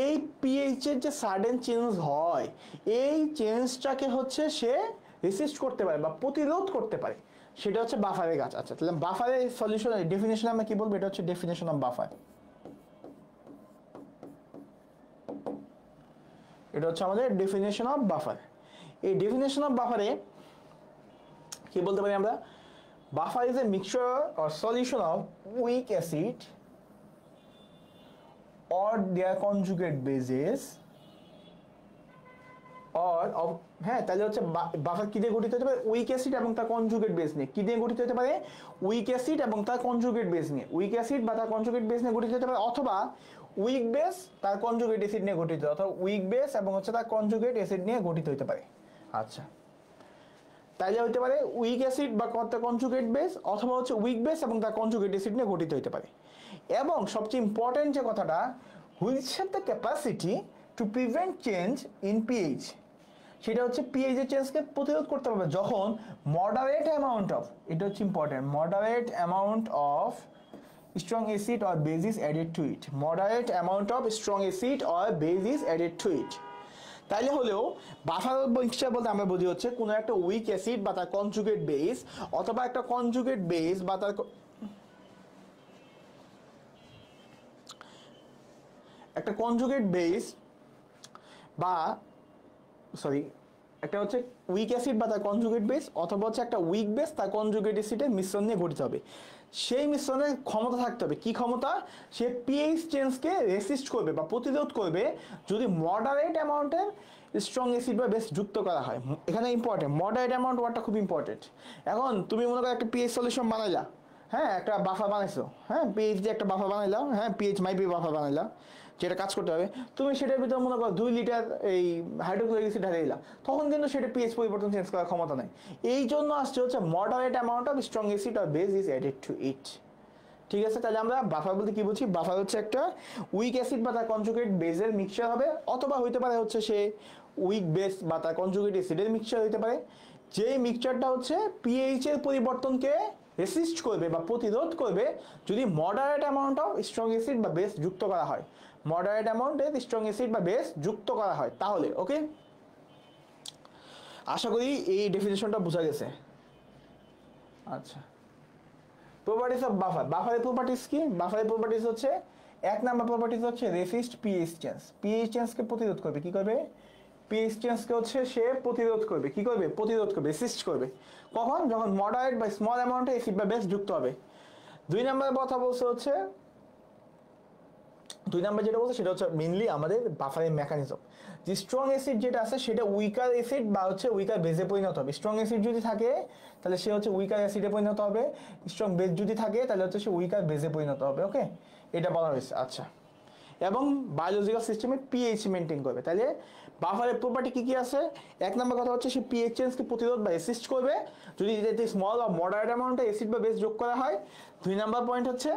এই পিএইচ এর যে সাডেন চেঞ্জ হয়, এই চেঞ্জটাকে হচ্ছে সে রেসিস্ট করতে পারে বা প্রতিরোধ করতে পারে, সেটা হচ্ছে বাফারের কাজ। আচ্ছা, তাহলে বাফারের সলিউশন ডেফিনেশন আমরা কি বলবো? এটা হচ্ছে ডেফিনেশন অফ বাফার। এটা হচ্ছে আমাদের ডেফিনেশন অফ বাফার। এই ডেফিনেশন অফ বাফারে কি বলতে পারি আমরা? Buffer is a mixture or solution of week acid or their conjugate bases or of, হ্যাঁ, তাহলে হচ্ছে বাফার কি দিয়ে গঠিত হতে পারে? উইক অ্যাসিড এবং তার কনজুগেট বেস নিয়ে। কি দিয়ে গঠিত হতে পারে? উইক অ্যাসিড এবং তার কনজুগেট বেস নিয়ে। উইক অ্যাসিড বা তার কনজুগেট বেস নিয়ে গঠিত হতে পারে, অথবা উইক বেস তার কনজুগেট অ্যাসিড নিয়ে গঠিত, অথবা উইক বেস এবং হচ্ছে তার কনজুগেট অ্যাসিড নিয়ে গঠিত হতে পারে। আচ্ছা, তাইলে হতে পারে উইক অ্যাসিড বা তার কনজুগেট বেস, অথবা হচ্ছে উইক বেস এবং তার কনজুগেট অ্যাসিড নিয়ে গঠিত হতে পারে। এবং সবচেয়ে ইম্পর্টেন্ট যে কথাটা, which have the capacity to prevent change in pH, সেটা হচ্ছে পিএইচ এর চেঞ্জকে প্রতিরোধ করতে পারবে যখন মডারেট অ্যামাউন্ট অফ, এটা হচ্ছে important, moderate amount of strong acid or base is added to it. Moderate amount of strong acid or base is added to it. তাইলে হলেও বাফার মিক্সচার বলতে আমরা বুঝি হচ্ছে কোনো একটা উইক অ্যাসিড বা তার কনজুগেট বেস, অথবা একটা কনজুগেট বেস বা তার একটা কনজুগেট বেস বা সরি একটা হচ্ছে উইক অ্যাসিড বা তার কনজুগেট বেস, অথবা হচ্ছে একটা উইক বেস তার কনজুগেট অ্যাসিডের মিশ্রণ নিয়ে গঠিত হবে। সেই মিশ্রণের ক্ষমতা থাকতে হবে, কি ক্ষমতা? সে পিএইচ চেঞ্জকে রেসিস্ট করবে বা প্রতিরোধ করবে যদি মডারেট অ্যামাউন্টের স্ট্রং অ্যাসিড বা বেস যুক্ত করা হয়। এখানে ইম্পর্টেন্ট, মডারেট অ্যামাউন্ট ওয়ার্ডটা খুব ইম্পর্টেন্ট। এখন তুমি মনে করো একটা পিএইচ সলিউশন বানাইলা, হ্যাঁ, একটা বাফার বানাইছো, হ্যাঁ, পিএইচ দিয়ে একটা বাফার বানাইলাম, হ্যাঁ, পিএইচ মাইপি বাফার বানাইলা, যেটা কাজ করতে হবে। তুমি সেটার ভিতরে মনে করো 2 লিটার এই হাইড্রোক্লোরিক অ্যাসিড ঢেলে দিলা, তখন কিন্তু সেটা পিএইচ পরিবর্তন চেঞ্জ করার ক্ষমতা নাই। এই জন্য আসছে হচ্ছে moderate amount of strong acid আর base is added to it. ঠিক আছে, তাহলে আমরা বাফার বলতে কি বুঝি? বাফার হচ্ছে একটা উইক অ্যাসিড বা তার কনজুগেট বেসের মিক্সচার হবে, অথবা হইতে পারে হচ্ছে সে উইক বেস বা তার কনজুগেট অ্যাসিডের মিক্সচার হইতে পারে, যে মিক্সচারটা হচ্ছে পিএইচ এর পরিবর্তনকে রেসিস্ট করবে বা প্রতিরোধ করবে যদি moderate amount of strong acid বা বেস যুক্ত করা হয়। মডারেট অ্যামাউন্টের স্ট্রং অ্যাসিড বা বেস যুক্ত করা হয় তাহলে। ওকে, আশা করি এই ডেফিনেশনটা বোঝা গেছে। আচ্ছা, প্রপার্টিস অফ বাফার। বাফারের প্রপার্টিস কি? বাফারের প্রপার্টিস হচ্ছে, এক নাম্বার প্রপার্টিস হচ্ছে রেসিস্ট পিএইচ চেঞ্জ। পিএইচ চেঞ্জকে প্রতিরোধ করবে। কি করবে? পিএইচ চেঞ্জকে হচ্ছে সে প্রতিরোধ করবে। কি করবে? প্রতিরোধ করবে, রেসিস্ট করবে। কখন? যখন মডারেট বা স্মল অ্যামাউন্টে অ্যাসিড বা বেস যুক্ত হবে। 2 নম্বরের কথা বলছে হচ্ছে, 2 নম্বর যেটা বলছে সেটা হচ্ছে মেইনলি আমাদের বাফারের মেকানিজম। যে স্ট্রং অ্যাসিড যেটা আছে সেটা উইকার অ্যাসিড বা হচ্ছে উইকার বেসে পরিণত হবে। স্ট্রং অ্যাসিড যদি থাকে তাহলে সে হচ্ছে উইকার অ্যাসিডে পরিণত হবে, স্ট্রং বেস যদি থাকে তাহলে হচ্ছে সে উইকার বেসে পরিণত হবে। ওকে, এটা বলা হয়েছে। আচ্ছা, এবং বায়োলজিক্যাল সিস্টেমে পিএইচ মেনটেন করবে। তাহলে বাফারের প্রপার্টি কি কি আছে? এক নম্বর কথা হচ্ছে সে পিএইচ চেঞ্জকে প্রতিরোধ বা অ্যাসিস্ট করবে যদি এতে স্মল বা মডারেট অ্যামাউন্টে অ্যাসিড বা বেস যোগ করা হয়। 2 নম্বর পয়েন্ট হচ্ছে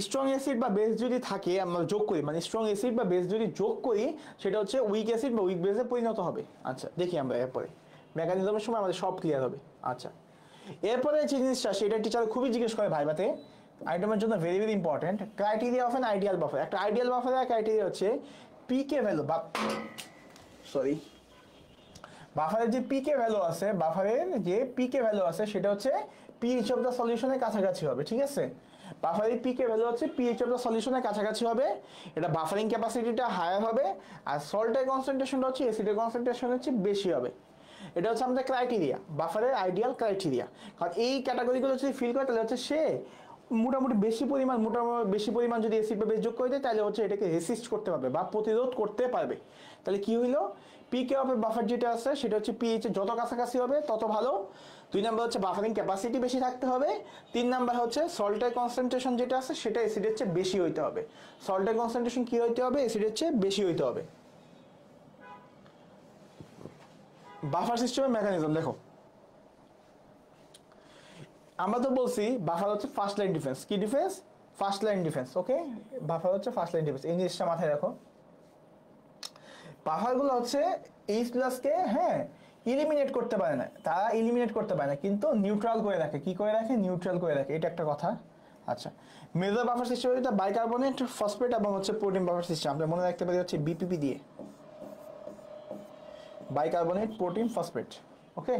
স্ট্রং অ্যাসিড বা বেস যদি থাকে, আমরা যোগ করি, মানে স্ট্রং অ্যাসিড বা বেস যদি যোগ করি সেটা হচ্ছে উইক অ্যাসিড বা উইক বেসে পরিণত হবে। আচ্ছা, দেখি আমরা এরপরে মেকানিজমের সময় আমাদের সব ক্লিয়ার হবে। আচ্ছা, এরপরে যে জিনিসটা সেটা টিচার খুবই জিজ্ঞেস করে ভাইবাতে, আইটেমের জন্য very very important, criteria of N ideal buffer. একটা আইডিয়াল বাফারের ক্রাইটেরিয়া হচ্ছে পিকে ভ্যালু বা সরি বাফারের যে পিকে ভ্যালু আছে, বাফারের যে পিকে ভ্যালু আছে সেটা হচ্ছে পিএইচ অফ দ্য সলিউশনের কাছাকাছি হবে, ঠিক আছে? বাফারের পিকে ভ্যালু হচ্ছে পিএইচ অফ দ্য সলিউশনের কাছাকাছি হবে, এটা বাফারিং ক্যাপাসিটিটা হায়ার হবে, আর সল্টের কনসেন্ট্রেশনটা হচ্ছে অ্যাসিডের কনসেন্ট্রেশন হচ্ছে বেশি হবে। এটা হচ্ছে আমাদের ক্রাইটেরিয়া, বাফারের আইডিয়াল ক্রাইটেরিয়া। কারণ এই ক্যাটাগরিগুলো যদি ফিল করে তাহলে হচ্ছে সে মোটামুটি বেশি পরিমাণ যদি অ্যাসিড বা বেস যোগ করে দেয় তাহলে হচ্ছে এটাকে রেসিস্ট করতে পারবে বা প্রতিরোধ করতে পারবে। তাহলে কি হইলো, পিকে অফ বাফার যেটা আছে সেটা হচ্ছে পিএইচ এর যত কাছাকাছি হবে তত ভালো। 2 নাম্বার হচ্ছে বাফারিং ক্যাপাসিটি বেশি থাকতে হবে। 3 নাম্বার হচ্ছে সল্টের কনসেন্ট্রেশন যেটা আছে সেটা অ্যাসিডের চেয়ে বেশি হইতে হবে। সল্টের কনসেন্ট্রেশন কি হইতে হবে, অ্যাসিডের চেয়ে বেশি হইতে হবে। বাফার সিস্টেমের মেকানিজম দেখো, আমরা তো বলছি বাফার হচ্ছে ফার্স্ট লাইন ডিফেন্স। কি ডিফেন্স? First line defence. ওকে, বাফার হচ্ছে ফার্স্ট লাইন ডিফেন্স, এই জিনিসটা মাথায় রাখো। বাফারগুলো হচ্ছে এইচ প্লাসকে ইলিমিনেট করতে পারে না, তারা ইলিমিনেট করতে পারে না কিন্তু নিউট্রাল করে রাখে। কি করে রাখে? নিউট্রাল করে রাখে, এটা একটা কথা। আচ্ছা, মেজর বাফার সিস্টেম হচ্ছে বাইকার্বনেট, ফসফেট এবং হচ্ছে প্রোটিন বাফার সিস্টেম। আমরা মনে রাখতে পারি হচ্ছে বিপিপি দিয়ে, বাইকার্বনেট, প্রোটিন, ফসফেট। ওকে,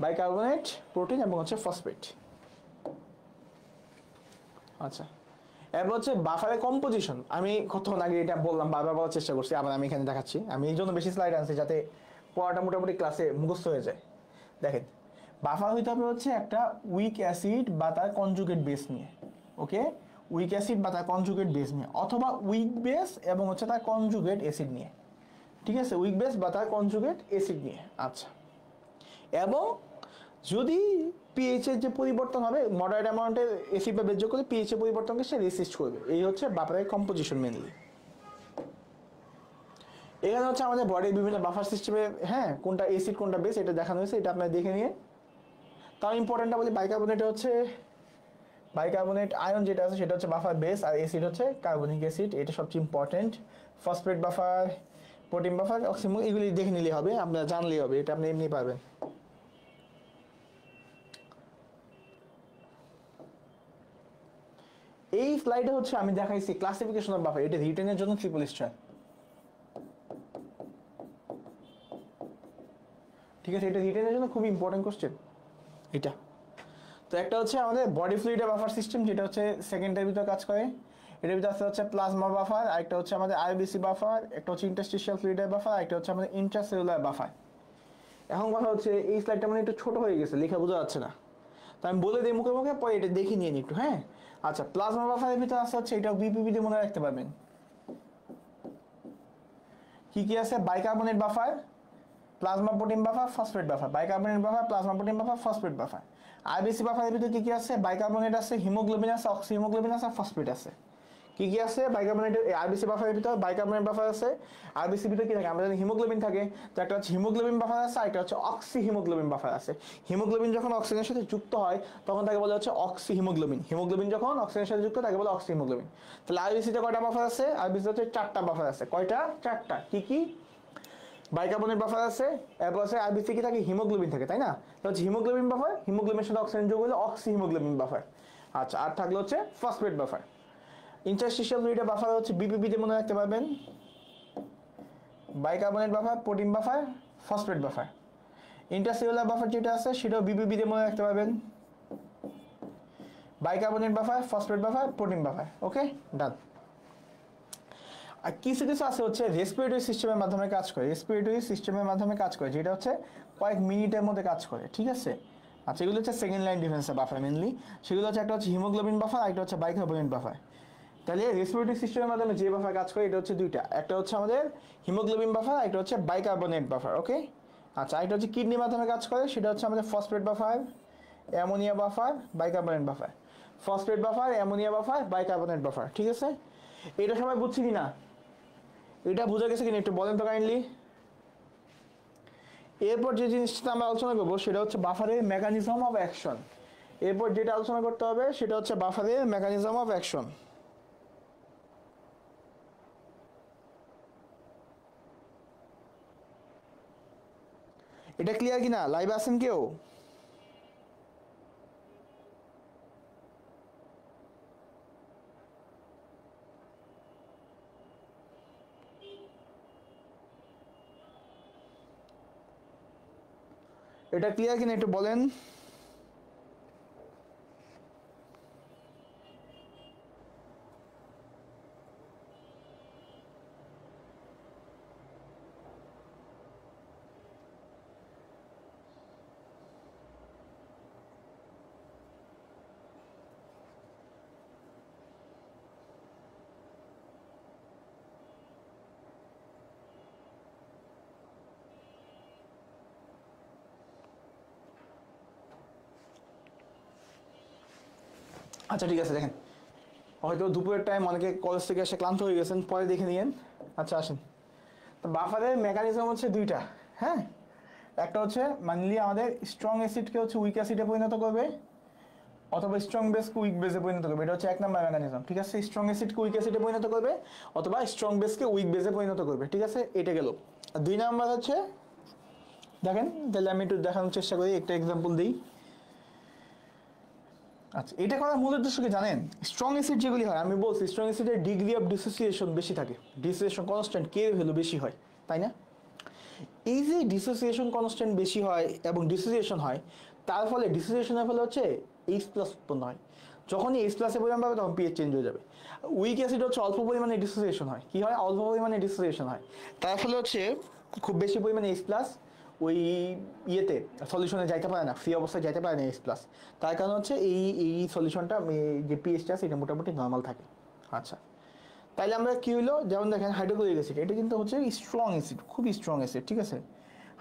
বাইকার্বনেট, প্রোটিন এবং হচ্ছে ফসফেট। আচ্ছা, এরপর হচ্ছে বাফারের কম্পোজিশন। আমি কতক্ষণ আগে এটা বললাম, বারবার বলার চেষ্টা করছি, আবার আমি এখানে দেখাচ্ছি। আমি এই জন্য বেশি স্লাইড আনছি যাতে পড়াটা মোটামুটি ক্লাসে মুখস্থ হয়ে যায়। দেখেন, বাফার হইতে হবে হচ্ছে একটা উইক অ্যাসিড বা তার কনজুগেট বেস নিয়ে। ওকে, উইক অ্যাসিড বা তার কনজুগেট বেস নিয়ে, অথবা উইক বেস এবং হচ্ছে তার কনজুগেট অ্যাসিড নিয়ে। ঠিক আছে, উইক বেস বা তার কনজুগেট অ্যাসিড নিয়ে। আচ্ছা, এবং যদি পিএইচ এর যে পরিবর্তন হবে, মডারেট অ্যামাউন্টের অ্যাসিড বা বেস যোগ করে পিএইচ এর পরিবর্তনকে সে রেসিস্ট করবে। এই হচ্ছে বাফারের কম্পোজিশন মেনলি। এখানে হচ্ছে আমাদের বডির বিভিন্ন বাফার সিস্টেমে কোনটা অ্যাসিড কোনটা বেস এটা দেখানো হয়েছে, এটা আপনারা দেখে নিয়ে। তাও ইম্পর্টেন্টটা বলি, বাইকার্বনেট হচ্ছে বাইকার্বনেট আয়ন যেটা আছে সেটা হচ্ছে বাফার বেস, আর অ্যাসিড হচ্ছে কার্বনিক অ্যাসিড, এটা সবচেয়ে important. Phosphate buffer, protein buffer, অক্সিমুল, এগুলি দেখে নিলেই হবে, আপনারা জানলেই হবে, এটা আপনি এমনি পারবেন। এই স্লাইডে হচ্ছে আমি দেখাইছি ক্লাসিফিকেশন অফ বাফার, এটা রিটেনের জন্য ট্রিপল স্টার। ঠিক আছে, এটা রিটেনের জন্য খুব ইম্পর্টেন্ট কোশ্চেন এটা। তো একটা হচ্ছে আমাদের বডি ফ্লুইডের বাফার সিস্টেম, যেটা হচ্ছে সেকেন্ডের ভিতরে কাজ করে। এটার ভিতরে আছে হচ্ছে প্লাজমা বাফার, আরেকটা হচ্ছে আমাদের আরবিসি বাফার, একটা হচ্ছে ইন্টারস্টিশিয়াল ফ্লুইডের বাফার, আরেকটা হচ্ছে আমাদের ইন্ট্রাসেলুলার বাফার। এখন কথা হচ্ছে এই স্লাইডটা মানে একটু ছোট হয়ে গেছে, লেখা বোঝা যাচ্ছে না, তো আমি বলে দিই মুখে মুখে, পরে এটা দেখে নিয়ে একটু। আচ্ছা, প্লাজমা বাফারের ভিতরে আছে হচ্ছে এটা বিপিপি দিয়ে মনে রাখতে পারবেন। কি কি আছে? Bicarbonate buffer, plasma protein buffer, phosphate buffer. Bicarbonate buffer, plasma protein buffer, phosphate buffer. RBC বাফারের ভিতরে কি কি আছে? বাইকার্বনেট আছে, হিমোগ্লোবিন আছে, অক্সিহিমোগ্লোবিন আছে, ফসফেট আছে। কি কি আছে বাইকার্বনেটের? আরবিসি বাফারের ভিতর বাইকার্বনেট বাফার আছে। আরবিসির ভিতরে কি থাকে? আমরা জানি হিমোগ্লোবিন থাকে, তো একটা হচ্ছে হিমোগ্লোবিন বাফার আছে, আরেকটা হচ্ছে অক্সিহিমোগ্লোবিন বাফার আছে। হিমোগ্লোবিন যখন অক্সিজেনের সাথে যুক্ত হয় তখন তাকে বলা হচ্ছে অক্সিহিমোগ্লোবিন। হিমোগ্লোবিন যখন অক্সিজেনের সাথে যুক্ত তাকে বলে অক্সিহিমোগ্লোবিন। তাহলে আরবিসিতে কয়টা বাফার আছে? আরবিসিতে হচ্ছে 4টা বাফার আছে। কয়টা? 4টা। কি কি? বাইকার্বনেট বাফার আছে, এরপর আছে আরবিসি কি থাকে? হিমোগ্লোবিন থাকে, তাই না? তো হচ্ছে হিমোগ্লোবিন বাফার, হিমোগ্লোবিনের সাথে অক্সিজেন যোগ হলে অক্সিহিমোগ্লোবিন বাফার। আচ্ছা, আর থাকলে হচ্ছে ফসফেট বাফার। ইন্টারস্টিশিয়াল ফ্লুইডের বাফার হচ্ছে বিপিপি দিয়ে মনে রাখতে পারবেন, bicarbonate buffer, protein buffer, phosphate buffer. Intercellular buffer যেটা আছে সেটাও বিপিপি দিয়ে মনে রাখতে পারবেন, bicarbonate buffer, phosphate buffer, protein buffer. Okay, done. আর কিছু কিছু আছে হচ্ছে রেসপিরেটরি সিস্টেমের মাধ্যমে কাজ করে, রেসপিরেটরি সিস্টেমের মাধ্যমে কাজ করে, যেটা হচ্ছে কয়েক মিনিটের মধ্যে কাজ করে। ঠিক আছে, আচ্ছা, এগুলো হচ্ছে সেকেন্ড লাইন ডিফেন্সের বাফার মেনলি। সেগুলো হচ্ছে একটা হচ্ছে হিমোগ্লোবিন বাফার, একটা হচ্ছে বাইকার্বনেট বাফার। তাহলে রেসপিরেটরি সিস্টেমের মাধ্যমে যে বাফার কাজ করে এটা হচ্ছে দুইটা, একটা হচ্ছে আমাদের হিমোগ্লোবিন বাফার, একটা হচ্ছে বাইকার্বনেট বাফার। ওকে, আচ্ছা, একটা হচ্ছে কিডনির মাধ্যমে কাজ করে, সেটা হচ্ছে আমাদের phosphate buffer, ammonia buffer, bicarbonate buffer. Phosphate buffer, ammonia buffer, bicarbonate buffer. ঠিক আছে, এটা সবাই বুঝছি কিনা? এটা বোঝা গেছে কিনা একটু বলেন তো কাইন্ডলি। এরপর যে জিনিসটা আমরা আলোচনা করবো সেটা হচ্ছে বাফারের মেকানিজম অফ অ্যাকশন। এরপর যেটা আলোচনা করতে হবে সেটা হচ্ছে বাফারের মেকানিজম অফ অ্যাকশন। এটা ক্লিয়ার কিনা? লাইভ আছেন কেউ? এটা ক্লিয়ার কিনা একটু বলেন। আচ্ছা ঠিক আছে, দেখেন হয়তো দুপুরের টাইম অনেকে কলেজ থেকে এসে ক্লান্ত হয়ে গেছেন, পরে দেখে নিয়েন। আচ্ছা আসেন, তো বাফারের মেকানিজম হচ্ছে দুইটা। হ্যাঁ, একটা হচ্ছে মানলি আমাদের স্ট্রং অ্যাসিডকে হচ্ছে উইক অ্যাসিডে পরিণত করবে, অথবা স্ট্রং বেসকে উইক বেসে পরিণত করবে। এটা হচ্ছে এক নাম্বার মেকানিজম, ঠিক আছে। স্ট্রং অ্যাসিডকে উইক অ্যাসিডে পরিণত করবে, অথবা স্ট্রং বেসকে উইক বেসে পরিণত করবে, ঠিক আছে। এটা গেল। আর দুই নাম্বার হচ্ছে, দেখেন তাহলে আমি একটু দেখানোর চেষ্টা করি, একটা এক্সাম্পল দিই। আচ্ছা, এটা করার মূল উদ্দেশ্য কি জানেন? স্ট্রং অ্যাসিড যেগুলি হয়, আমি বলছি স্ট্রং অ্যাসিডের ডিগ্রি অফ ডিসোসিয়েশন বেশি থাকে, ডিসোসিয়েশন কনস্ট্যান্ট কে ভ্যালু বেশি হয়, তাই না? এই যে ডিসোসিয়েশন কনস্ট্যান্ট বেশি হয় এবং ডিসোসিয়েশন হয়, তার ফলে ডিসোসিয়েশনের ফলে হচ্ছে H+ উৎপন্ন হয়। যখনই H+ এর পরিমাণ পাবে তখন pH চেঞ্জ হয়ে যাবে। উইক অ্যাসিড হচ্ছে অল্প পরিমাণে ডিসোসিয়েশন হয়, কি হয়? অল্প পরিমাণে ডিসোসিয়েশন হয়, তার ফলে হচ্ছে খুব বেশি পরিমাণে H+ ওই ইয়েতে সলিউশনে যাইতে পারে না, ফ্রি অবস্থায় যাইতে পারে না H+। তার কারণ হচ্ছে এই সলিউশনটা যে পিএইচটা সেটা মোটামুটি নর্মাল থাকে। আচ্ছা, তাইলে আমরা কি হলো, যেমন দেখেন হাইড্রোক্লোরিক অ্যাসিড, এটা কিন্তু হচ্ছে স্ট্রং অ্যাসিড, খুবই স্ট্রং অ্যাসিড, ঠিক আছে।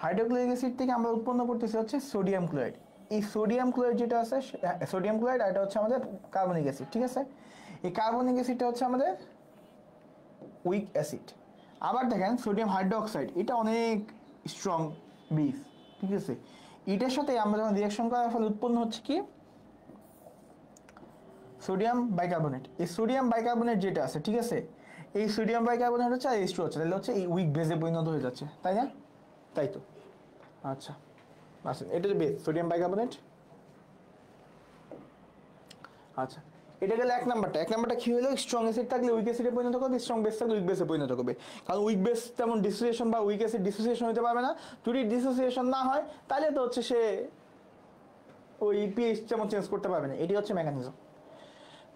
হাইড্রোক্লোরিক অ্যাসিড থেকে আমরা উৎপন্ন করতেছি হচ্ছে সোডিয়াম ক্লোরাইড। এই সোডিয়াম ক্লোরাইড যেটা আছে, সোডিয়াম ক্লোরাইড, এটা হচ্ছে আমাদের কার্বনিক অ্যাসিড, ঠিক আছে। এই কার্বনিক অ্যাসিডটা হচ্ছে আমাদের উইক অ্যাসিড। আবার দেখেন সোডিয়াম হাইড্রোক্সাইড, এটা অনেক স্ট্রং বেস, ঠিক আছে। এটার সাথে আমরা যখন রিঅ্যাকশন করার ফলে উৎপন্ন হচ্ছে কি, সোডিয়াম বাইকার্বনেট। এই সোডিয়াম বাইকার্বনেট যেটা আছে, ঠিক আছে, এই সোডিয়াম বাইকার্বনেট হচ্ছে আর H2 হচ্ছে, তাহলে হচ্ছে এই উইক বেসে পরিণত হয়ে যাচ্ছে, তাই না? তাই তো। আচ্ছা আচ্ছা, এটা যে বেস সোডিয়াম বাইকার্বনেট। আচ্ছা, এটা গেলে এক নাম্বারটা কি হলো, স্ট্রং অ্যাসিড থাকলে উইক অ্যাসিডে পরিণত করবে, স্ট্রং বেস থাকলে উইক বেসে পরিণত করবে। কারণ উইক বেস তেমন ডিসোসিয়েশন বা উইক অ্যাসিড ডিসোসিয়েশন হতে পারবে না। যদি ডিসোসিয়েশন না হয় তাহলে তো হচ্ছে সে ওই পিএইচ যেমন চেঞ্জ করতে পারবে না। এটি হচ্ছে মেকানিজম।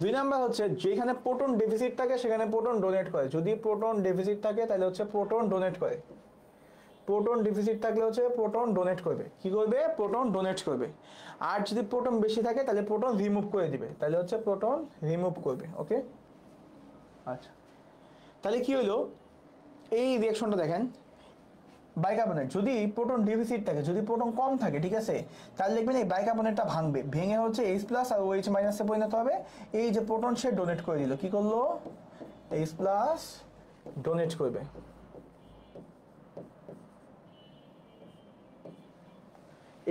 দুই নাম্বার হচ্ছে, যেখানে প্রোটন ডেফিসিট থাকে সেখানে প্রোটন ডোনেট করে। যদি প্রোটন ডেফিসিট থাকে তাহলে হচ্ছে প্রোটন ডোনেট করে। প্রোটন ডেফিসিট থাকলে হচ্ছে প্রোটন ডোনেট করবে, কি করবে? প্রোটন ডোনেট করবে। আর যদি প্রোটন বেশি থাকে তাহলে প্রোটন রিমুভ করে দিবে, তাহলে হচ্ছে প্রোটন রিমুভ করবে। ওকে, আচ্ছা, তাহলে কি হলো, এই রিঅ্যাকশনটা দেখেন, বাইকার্বনেট যদি প্রোটন ডেফিসিট থাকে, যদি প্রোটন কম থাকে, ঠিক আছে, তাহলে দেখবেন এই বাইকার্বনেটটা ভাঙবে, ভেঙে হচ্ছে H+ আর OH- এ পরিণত হবে। এই যে প্রোটন সে ডোনেট করে দিল, কি করলো? H+ ডোনেট করবে,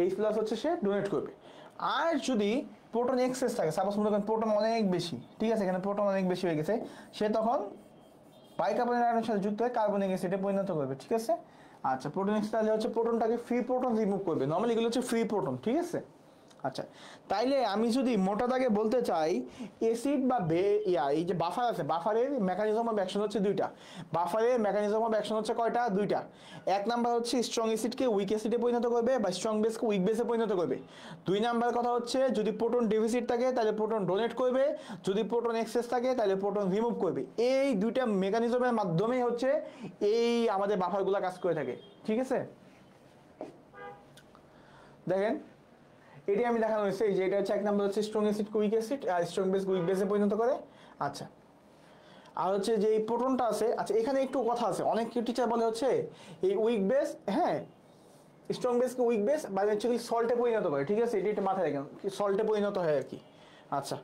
H+ হচ্ছে সে ডোনেট করবে। আর যদি প্রোটন এক্সেস থাকে, সাপোজ মনে করেন প্রোটন অনেক বেশি, ঠিক আছে, এখানে প্রোটন অনেক বেশি হয়ে গেছে, সে তখন বাইকার্বনেট আয়নের সাথে যুক্ত হয়ে কার্বনিক অ্যাসিডে পরিণত করবে, ঠিক আছে। আচ্ছা, প্রোটন এক্স তাহলে হচ্ছে প্রোটনটাকে ফ্রি প্রোটন রিমুভ করবে, নর্মালি এগুলো হচ্ছে ফ্রি প্রোটন, ঠিক আছে। আচ্ছা, তাইলে আমি যদি মোটা দাগে বলতে চাই, অ্যাসিড বা এই যে বাফার আছে, বাফারের মেকানিজম অফ অ্যাকশন হচ্ছে দুইটা। বাফারের মেকানিজম অফ অ্যাকশন হচ্ছে কয়টা? দুইটা। এক নাম্বার হচ্ছে স্ট্রং অ্যাসিডকে উইক অ্যাসিডে পরিণত করবে বা স্ট্রং বেসকে উইক বেসে পরিণত করবে। দুই নাম্বার কথা হচ্ছে, যদি প্রোটন ডেফিসিট থাকে তাহলে প্রোটন ডোনেট করবে, যদি প্রোটন এক্সেস থাকে তাহলে প্রোটন রিমুভ করবে। এই দুইটা মেকানিজমের মাধ্যমেই হচ্ছে এই আমাদের বাফারগুলো কাজ করে থাকে, ঠিক আছে। দেখেন, এটি আমি দেখানো হয়েছে, এই যে এটা হচ্ছে এক নাম্বার হচ্ছে স্ট্রং অ্যাসিড উইক অ্যাসিড, আর স্ট্রং বেস উইক বেসে পরিণত করে। আচ্ছা, আর হচ্ছে যে এই প্রোটনটা আছে, আচ্ছা এখানে একটু কথা আছে, অনেক টিচার বলে হচ্ছে এই উইক বেস, হ্যাঁ, স্ট্রং বেসকে উইক বেস বা অ্যাকচুয়ালি সল্টে পরিণত করে, ঠিক আছে, এটি একটু মাথায় রাখেন, সল্টে পরিণত হয় আর কি। আচ্ছা,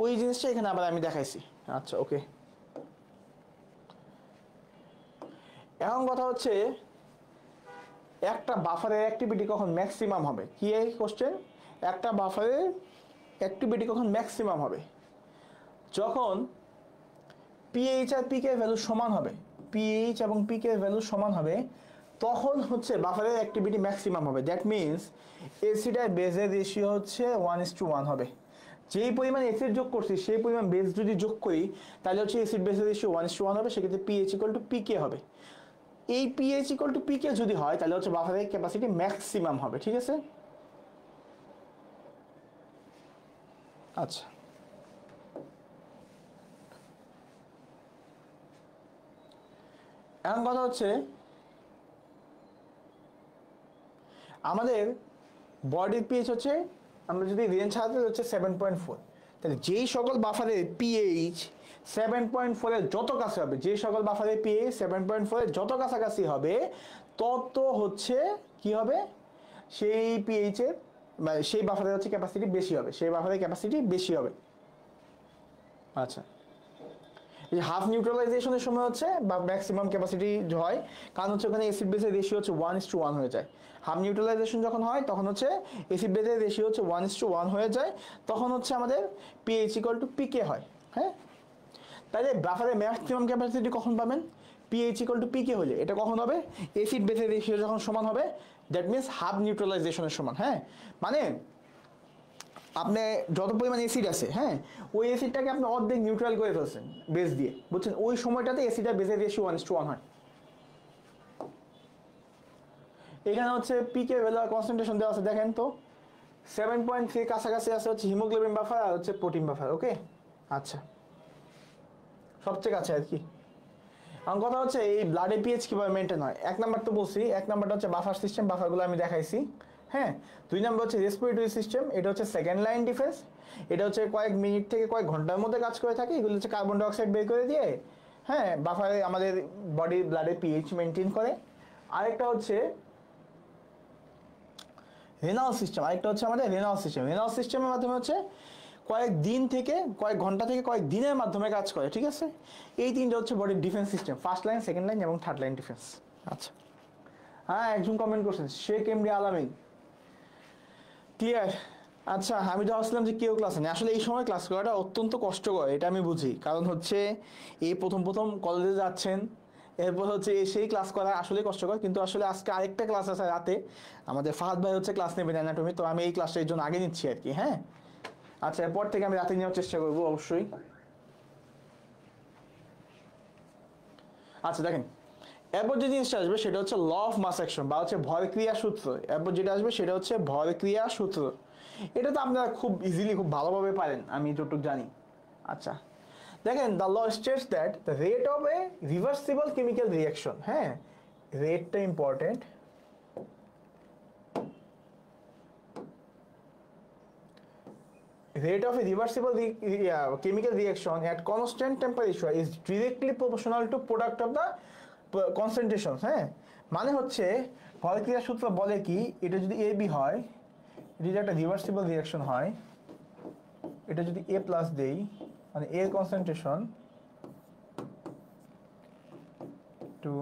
ওই জিনিসটা এখানে আবার আমি দেখাইছি। আচ্ছা ওকে, এখন কথা হচ্ছে একটা বাফারের অ্যাক্টিভিটি কখন ম্যাক্সিমাম হবে? কি এই কোশ্চেন, একটা বাফারের অ্যাক্টিভিটি কখন ম্যাক্সিমাম হবে? যখন পিএইচ আর পিকে ভ্যালু সমান হবে, পিএইচ এবং পিকে ভ্যালু সমান হবে, তখন হচ্ছে বাফারের অ্যাক্টিভিটি ম্যাক্সিমাম হবে। দ্যাট মিনস অ্যাসিড আর বেসের রেশিও হচ্ছে 1:1 হবে। যেই পরিমাণ অ্যাসিড যোগ করছি সেই পরিমাণ বেস যদি যোগ করি তাহলে হচ্ছে অ্যাসিড বেসের রেশিও 1:1 হবে, সেক্ষেত্রে পিএইচ ইকুয়াল টু পিকে হবে। এই পিএইচ ইকুয়াল টু পিকে যদি হয় তাহলে হচ্ছে বাফারের ক্যাপাসিটি ম্যাক্সিমাম হবে, ঠিক আছে। আচ্ছা, এখন কথা হচ্ছে আমাদের বডির পিএইচ হচ্ছে, আমরা যদি রেঞ্জ ছাড়াতে হচ্ছে 7.4, তাহলে যেই সকল বাফারের পিএইচ 7.4 এর যত কাছে হবে, যে সকল বাফারের পিএইচ 7.4 এর যত কাছাকাছি হবে তত হচ্ছে কি হবে, সেই পিএইচ এর সেই বাফারের হচ্ছে ক্যাপাসিটি বেশি হবে, সেই বাফারের ক্যাপাসিটি বেশি হবে। আচ্ছা, এই হাফ নিউট্রালাইজেশনের সময় হচ্ছে বা ম্যাক্সিমাম ক্যাপাসিটি হয়, কারণ হচ্ছে ওখানে অ্যাসিড বেসের রেশিও হচ্ছে 1:1 হয়ে যায়। হাফ নিউট্রালাইজেশন যখন হয় তখন হচ্ছে অ্যাসিড বেসের রেশিও হচ্ছে 1:1 হয়ে যায়, তখন হচ্ছে আমাদের পিএইচ ইকুয়াল টু পিকে হয়। হ্যাঁ, তাহলে বাফারের ম্যাক্সিমাম ক্যাপাসিটি কখন পাবেন? পিএইচ ইকুয়াল টু পিকে হলে। এটা কখন হবে? অ্যাসিড বেসের রেশিও যখন সমান হবে, দ্যাট মিনস হাফ নিউট্রালাইজেশনের সমান। হ্যাঁ, মানে আপনি যত পরিমাণ অ্যাসিড আছে, হ্যাঁ, ওই অ্যাসিডটাকে আপনি অর্ধেক নিউট্রাল করে ফেলছেন বেস দিয়ে, বুঝছেন? ওই সময়টাতে অ্যাসিড আর বেসের রেশিও 1:1 হয়। এখানে হচ্ছে পিকে ভ্যালু আর কনসেন্ট্রেশন দেওয়া আছে, দেখেন তো 7.3 কাছাকাছি আছে হচ্ছে হিমোগ্লোবিন বাফার আর হচ্ছে প্রোটিন বাফার। ওকে, আচ্ছা, সবচেয়ে কাছে আর কি। আমার কথা হচ্ছে এই ব্লাডে পিএইচ কিভাবে মেনটেন হয়। এক নাম্বার তো বলছি, এক নাম্বারটা হচ্ছে বাফার সিস্টেম, বাফারগুলো আমি দেখাইছি। হ্যাঁ, দুই নাম্বার হচ্ছে রেসপিরেটরি সিস্টেম, এটা হচ্ছে সেকেন্ড লাইন ডিফেন্স, এটা হচ্ছে কয়েক মিনিট থেকে কয়েক ঘন্টার মধ্যে কাজ করে থাকে। এগুলো হচ্ছে কার্বন ডাইঅক্সাইড বের করে দিয়ে, হ্যাঁ, বাফারে আমাদের বডি ব্লাডে পিএইচ মেনটেন করে। আরেকটা হচ্ছে রেনাল সিস্টেম, আরেকটা হচ্ছে আমাদের রেনাল সিস্টেম। রেনাল সিস্টেমের মাধ্যমে হচ্ছে কয়েক দিন থেকে কয়েক ঘন্টা থেকে কয়েক দিনের মাধ্যমে কাজ করে, ঠিক আছে? এই তিনটা হচ্ছে বডির defence system, first line, second line এবং থার্ড লাইন ডিফেন্স। আচ্ছা, হ্যাঁ, একজন কমেন্ট করছেন শেখ এমডি আলামিন, ক্লিয়ার। আচ্ছা, আমি তো ভাবছিলাম যে কেউ ক্লাসে নেই। আসলে এই সময় ক্লাস করাটা অত্যন্ত কষ্টকর, এটা আমি বুঝি, কারণ হচ্ছে এই প্রথম প্রথম কলেজে যাচ্ছেন, এরপর হচ্ছে সেই ক্লাস করা আসলে কষ্টকর। কিন্তু আসলে আজকে আরেকটা ক্লাস আছে রাতে, আমাদের ফাহাদ ভাই হচ্ছে ক্লাস নেবেন অ্যানাটমি, তো আমি এই ক্লাসটা এর জন্য আগে নিচ্ছি আর কি। হ্যাঁ, আচ্ছা, এরপর থেকে আমি রাতে নেওয়ার চেষ্টা করবো অবশ্যই। আচ্ছা, দেখেন, এরপর যে জিনিসটা আসবে সেটা হচ্ছে ল অফ মাস অ্যাকশন বা হচ্ছে ভরক্রিয়া সূত্র। এরপর যেটা আসবে সেটা হচ্ছে ভরক্রিয়া সূত্র। এটা তো আপনারা খুব ইজিলি, খুব ভালোভাবে পারেন, আমি যতটুকু জানি। আচ্ছা, দেখেন, the law states that the rate of a reversible chemical reaction, হ্যাঁ, রেটটা important, rate of a reversible chemical reaction at constant temperature is directly proportional to product of the concentrations। হ্যাঁ, মানে হচ্ছে ভরক্রিয়া সূত্র বলে কি, এটা যদি এ বি হয়, এটা যদি একটা রিভার্সিবল রিয়াকশন হয়, এটা যদি এ প্লাস দেই, মানে এর কনসেন্ট্রেশন টু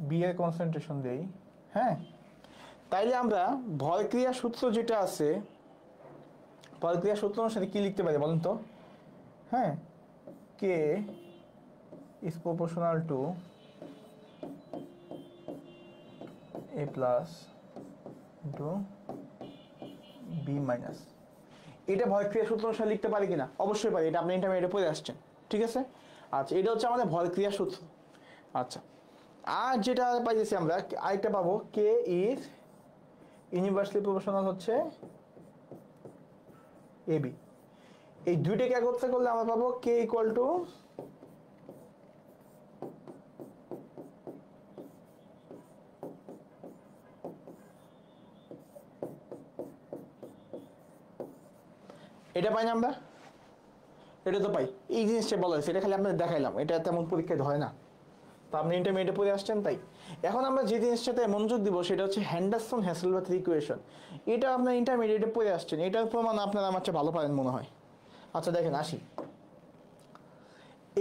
বি এর কনসেন্ট্রেশন দেই, হ্যাঁ, তাইলে আমরা ভরক্রিয়া সূত্র যেটা আছে, ভরক্রিয়া সূত্র অনুসারে কি লিখতে পারি বলেন তো? হ্যাঁ, K is proportional to A plus into B minus. এটা ভরক্রিয়া সূত্র অনুসারে লিখতে পারি কিনা? অবশ্যই পারি, এটা আপনি ইন্টারমিডিয়েটে পড়ে আসছেন, ঠিক আছে? আচ্ছা, এটা হচ্ছে আমাদের ভরক্রিয়া সূত্র। আচ্ছা, আর যেটা পাইতেছি আমরা আরেকটা পাবো, কে ইজ ইউনিভার্সালি প্রপোর্শনাল হচ্ছে এবি। এই দুইটাকে একত্রে করলে আমরা পাবো কে ইকুয়াল টু এটা পাই না আমরা? এটা তো পাই, এই জিনিসটা বলা হয়েছে, এটা খালি আপনাদের দেখাইলাম, এটা তেমন পরীক্ষায় হয় না, তো আপনি ইন্টারমিডিয়েটে পড়ে আসছেন তাই। এখন আমরা যে জিনিসটাতে মনোযোগ দিব সেটা হচ্ছে হ্যান্ডারসন হ্যাসেলবাথ ইকুয়েশন। এটা আপনার ইন্টারমিডিয়েটে পড়ে আসছেন, এটার প্রমাণ আপনারা আমার চেয়ে ভালো পারেন মনে হয়। আচ্ছা, দেখেন, আসি,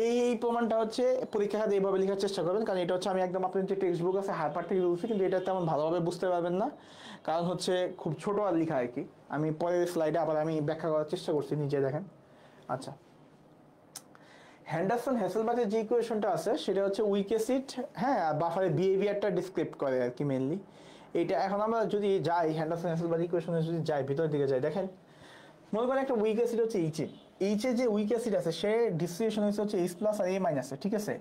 এই প্রমাণটা হচ্ছে পরীক্ষা খাতে এইভাবে লেখার চেষ্টা করবেন, কারণ এটা হচ্ছে আমি একদম আপনার যে টেক্সট বুক আছে হাইপার থেকে বলছি, কিন্তু এটা তেমন ভালোভাবে বুঝতে পারবেন না, কারণ হচ্ছে খুব ছোট আর লেখা আর কি। আমি পরের স্লাইডে আবার আমি ব্যাখ্যা করার চেষ্টা করছি, নিজে দেখেন। আচ্ছা, হ্যান্ডারসন হ্যাসেলবাথের যে ইকুয়েশনটা আছে সেটা হচ্ছে উইক অ্যাসিড, হ্যাঁ, বাফারের বিহেভিয়ারটা ডিসক্রাইব করে আর কি মেনলি। এইটা এখন আমরা যদি যাই হ্যান্ডারসন হ্যাসেলবাথ ইকুয়েশনে যদি যাই, ভিতরের দিকে যাই, দেখেন, মনে করেন একটা উইক অ্যাসিড হচ্ছে এইচে, এইচে যে উইক অ্যাসিড আছে সে ডিস্ট্রিবিউশন হচ্ছে এইচ প্লাস আর এ মাইনাসে, ঠিক আছে?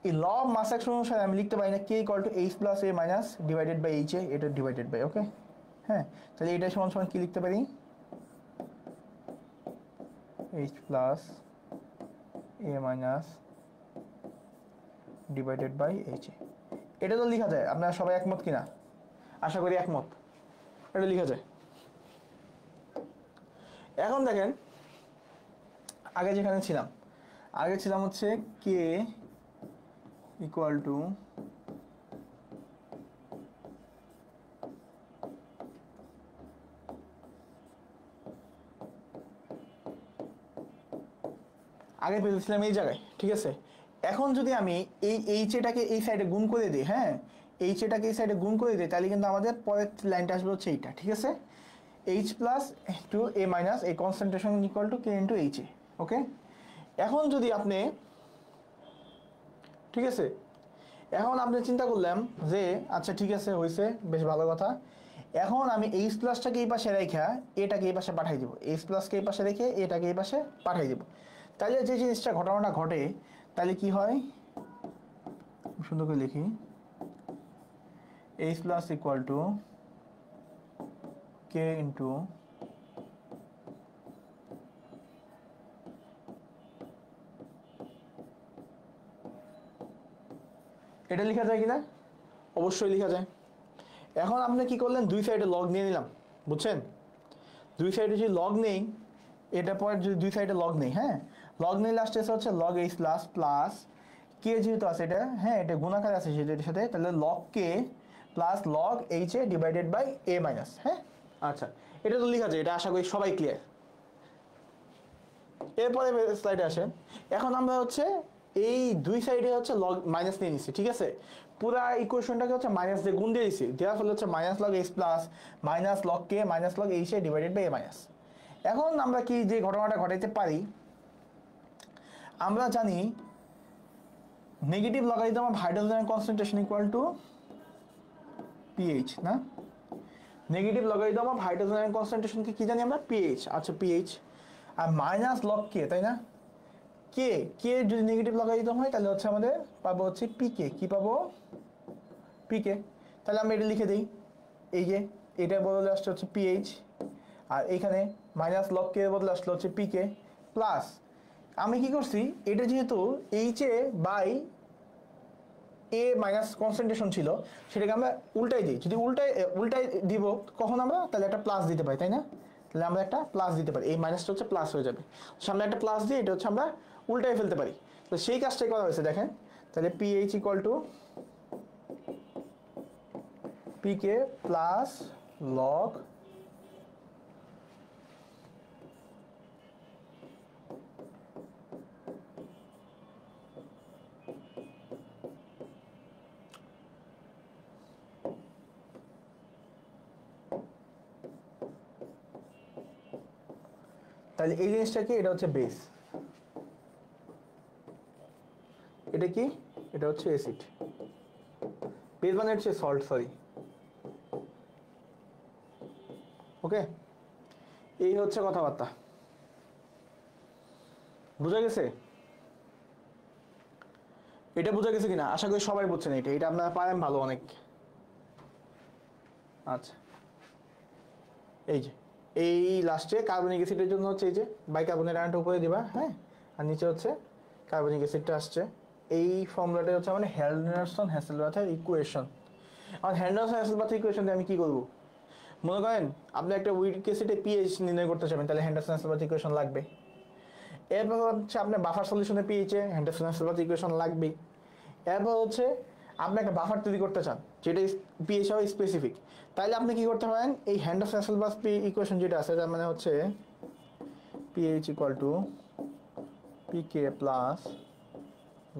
এই ল অফ মাস অ্যাকশন অনুসারে আমি লিখতে পারি না K equal to H plus A minus divided by H A, এটা ডিভাইডেড বাই, ওকে, হ্যাঁ, তাহলে এটা সমান সমান কি লিখতে পারি? H plus A minus divided by H A. এটা তো লেখা যায়, আপনারা সবাই একমত কিনা? আশা করি একমত। এটা লেখা যায়। এখন দেখেন আগে যেখানে ছিলাম, আগে ছিলাম হচ্ছে কে ইকুয়াল টু আগে পেয়েছিলাম এই জায়গায়, ঠিক আছে। এখন যদি আমি এই এইচ এটাকে এই সাইডে গুণ করে দিই, হ্যাঁ এইচ এটাকে এই সাইডে গুণ করে দিই, তাহলে কিন্তু আমাদের পরের লাইনটা আসবে হচ্ছে এইটা, ঠিক আছে। H plus to A minus এই concentration equal to K into H A. Okay, এখন যদি আপনি, ঠিক আছে, এখন আপনি চিন্তা করলাম যে আচ্ছা ঠিক আছে হয়েছে, বেশ ভালো কথা। এখন আমি এইচ প্লাসটাকে এই পাশে রেখে এটাকে এই পাশে পাঠাই দেবো, এইচ প্লাসকে এই পাশে রেখে এটাকে এই পাশে পাঠাই দেবো। তাহলে যে জিনিসটা ঘটনাটা ঘটে, তাহলে কি হয়, সুন্দর করে লিখি, H plus equal to K into এটা লেখা যায় কিনা? অবশ্যই লেখা যায়। এখন আপনি কি করলেন, দুই সাইডে লগ নিয়ে নিলাম, বুঝছেন? দুই সাইডে যদি লগ নেই, এটা পরে যদি দুই সাইডে লগ নেই, হ্যাঁ লগ নেই, লাস্টে এসে হচ্ছে লগ এইচ প্লাস প্লাস কে যেহেতু আছে এটা, হ্যাঁ এটা গুণাকার আছে সেটার সাথে, তাহলে log K plus log H A divided by A minus. হ্যাঁ আচ্ছা, এটা তো লেখা যায়, এটা আশা করি সবাই ক্লিয়ার। এরপরে স্লাইডে আসেন। এখন আমরা হচ্ছে এই দুই সাইডে হচ্ছে লগ মাইনাস নিয়ে নিচ্ছি, ঠিক আছে। পুরা ইকুয়েশনটাকে হচ্ছে মাইনাস দিয়ে গুণ দিয়ে দিচ্ছি, দেওয়ার ফলে হচ্ছে minus log H plus minus log K minus log H A divided by A minus. এখন আমরা কি যে ঘটনাটা ঘটাইতে পারি, আমরা জানি negative logarithm of hydrogen concentration equal to pH, না? নেগেটিভ লগারিদম অফ হাইড্রোজেন কনসেন্ট্রেশনকে কি জানি আমরা? পিএইচ। আচ্ছা পিএইচ আর মাইনাস লগ কে, তাই না? কে কে যদি নেগেটিভ লগারিদম হয় তাহলে হচ্ছে আমাদের পাবো হচ্ছে পিকে। কি পাবো? পিকে। তাহলে আমরা এটা লিখে দিই, এই যে এটা বদলে আসছে হচ্ছে পিএইচ, আর এইখানে মাইনাস লগ কে বদলে আসলে হচ্ছে পিকে প্লাস আমি কি করছি, এটা যেহেতু H A by A minus concentration ছিল, সেটাকে আমরা উল্টাই দিই। যদি উল্টাই দিব কখন আমরা, তাহলে একটা প্লাস দিতে পারি, তাই না? তাহলে আমরা একটা প্লাস দিতে পারি, এই মাইনাসটা হচ্ছে প্লাস হয়ে যাবে, সামনে একটা প্লাস দিয়ে এটা হচ্ছে আমরা উল্টাই ফেলতে পারি। তো সেই কাজটাই করা হয়েছে, দেখেন। তাহলে pH equal to pK plus log তাহলে এই জিনিসটা কি, এটা হচ্ছে বেস, এটা কি, এটা হচ্ছে অ্যাসিড। বেস মানে হচ্ছে সল্ট, সরি। ওকে, এই হচ্ছে কথাবার্তা, বুঝা গেছে? এটা বুঝা গেছে কিনা? আশা করি সবাই বুঝছেন এটা, এটা আপনারা পারেন ভালো অনেক। আচ্ছা, এই যে এই লাস্টে কার্বনিক অ্যাসিডের জন্য হচ্ছে এই যে বাইকার্বনেট আয়নটা উপরে দিবা, হ্যাঁ, আর নিচে হচ্ছে কার্বনিক অ্যাসিডটা আসছে। এই ফর্মুলাটা হচ্ছে মানে হেন্ডারসন হ্যাসেলবাথের ইকুয়েশন। আর হেন্ডারসন হ্যাসেলবাথের ইকুয়েশন দিয়ে আমি কি করবো? মনে করেন আপনি একটা উইক অ্যাসিডে পিএইচ নির্ণয় করতে চাবেন, তাহলে হেন্ডারসন হ্যাসেলবাথ ইকুয়েশন লাগবে। এরপর হচ্ছে আপনার বাফার সলিউশনে পিএইচে হেন্ডারসন হ্যাসেলবাথ ইকুয়েশন লাগবে। এরপর হচ্ছে আপনি একটা বাফার তৈরি করতে চান যেটা পিএইচ হয় স্পেসিফিক, তাহলে আপনি কি করতে পারেন, এই হেন্ডারসন হ্যাসেলবাথ ইকুয়েশন যেটা আছে তার মানে হচ্ছে pH equal to pK plus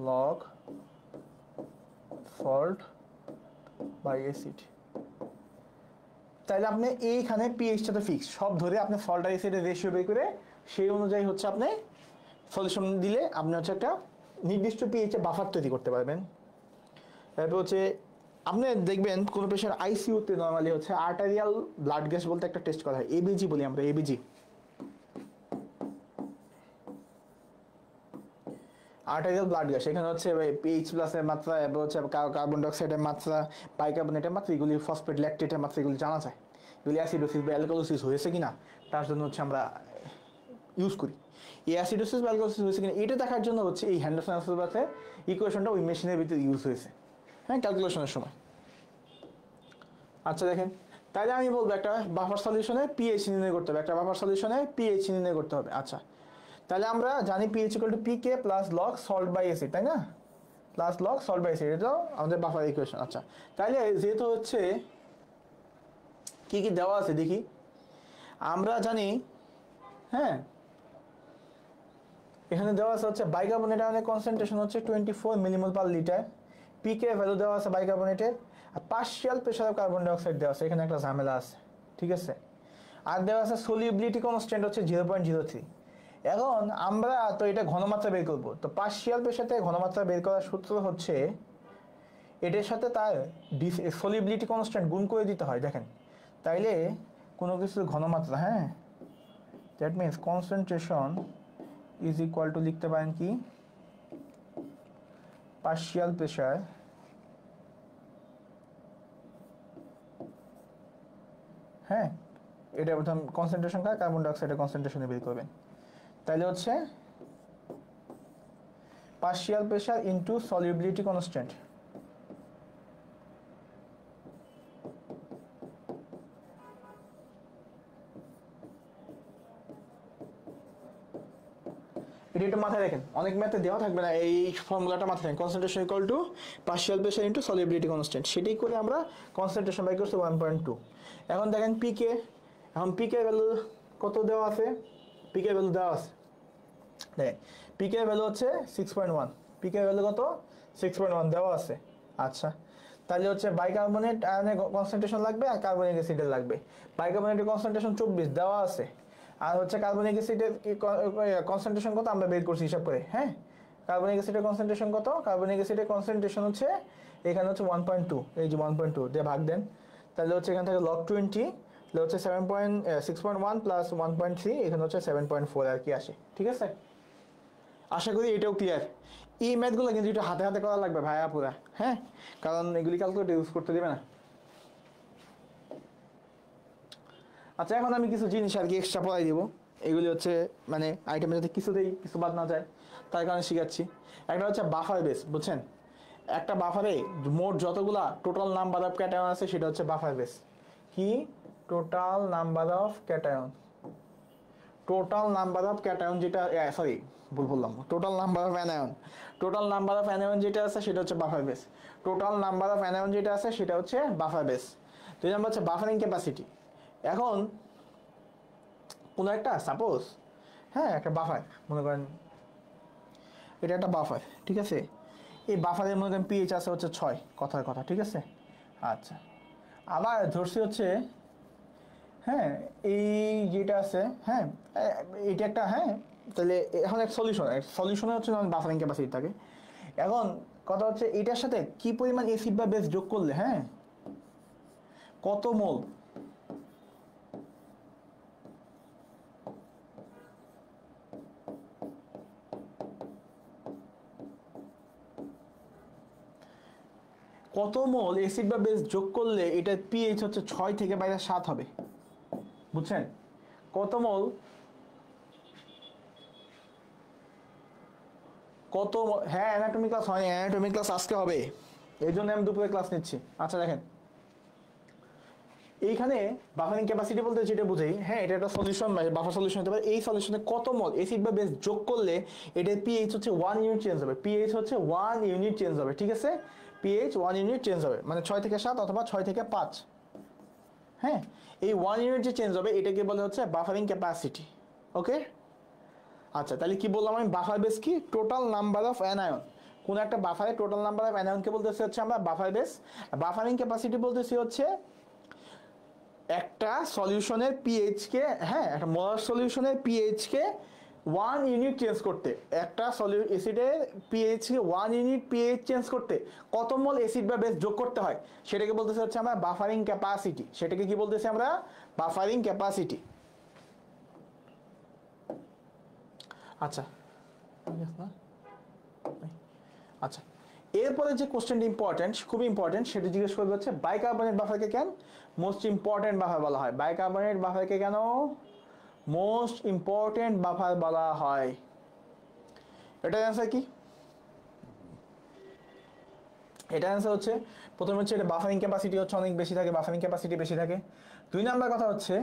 log salt by acid. তাহলে আপনি এইখানে পিএইচটা তো ফিক্স, সব ধরে আপনি সল্ট আর অ্যাসিডের রেশিও বের করে সেই অনুযায়ী হচ্ছে আপনি সলিউশন দিলে আপনি হচ্ছে একটা নির্দিষ্ট পিএইচে বাফার তৈরি করতে পারবেন। তারপর হচ্ছে আপনি দেখবেন কোনো পেশেন্ট আইসিইউতে নর্মালি হচ্ছে আর্টারিয়াল ব্লাড গ্যাস বলতে একটা টেস্ট করা হয়, এবিজি বলি আমরা, এবিজি, আর্টারিয়াল ব্লাড গ্যাস। এখানে হচ্ছে পিএইচ প্লাসের মাত্রা, এবার হচ্ছে কার্বন ডাইঅক্সাইডের মাত্রা, বাইকার্বনেটের মাত্রা, এগুলি ফসফেট ল্যাকটেটের মাত্রা, এগুলি জানা যায়। এগুলি অ্যাসিডোসিস বা অ্যালকালোসিস হয়েছে কিনা তার জন্য হচ্ছে আমরা ইউজ করি। এই অ্যাসিডোসিস বা অ্যালকোহলিসিস হয়েছে কিনা এটা দেখার জন্য হচ্ছে এই হ্যান্ডারসন-আসলবার্গের ইকুয়েশনটা ওই মেশিনের ভিতরে ইউজ হয়েছে, হ্যাঁ, ক্যালকুলেশনের সময়। আচ্ছা দেখেন, তাহলে আমি বলবো একটা বাফার সলিউশনে পিএইচ নির্ণয় করতে হবে, একটা বাফার সলিউশনে পিএইচ নির্ণয় করতে হবে। আচ্ছা, তাহলে আমরা জানি pH equal to pK plus log salt by acid, তাই না? Plus log salt by acid, এটা আমাদের বাফার ইকুয়েশন। আচ্ছা, তাহলে যেহেতু হচ্ছে কি কি দেওয়া আছে দেখি, আমরা জানি, হ্যাঁ, এখানে দেওয়া আছে হচ্ছে বাইকার্বনেট আয়নের কনসেন্ট্রেশন হচ্ছে 24 millimole per litre, pK value দেওয়া আছে বাইকার্বনেটের, আর partial pressure of carbon dioxide দেওয়া আছে, এখানে একটা ঝামেলা আছে, ঠিক আছে। আর দেওয়া আছে সলিউবিলিটি কনস্ট্যান্ট হচ্ছে 0.03। এখন আমরা তো এটা ঘনমাত্রা বের করব, তো পার্শিয়াল প্রেশার থেকে ঘনমাত্রা বের করার সূত্র হচ্ছে এটার সাথে তার সলিউবিলিটি কনস্ট্যান্ট গুণ করে দিতে হয়। দেখেন, তাইলে কোনো কিছুর ঘনমাত্রা, হ্যাঁ, that means concentration is equal to লিখতে পারেন কি পার্শিয়াল প্রেশার হ্যাঁ, এটা প্রথম কনসেন্ট্রেশন কার কার্বন ডাইঅক্সাইডের কনসেন্ট্রেশনে বের করবেন, তাহলে হচ্ছে partial pressure into solubility constant. এটা একটু মাথায় রাখেন, অনেক ম্যাথে দেওয়া থাকবে না, এই ফর্মুলাটা মাথায় রাখেন, concentration equal two partial pressure into solubility constant, সেটাই করে আমরা কনসেন্ট্রেশন বাই করছি 1.2। এখন দেখেন পিকে, এখন পিকে ভ্যালু কত দেওয়া আছে, পিকে ভ্যালু দেওয়া আছে, দেখেন পিকে ভ্যালু হচ্ছে 6.1, পিকে ভ্যালু কত 6.1 দেওয়া আছে। আচ্ছা, তাহলে হচ্ছে বাইকার্বনেট আয়নের কনসেন্ট্রেশন লাগবে আর কার্বনিক অ্যাসিডের লাগবে। বাইকার্বনেটের কনসেন্ট্রেশন 24 দেওয়া আছে, আর হচ্ছে কার্বনিক অ্যাসিডের কনসেন্ট্রেশন কত আমরা বের করছি হিসাব করে, হ্যাঁ। কার্বনিক অ্যাসিডের কনসেন্ট্রেশন কত, কার্বনিক অ্যাসিডের কনসেন্ট্রেশন হচ্ছে এখানে হচ্ছে 1.2, এই যে 1.2 দিয়ে ভাগ দেন, তাহলে হচ্ছে এখান থেকে লগ 20, তাহলে হচ্ছে 6.1 প্লাস 1.3, এখানে হচ্ছে 7.4 আর কি আসে, ঠিক আছে। আশা করি এটাও ক্লিয়ার। এই ম্যাথগুলো কিন্তু একটু হাতে হাতে করা লাগবে ভাইয়া পুরা, হ্যাঁ, কারণ এগুলি ক্যালকুলেটর ইউজ করতে দেবে না। আচ্ছা, এখন আমি কিছু জিনিস আর কি এক্সট্রা পড়াই দিব, এগুলি হচ্ছে মানে আইটেমের যাতে কিছুতেই কিছু বাদ না যায় তার কারণে শিখাচ্ছি। একটা হচ্ছে বাফার বেস, বুঝছেন, একটা বাফারে মোট যতগুলা টোটাল নাম্বার অফ ক্যাটায়ন আছে সেটা হচ্ছে বাফার বেস। কি total number of cation, total number of cation যেটা, সরি ভুল বললাম, total number of anion, total number of anion যেটা আছে সেটা হচ্ছে buffer base, total number of anion যেটা আছে সেটা হচ্ছে বাফার বেস। 2 নম্বর হচ্ছে বাফারিং ক্যাপাসিটি। এখন কোনো একটা সাপোজ, হ্যাঁ, একটা বাফার মনে করেন, এটা একটা বাফার, ঠিক আছে, এই বাফারের মনে করেন পিএইচ আছে হচ্ছে 6, কথার কথা, ঠিক আছে। আচ্ছা, আবার ধরছি হচ্ছে, হ্যাঁ, এই যেটা আছে, হ্যাঁ, এটা একটা, হ্যাঁ, তাহলে এখন এক সলিউশনে হচ্ছে বাফারিং ক্যাপাসিটি থাকে। এখন কথা হচ্ছে এটার সাথে কি পরিমাণ অ্যাসিড বা বেস যোগ করলে, হ্যাঁ, কত মোল, কত মোল অ্যাসিড বা বেস যোগ করলে এটার পিএইচ হচ্ছে 6 থেকে বাইরে 7 হবে, বুঝছেন, কত মোল, কত, হ্যাঁ, অ্যানাটমি ক্লাস হয়নি, অ্যানাটমি ক্লাস আজকে হবে, এই জন্য আমি দুপুরে ক্লাস নিচ্ছি। আচ্ছা দেখেন, এইখানে বাফারিং ক্যাপাসিটি বলতে যেটা বুঝাই, হ্যাঁ, এটা একটা সলিউশন, বাফার সলিউশন হতে পারে। এই সলিউশনে কত মোল অ্যাসিড বা বেস যোগ করলে এটার পিএইচ হচ্ছে 1 ইউনিট চেঞ্জ হবে, পিএইচ হচ্ছে 1 ইউনিট চেঞ্জ হবে, ঠিক আছে, পিএইচ 1 ইউনিট চেঞ্জ হবে, মানে 6 থেকে 7 অথবা 6 থেকে 5, হ্যাঁ, এই 1 ইউনিট যে চেঞ্জ হবে এটাকে বলে হচ্ছে বাফারিং ক্যাপাসিটি, ওকে। আচ্ছা, তাহলে কি বললাম আমি, বাফার বেস কি টোটাল নাম্বার অফ অ্যানায়ন, কোন একটা বাফারে টোটাল নাম্বার অফ অ্যানায়নকে বলতেছি হচ্ছে আমরা বাফার বেস। বাফারিং ক্যাপাসিটি বলতেছি হচ্ছে একটা সলিউশনের পিএইচ কে, হ্যাঁ, একটা মোলার সলিউশনের পিএইচ কে 1 ইউনিট চেঞ্জ করতে, একটা অ্যাসিডের পিএইচ কে 1 ইউনিট পিএইচ চেঞ্জ করতে কত মোল অ্যাসিড বা বেস যোগ করতে হয় সেটাকে বলতেছে হচ্ছে আমরা বাফারিং ক্যাপাসিটি, সেটাকে কি বলতেছি আমরা বাফারিং ক্যাপাসিটি। আচ্ছা, আচ্ছা, এরপরে যে কোশ্চেনটা ইম্পর্টেন্ট, খুব ইম্পর্টেন্ট, সেটা জিজ্ঞেস করবে হচ্ছে বাইকার্বনেট বাফারকে কেন মোস্ট ইম্পর্টেন্ট বাফার বলা হয়, বাইকার্বনেট বাফারকে কেন মোস্ট ইম্পর্টেন্ট বাফার বলা হয়। এটার অ্যান্সার কি? এটা অ্যান্সার হচ্ছে প্রথমে হচ্ছে এটা বাফারিং ক্যাপাসিটি হচ্ছে অনেক বেশি থাকে, বাফারিং ক্যাপাসিটি বেশি থাকে। 2 নাম্বার কথা হচ্ছে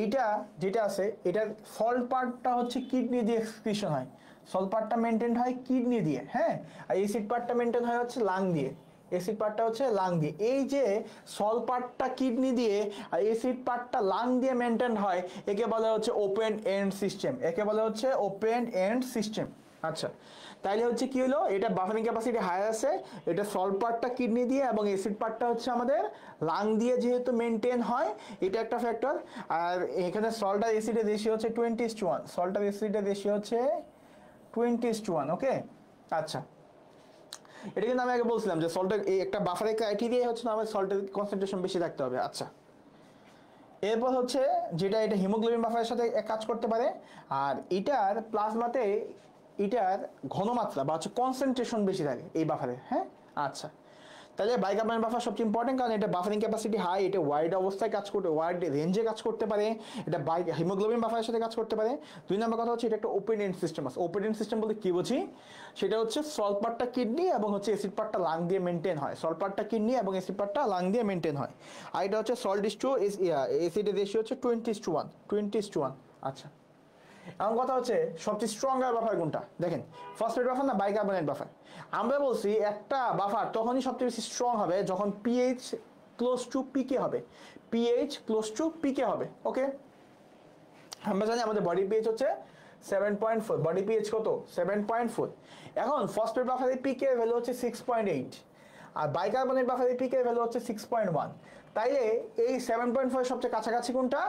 এইটা যেটা আছে এটার সল্ট পার্টটা হচ্ছে কিডনি দিয়ে এক্সক্রিশন হয়, সল্ট পার্টটা মেনটেন হয় কিডনি দিয়ে, হ্যাঁ, আর অ্যাসিড পার্টটা মেনটেন হয় হচ্ছে লাং দিয়ে, অ্যাসিড পার্টটা হচ্ছে লাং দিয়ে। এই যে সল্ট পার্টটা কিডনি দিয়ে আর অ্যাসিড পার্টটা লাং দিয়ে মেনটেন হয়, একে বলা হচ্ছে ওপেন এন্ড সিস্টেম, একে বলা হচ্ছে ওপেন এন্ড সিস্টেম। আচ্ছা, তাইলে হচ্ছে কি হলো, এটা বাফারিং ক্যাপাসিটি হাই আছে, এটা সল্ট পার্টটা কিডনি দিয়ে এবং অ্যাসিড পার্টটা হচ্ছে আমাদের লাং দিয়ে যেহেতু মেনটেন হয়, এটা একটা ফ্যাক্টর। আর এখানে সল্ট আর অ্যাসিডের রেশিও হচ্ছে 20:1, সল্ট আর অ্যাসিডের রেশিও হচ্ছে 20:1। ওকে, আচ্ছা, এটা কিন্তু আমি আগে বলছিলাম যে সল্টের এই একটা বাফারের ক্রাইটেরিয়া হচ্ছে আমাদের সল্টের কনসেন্ট্রেশন বেশি থাকতে হবে। আচ্ছা, এরপর হচ্ছে যেটা এটা হিমোগ্লোবিন বাফারের সাথে কাজ করতে পারে, আর এটার প্লাজমাতে এটার ঘনমাত্রা বা হচ্ছে কনসেন্ট্রেশন বেশি থাকে এই বাফারে, হ্যাঁ। আচ্ছা, তাহলে বাইকার্বনেট বাফার সবচেয়ে ইম্পর্টেন্ট, কারণ এটা বাফারিং ক্যাপাসিটি হাই, এটা ওয়াইড অবস্থায় কাজ করতে, ওয়াইড রেঞ্জে কাজ করতে পারে, এটা হিমোগ্লোবিন বাফারের সাথে কাজ করতে পারে। 2 নম্বর কথা হচ্ছে এটা একটা ওপেন এন্ড সিস্টেম আছে। ওপেন এন্ড সিস্টেম বলতে কি বুঝি, সেটা হচ্ছে সল্ট পার্টটা কিডনি এবং হচ্ছে অ্যাসিড পার্টটা লাং দিয়ে মেনটেন হয়, সল্ট পার্টটা কিডনি এবং অ্যাসিড পার্টটা লাং দিয়ে মেনটেন হয়। আর এটা হচ্ছে সল্ট ইস টু অ্যাসিডের রেশিও হচ্ছে 20:1, 20:1। আচ্ছা, এখন কথা হচ্ছে সবচেয়ে স্ট্রঙ্গার বাফার কোনটা? দেখেন, ফসফেট বাফার না বাইকার্বনেট বাফার? আমরা বলছি একটা বাফার তখনই সবচেয়ে বেশি স্ট্রং হবে যখন পিএইচ ক্লোজ টু পিকে হবে, পিএইচ ক্লোজ টু পিকে হবে। ওকে, আমরা জানি আমাদের বডি পিএইচ হচ্ছে 7.4, বডি পিএইচ কত? 7.4। এখন ফসফেট বাফারের পিকে ভ্যালু হচ্ছে 6.8, আর বাইকার্বনেট বাফারের পিকে ভ্যালু হচ্ছে 6.1। তাইলে এই 7.4 সবচেয়ে কাছাকাছি কোনটা?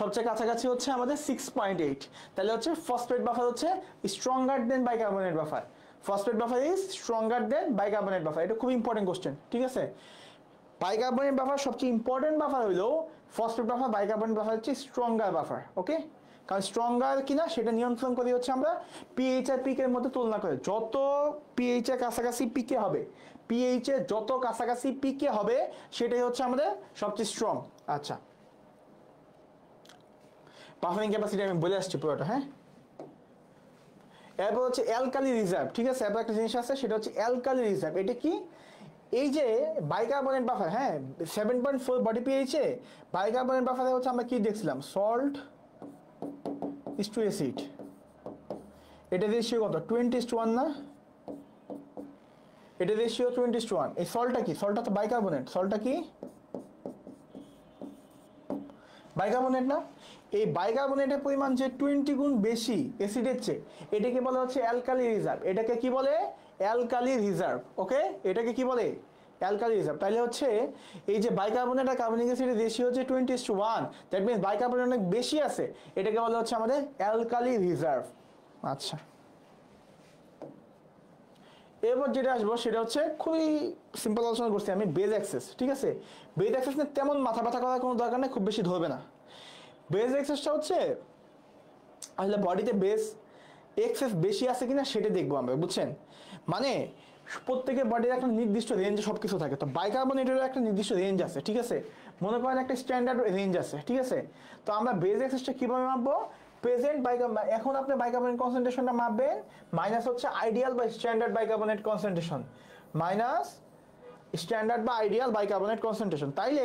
সবচেয়ে কাছাকাছি হচ্ছে আমাদের 6.8। তাহলে হচ্ছে ফসফেট বাফার হচ্ছে stronger than bicarbonate buffer, phosphate buffer is stronger than bicarbonate buffer. এটা খুব ইম্পর্টেন্ট কোশ্চেন, ঠিক আছে। বাইকার্বনেট বাফার সবচেয়ে ইম্পর্টেন্ট বাফার হইলো ফসফেট বাফার, বাইকার্বনেট বাফার হচ্ছে স্ট্রঙ্গার বাফার। ওকে, কারণ স্ট্রঙ্গার কিনা সেটা নিয়ন্ত্রণ করি হচ্ছে আমরা পিএইচ আর পিকের মধ্যে তুলনা করে, যত পিএইচ এর কাছাকাছি পিকে হবে, পিএইচ এর যত কাছাকাছি পিকে হবে সেটাই হচ্ছে আমাদের সবচেয়ে স্ট্রং। আচ্ছা, বাফারিং ক্যাপাসিটি আমি বলে আসছি পুরোটা, হ্যাঁ। এরপর হচ্ছে অ্যালকালি রিজার্ভ, ঠিক আছে। এরপর একটা জিনিস আছে সেটা হচ্ছে অ্যালকালি রিজার্ভ। এটা কি? এই যে বাইকার্বনেট বাফার, হ্যাঁ, 7.4 বডি পিএইচে বাইকার্বনেট বাফারে হচ্ছে আমরা কি দেখছিলাম, সল্ট ইস টু অ্যাসিড, এটা রেশিও কত? 20:1 না? এটা রেশিও 20:1। এই সল্টটা কি? সল্টটা তো বাইকার্বনেট, সল্টটা কি? বাইকার্বনেট না? এই বাইকার্বনেটের পরিমাণ যে 20 গুণ বেশি অ্যাসিডের চেয়ে, এটাকে বলা হচ্ছে অ্যালকালি রিজার্ভ। এটাকে কি বলে? Alkali reserve. ওকে, এটাকে কি বলে? Alkali reserve. তাহলে হচ্ছে এই যে বাইকার্বনেট আর কার্বনিক অ্যাসিডের রেশিও হচ্ছে 20:1, দ্যাট মিনস বাইকার্বনেট অনেক বেশি আছে, এটাকে বলা হচ্ছে আমাদের অ্যালকালি রিজার্ভ। আচ্ছা, এরপর যেটা আসবো সেটা হচ্ছে খুবই সিম্পল আলোচনা করছি আমি, বেজ অ্যাক্সেস, ঠিক আছে। বেজ অ্যাক্সেস নিয়ে তেমন মাথা ব্যথা করার কোনো দরকার নেই, খুব বেশি ধরবে না। বেজ অ্যাক্সেসটা হচ্ছে আসলে বডিতে বেজ এক্সেস বেশি আছে কিনা সেটা দেখবো আমরা, বুঝছেন। মানে প্রত্যেকের বডির একটা নির্দিষ্ট রেঞ্জে সব কিছু থাকে, তো বাইকার্বনেটেরও একটা নির্দিষ্ট রেঞ্জ আছে, ঠিক আছে। মনে করেন একটা স্ট্যান্ডার্ড রেঞ্জ আছে, ঠিক আছে। তো আমরা বেজ অ্যাক্সেসটা কীভাবে মাপবো? প্রেজেন্ট এখন আপনি বাইকার্বনেট কনসেন্ট্রেশনটা মাপবেন, মাইনাস হচ্ছে আইডিয়াল বা standard bicarbonate concentration, minus standard বা আইডিয়াল বাইকার্বনেট কনসেন্ট্রেশন। তাইলে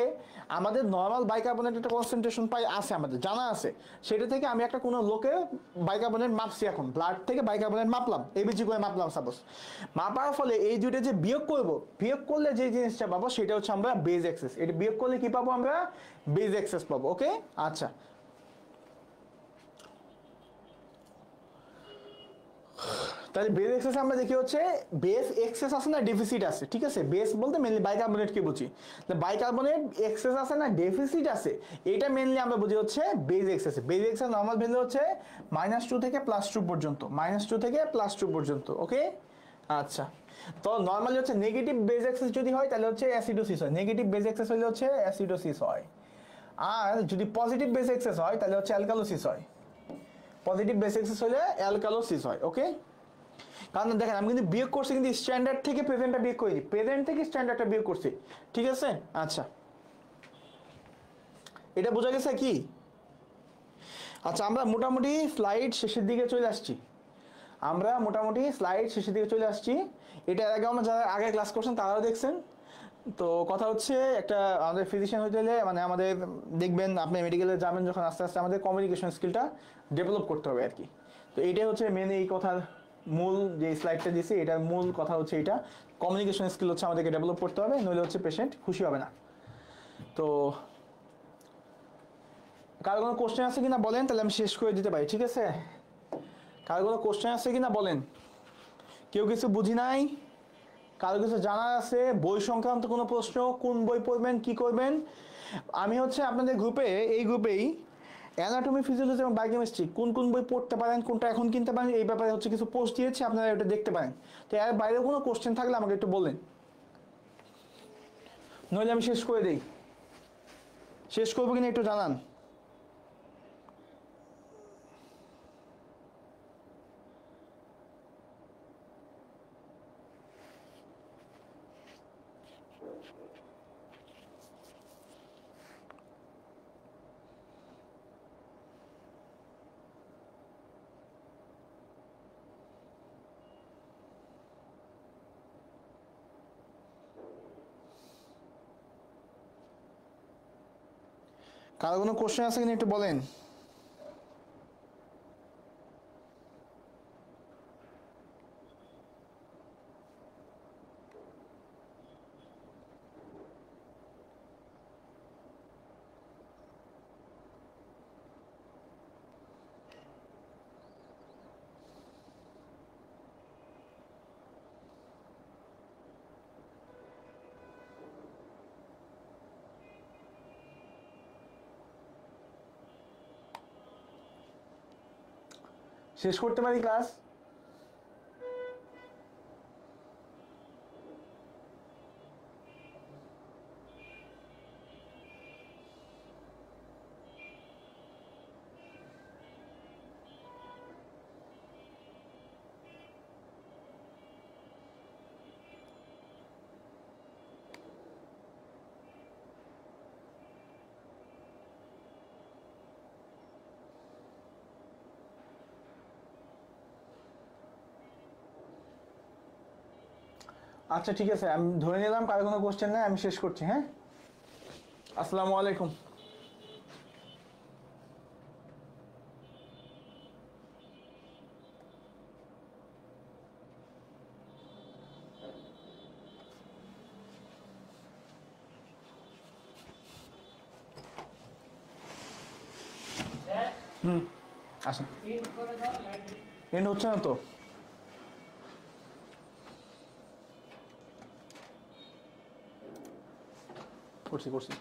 আমাদের নর্মাল বাইকার্বনেট একটা কনসেন্ট্রেশন পাই আছে, আমাদের জানা আছে, সেটা থেকে আমি একটা কোনো লোকে বাইকার্বনেট মাপছি, এখন ব্লাড থেকে বাইকার্বনেট মাপলাম, এবিজি করে মাপলাম সাপোজ, মাপার ফলে এই দুইটা যে বিয়োগ করব, বিয়োগ করলে যে জিনিসটা পাবো সেটা হচ্ছে আমরা বেজ এক্সেস। এটা বিয়োগ করলে কি পাবো? আমরা বেজ এক্সেস পাবো। ওকে, আচ্ছা, তাহলে বেস এক্সেস আমরা দেখি হচ্ছে বেস এক্সেস আছে না ডেফিসিট আছে, ঠিক আছে। বেস বলতে মেনলি বাইকার্বনেট কি বুঝি, বাইকার্বনেট এক্সেস আছে না ডেফিসিট আছে, এটা মেনলি আমরা বুঝি হচ্ছে base excess. Base excess normal value হচ্ছে -2 থেকে +2 পর্যন্ত, -2 থেকে +2 পর্যন্ত। ওকে, আচ্ছা, তো নরমালি হচ্ছে নেগেটিভ বেস এক্সেস যদি হয় তাহলে হচ্ছে অ্যাসিডোসিস হয়, নেগেটিভ বেস এক্সেস হলে হচ্ছে অ্যাসিডোসিস হয়। আর যদি পজিটিভ বেস এক্সেস হয় তাহলে হচ্ছে অ্যালকালোসিস হয়, পজিটিভ বেস এক্সেস হলে অ্যালকালোসিস হয়। ওকে, কারণ দেখেন আমি কিন্তু বিয়োগ করছি, কিন্তু স্ট্যান্ডার্ড থেকে প্রেজেন্টটা বিয়োগ করিনি, প্রেজেন্ট থেকে স্ট্যান্ডার্ডটা বিয়োগ করছি, ঠিক আছে। আচ্ছা, এটা বোঝা গেছে কি? আচ্ছা, আমরা মোটামুটি স্লাইড শেষের দিকে চলে আসছি। এটার আগে আমরা যারা আগে ক্লাস করছেন তারাও দেখছেন। তো কথা হচ্ছে, একটা আমাদের ফিজিশিয়ান হতে হলে মানে আমাদের দেখবেন আপনি মেডিকেলে যাবেন যখন, আস্তে আস্তে আমাদের কমিউনিকেশন স্কিলটা ডেভেলপ করতে হবে আর কি। তো এইটাই হচ্ছে মেন এই কথার মূল যে স্লাইডটা দিয়েছি, এটার মূল কথা হচ্ছে এটা, কমিউনিকেশন স্কিল হচ্ছে আমাদেরকে ডেভেলপ করতে হবে, নইলে হচ্ছে পেশেন্ট খুশি হবে না। তো কারো কোনো কোশ্চেন আছে কিনা বলেন, তাহলে আমি শেষ করে দিতে পারি, ঠিক আছে? কারো কোনো কোশ্চেন আছে কিনা বলেন। কেউ কিছু বুঝি নাই, কারো কিছু জানার আছে, বই সংক্রান্ত কোনো প্রশ্ন, কোন বই পড়বেন, কি করবেন? আমি হচ্ছে আপনাদের এই গ্রুপেই অ্যানাটমি, ফিজিওলজি এবং বায়োকেমিস্ট্রি কোন কোন বই পড়তে পারেন, কোনটা এখন কিনতে পারেন, এই ব্যাপারে হচ্ছে কিছু পোস্ট দিয়েছি, আপনারা এটা দেখতে পারেন। তো এর বাইরে কোনো কোশ্চেন থাকলে আমাকে একটু বললেন, নইলে আমি শেষ করে দিই। শেষ করবো কিনা একটু জানান। কারো কোনো কোশ্চেন আছে কিনা একটু বলেন। শেষ করতে পারি ক্লাস? আচ্ছা ঠিক আছে, আমি ধরে নিলাম কারো কোনো কোশ্চেন নেই, আমি শেষ করছি। হ্যাঁ, আসসালামু আলাইকুম। আসেন। এন্ড হচ্ছে না তো? করছি।